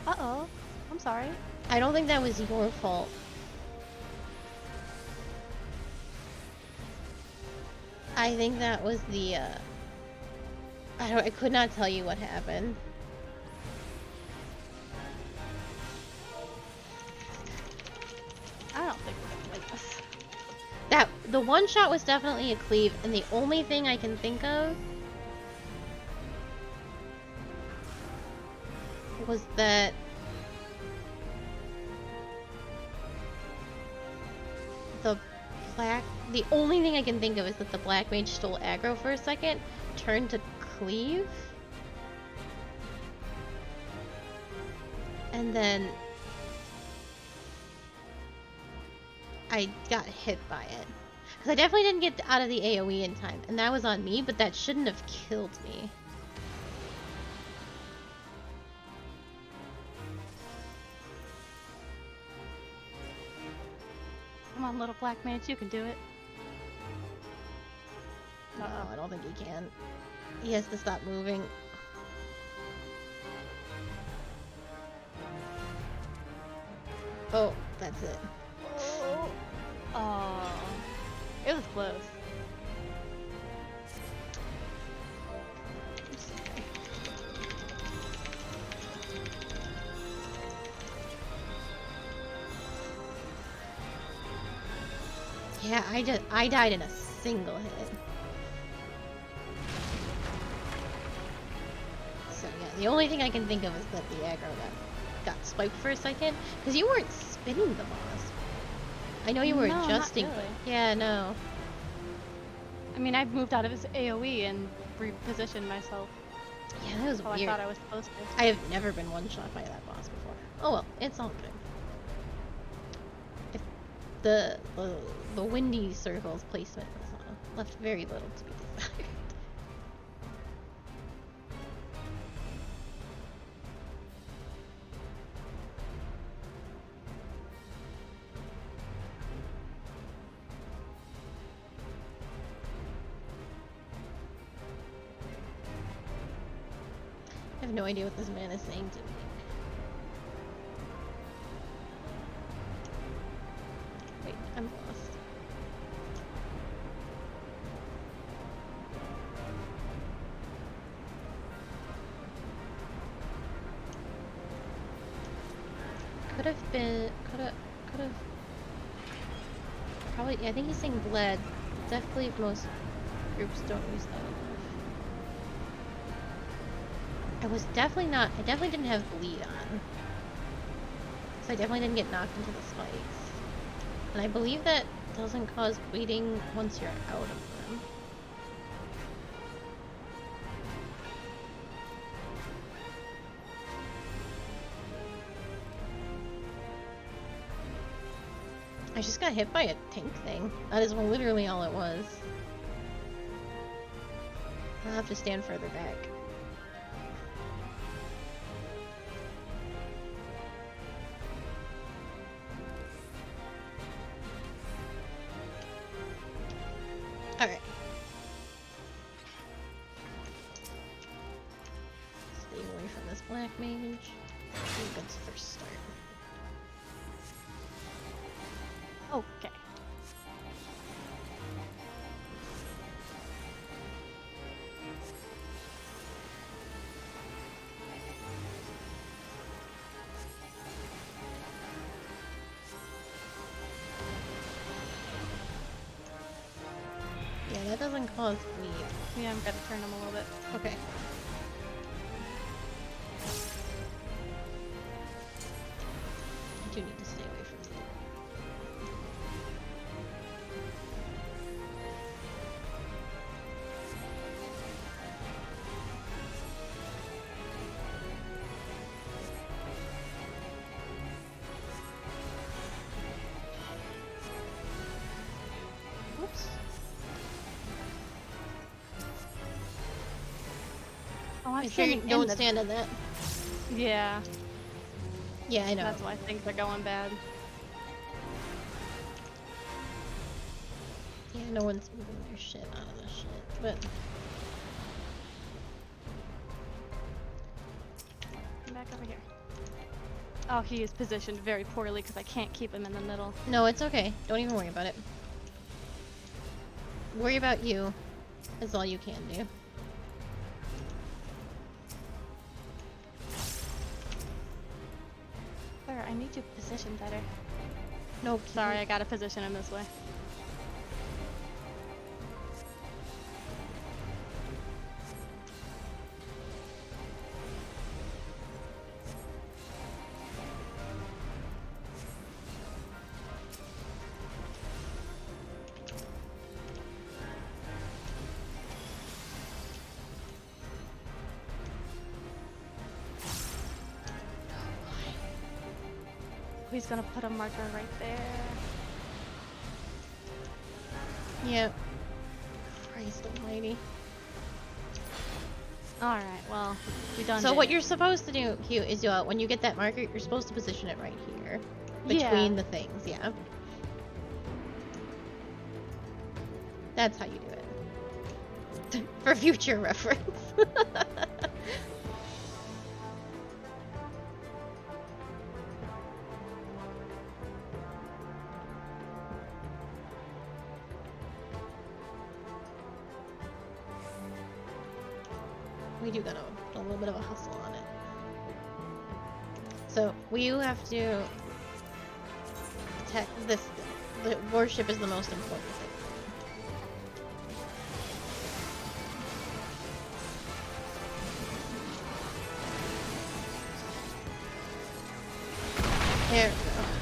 Uh-oh. I'm sorry. I don't think that was your fault. I think that was the, I could not tell you what happened. I don't think we're gonna like this. The one shot was definitely a cleave, and the only thing I can think of was that the only thing I can think of is that the black mage stole aggro for a second, turned to cleave, and then I got hit by it. Because I definitely didn't get out of the AoE in time, and that was on me, but that shouldn't have killed me. Come on, little black mage, you can do it. No, I don't think he can. He has to stop moving. Oh, that's it. Oh, it was close. Yeah, I died in a single hit. So yeah, the only thing I can think of is that the aggro got swiped for a second, because you weren't spinning the boss. I know you were No, adjusting. not really. Yeah, no. I mean, I've moved out of his AoE and repositioned myself. Yeah, that was How weird. I thought I was supposed to. I have never been one shot by that boss before. Oh well, it's all good. If the windy circle's placement was left very little to be desired. I have no idea what this man is saying to me. Wait, I'm lost. Could have been, could have, probably, yeah, I think he's saying bled. Definitely most groups don't use that enough. I definitely didn't have bleed on. So I definitely didn't get knocked into the spikes. And I believe that doesn't cause bleeding once you're out of them. I just got hit by a tank thing. That is literally all it was. I'll have to stand further back. Alright. Stay away from this black mage. Good first start. Okay. Yeah, that doesn't cause bleed. Yeah, I'm gonna turn him a little bit. Okay. I do need to stay away from you. Oops. Oh, I'm Make sure you standing don't in the... stand in that. Yeah, Yeah, I know. that's why things are going bad. Yeah, no one's moving their shit out of this shit, but... Come back over here. Oh, he is positioned very poorly because I can't keep him in the middle. No, it's okay. Don't even worry about it. Worry about you is all you can do. Claire, I need you positioned better. No, Sorry, I gotta position him this way. He's gonna put a marker right there. Yep. Christ almighty. Alright, well, we done So did what it. you're supposed to do, Hugh, is when you get that marker, you're supposed to position it right here. Between Yeah. the things, yeah. That's how you do it. For future reference. We do got a little bit of a hustle on it. So we have to attack this. The warship is the most important thing. There we go.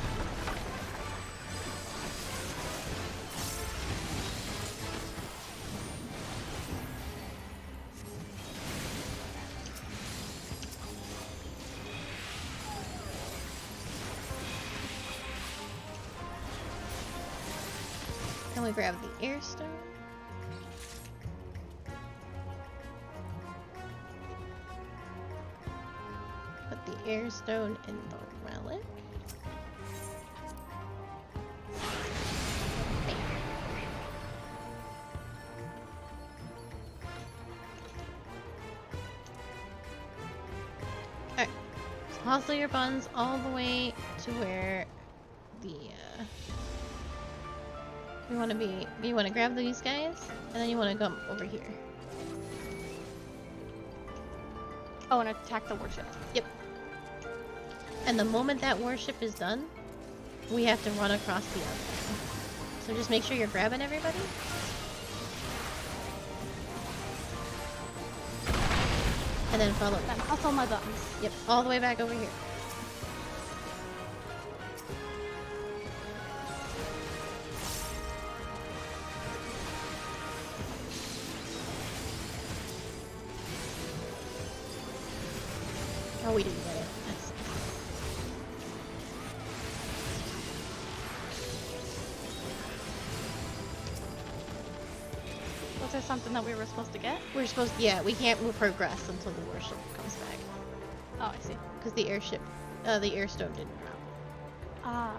Then we grab the air stone. Put the air stone in the relic. Alright. So hustle your buns all the way to where the you want to grab these guys, and then you want to come over here. Oh, and attack the warship. Yep. And the moment that warship is done, we have to run across the other one. So just make sure you're grabbing everybody. And then follow. Then hustle my buttons. Yep, all the way back over here. Oh, we didn't get it. That's... Was there something that we were supposed to get? We're supposed to, yeah, we can't move progress until the warship comes back. Oh, I see. Because the airship, the air stone didn't drop. Ah.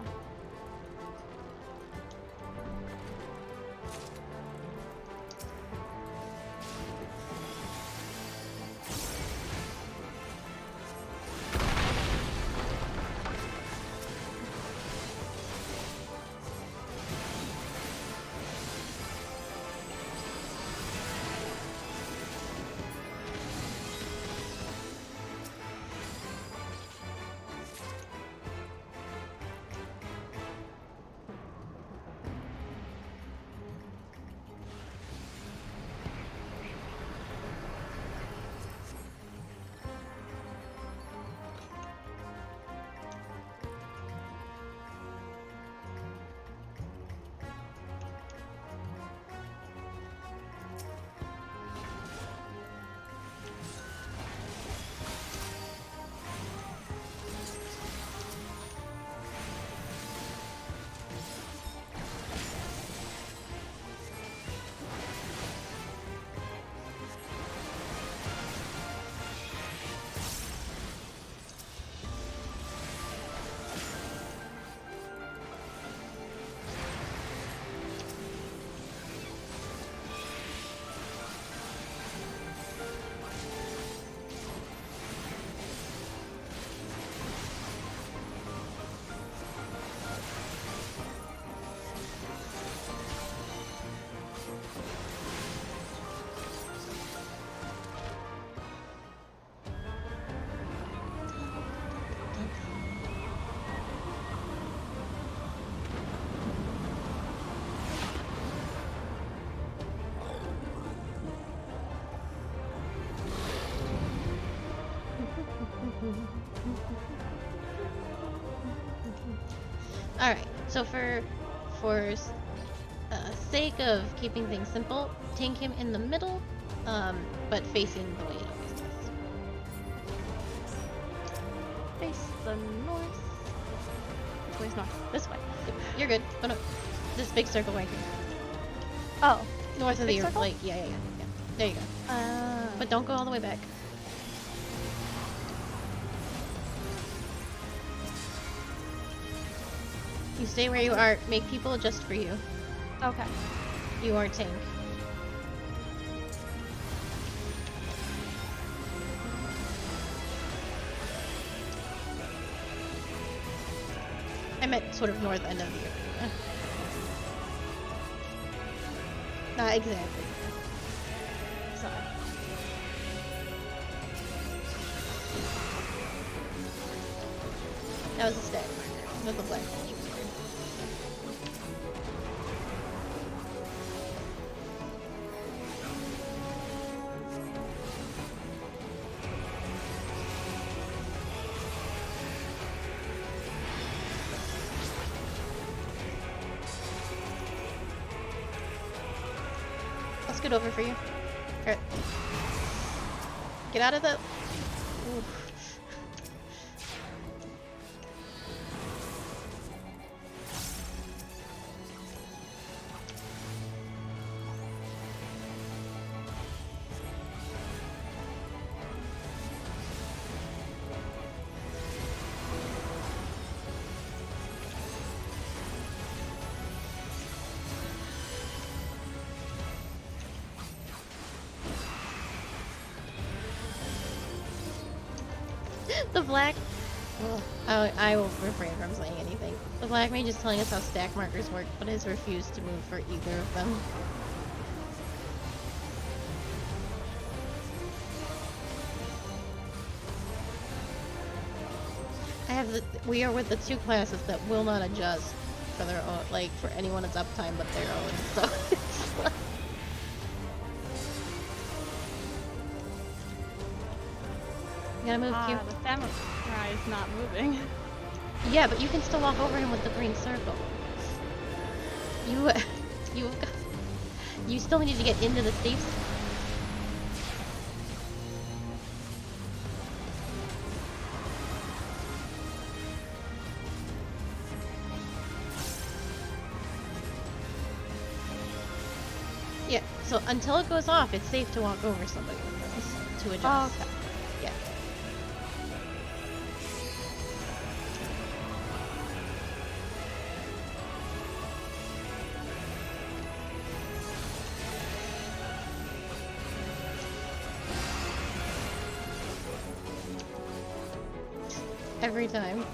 Alright, so for sake of keeping things simple, tank him in the middle, but facing the way it always does. Face the north. Which way's north? This way. Yep, you're good. Oh no, this big circle right here. Oh. North of the circle? like, yeah. There you go. But don't go all the way back. You stay where you are. Make people adjust for you. Okay. You are tank. I meant sort of north end of the area. Not exactly. Sorry. That was a stack marker with the black culture. I'll scoot over for you. Alright. Get out of the... Ooh. The black... Oh, I will refrain from saying anything. The black mage is telling us how stack markers work, but has refused to move for either of them. We are with the two classes that will not adjust for their own, like, for anyone that's uptime but their own, so it's like... You gotta move, Q. The samurai is not moving. Yeah, but you can still walk over him with the green circle. You still need to get into the safe zone. Yeah, so until it goes off, it's safe to walk over somebody with those to adjust. Oh, okay. Yeah. Every time.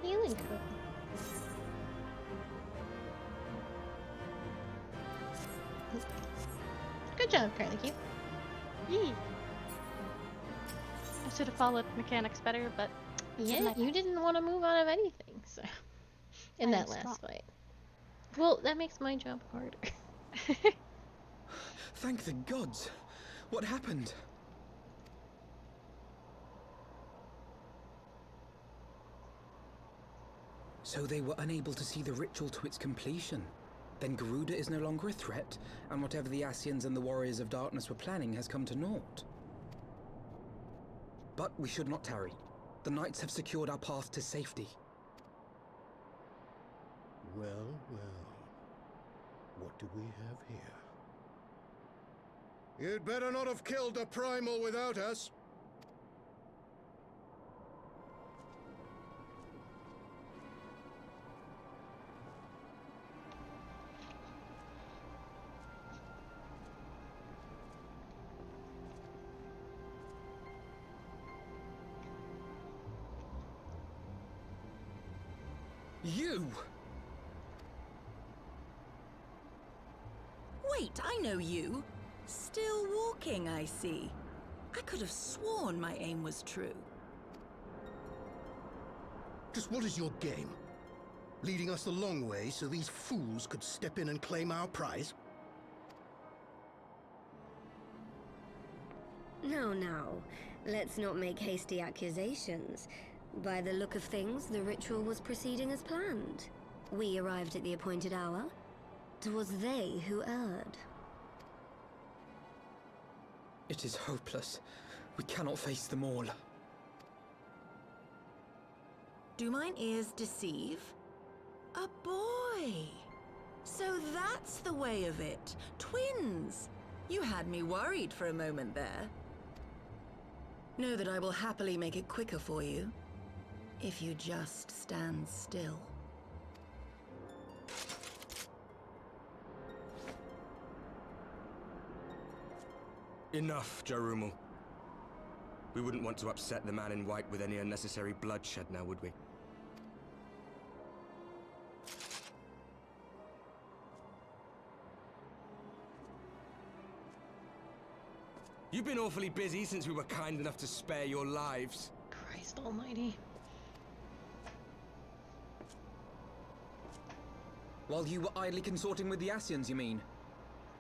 Healing cool. Good job, Carly. Yee. I should have followed mechanics better, but Yeah, you didn't want to move out of anything, so in that last fight. Well, that makes my job harder. Thank the gods! What happened? So they were unable to see the ritual to its completion. Then Garuda is no longer a threat, and whatever the Asians and the Warriors of Darkness were planning has come to naught. But we should not tarry. The knights have secured our path to safety. Well, what do we have here? You'd better not have killed the primal without us. You! Wait, I know you. Still walking, I see. I could have sworn my aim was true. Just what is your game? Leading us the long way so these fools could step in and claim our prize? No. Let's not make hasty accusations. By the look of things, the ritual was proceeding as planned. We arrived at the appointed hour. 'Twas they who erred. It is hopeless. We cannot face them all. Do mine ears deceive? A boy! So that's the way of it. Twins! You had me worried for a moment there. Know that I will happily make it quicker for you, if you just stand still. Enough, Jarumal. We wouldn't want to upset the man in white with any unnecessary bloodshed now, would we? You've been awfully busy since we were kind enough to spare your lives. Christ almighty. While you were idly consorting with the Ascians, you mean?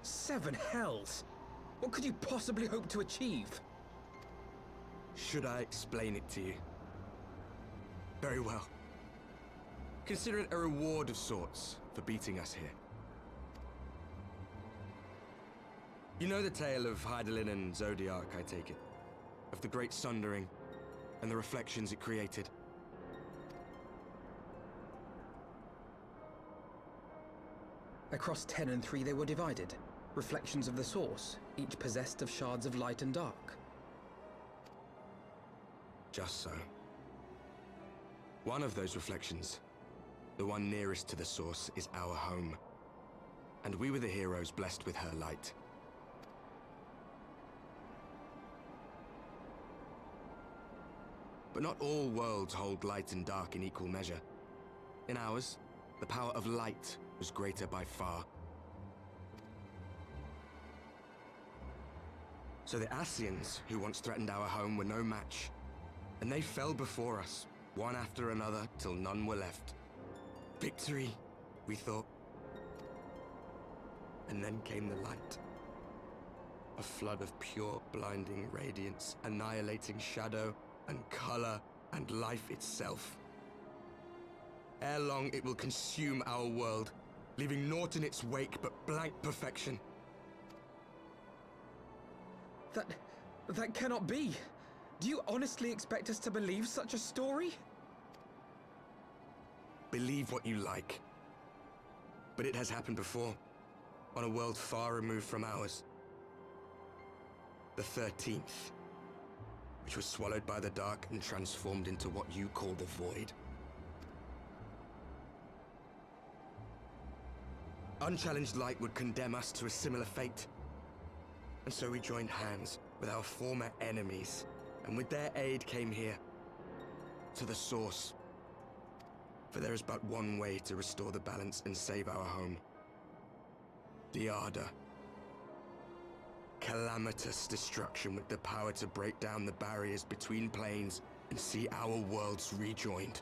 7 hells! What could you possibly hope to achieve? Should I explain it to you? Very well. Consider it a reward of sorts for beating us here. You know the tale of Hydaelyn and Zodiac, I take it? Of the Great Sundering and the reflections it created? Across 10 and 3 they were divided. Reflections of the source, each possessed of shards of light and dark. Just so. One of those reflections, the one nearest to the source, is our home. And we were the heroes blessed with her light. But not all worlds hold light and dark in equal measure. In ours, the power of light was greater by far. So the Ascians, who once threatened our home, were no match. And they fell before us, one after another, till none were left. Victory, we thought. And then came the light. A flood of pure, blinding radiance, annihilating shadow and color and life itself. Ere long, it will consume our world, leaving naught in its wake but blank perfection. That cannot be. Do you honestly expect us to believe such a story? Believe what you like. But it has happened before, on a world far removed from ours. The 13th, which was swallowed by the dark and transformed into what you call the Void. Unchallenged light would condemn us to a similar fate. And so we joined hands with our former enemies, and with their aid came here, to the source. For there is but one way to restore the balance and save our home. The Ardor. Calamitous destruction with the power to break down the barriers between planes and see our worlds rejoined.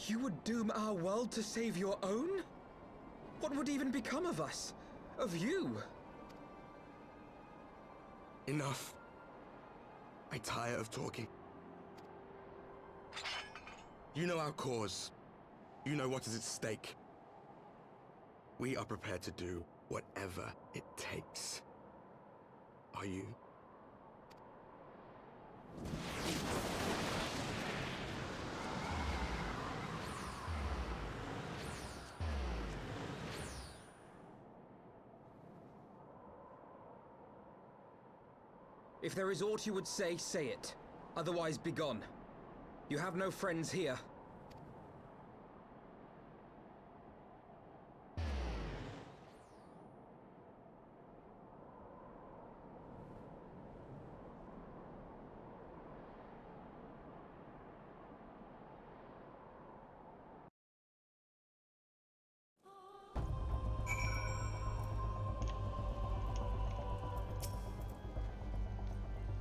You would doom our world to save your own? What would even become of us? Of you? Enough. I tire of talking. You know our cause. You know what is at stake. We are prepared to do whatever it takes. Are you? If there is aught you would say, say it. Otherwise, begone. You have no friends here.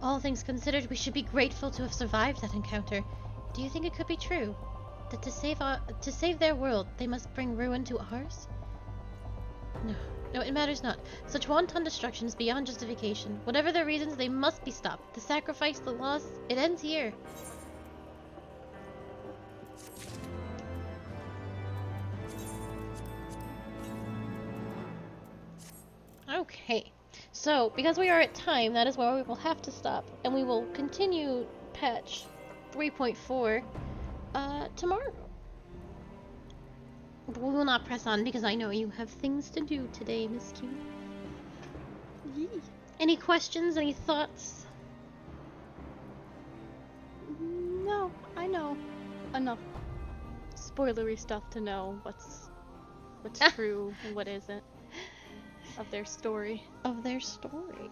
All things considered, we should be grateful to have survived that encounter. Do you think it could be true? That to save their world, they must bring ruin to ours? No, it matters not. Such wanton destruction is beyond justification. Whatever their reasons, they must be stopped. The sacrifice, the loss, it ends here. Okay, so because we are at time, that is where we will have to stop, and we will continue patch 3.4 tomorrow. But we will not press on because I know you have things to do today, Miss Q. Yee. Any questions? Any thoughts? No, I know enough spoilery stuff to know what's true and what isn't of their story. Of their story.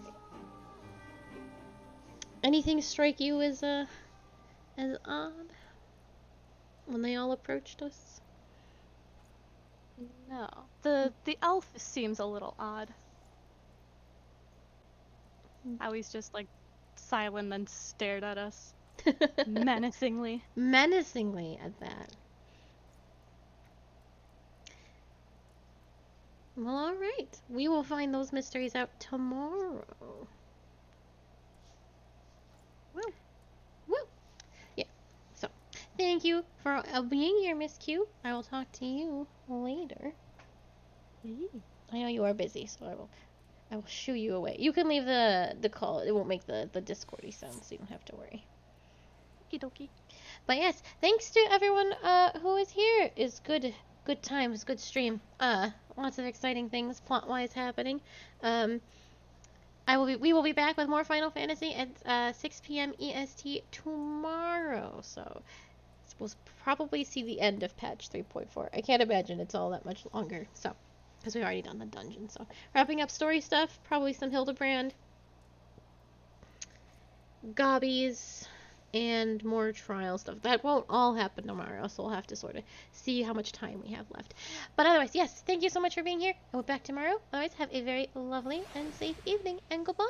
Anything strike you as odd when they all approached us? No. The elf seems a little odd. How he's just like silent and stared at us. Menacingly. Menacingly at that. Well, alright. We will find those mysteries out tomorrow. Woo. Woo. Yeah. So, thank you for being here, Miss Q. I will talk to you later. I know you are busy, so I will shoo you away. You can leave the call. It won't make the Discordy sound, so you don't have to worry. Okie dokie. But yes, thanks to everyone who is here. It's good times, good stream. Lots of exciting things plot-wise happening. We will be back with more Final Fantasy at 6 p.m. EST tomorrow. So we'll probably see the end of patch 3.4. I can't imagine it's all that much longer. So, because we've already done the dungeon. So wrapping up story stuff, probably some Hildebrand, Gobbies, and more trial stuff. That won't all happen tomorrow, so we'll have to sort of see how much time we have left. But otherwise, yes, thank you so much for being here. I will be back tomorrow. Otherwise, have a very lovely and safe evening, and goodbye.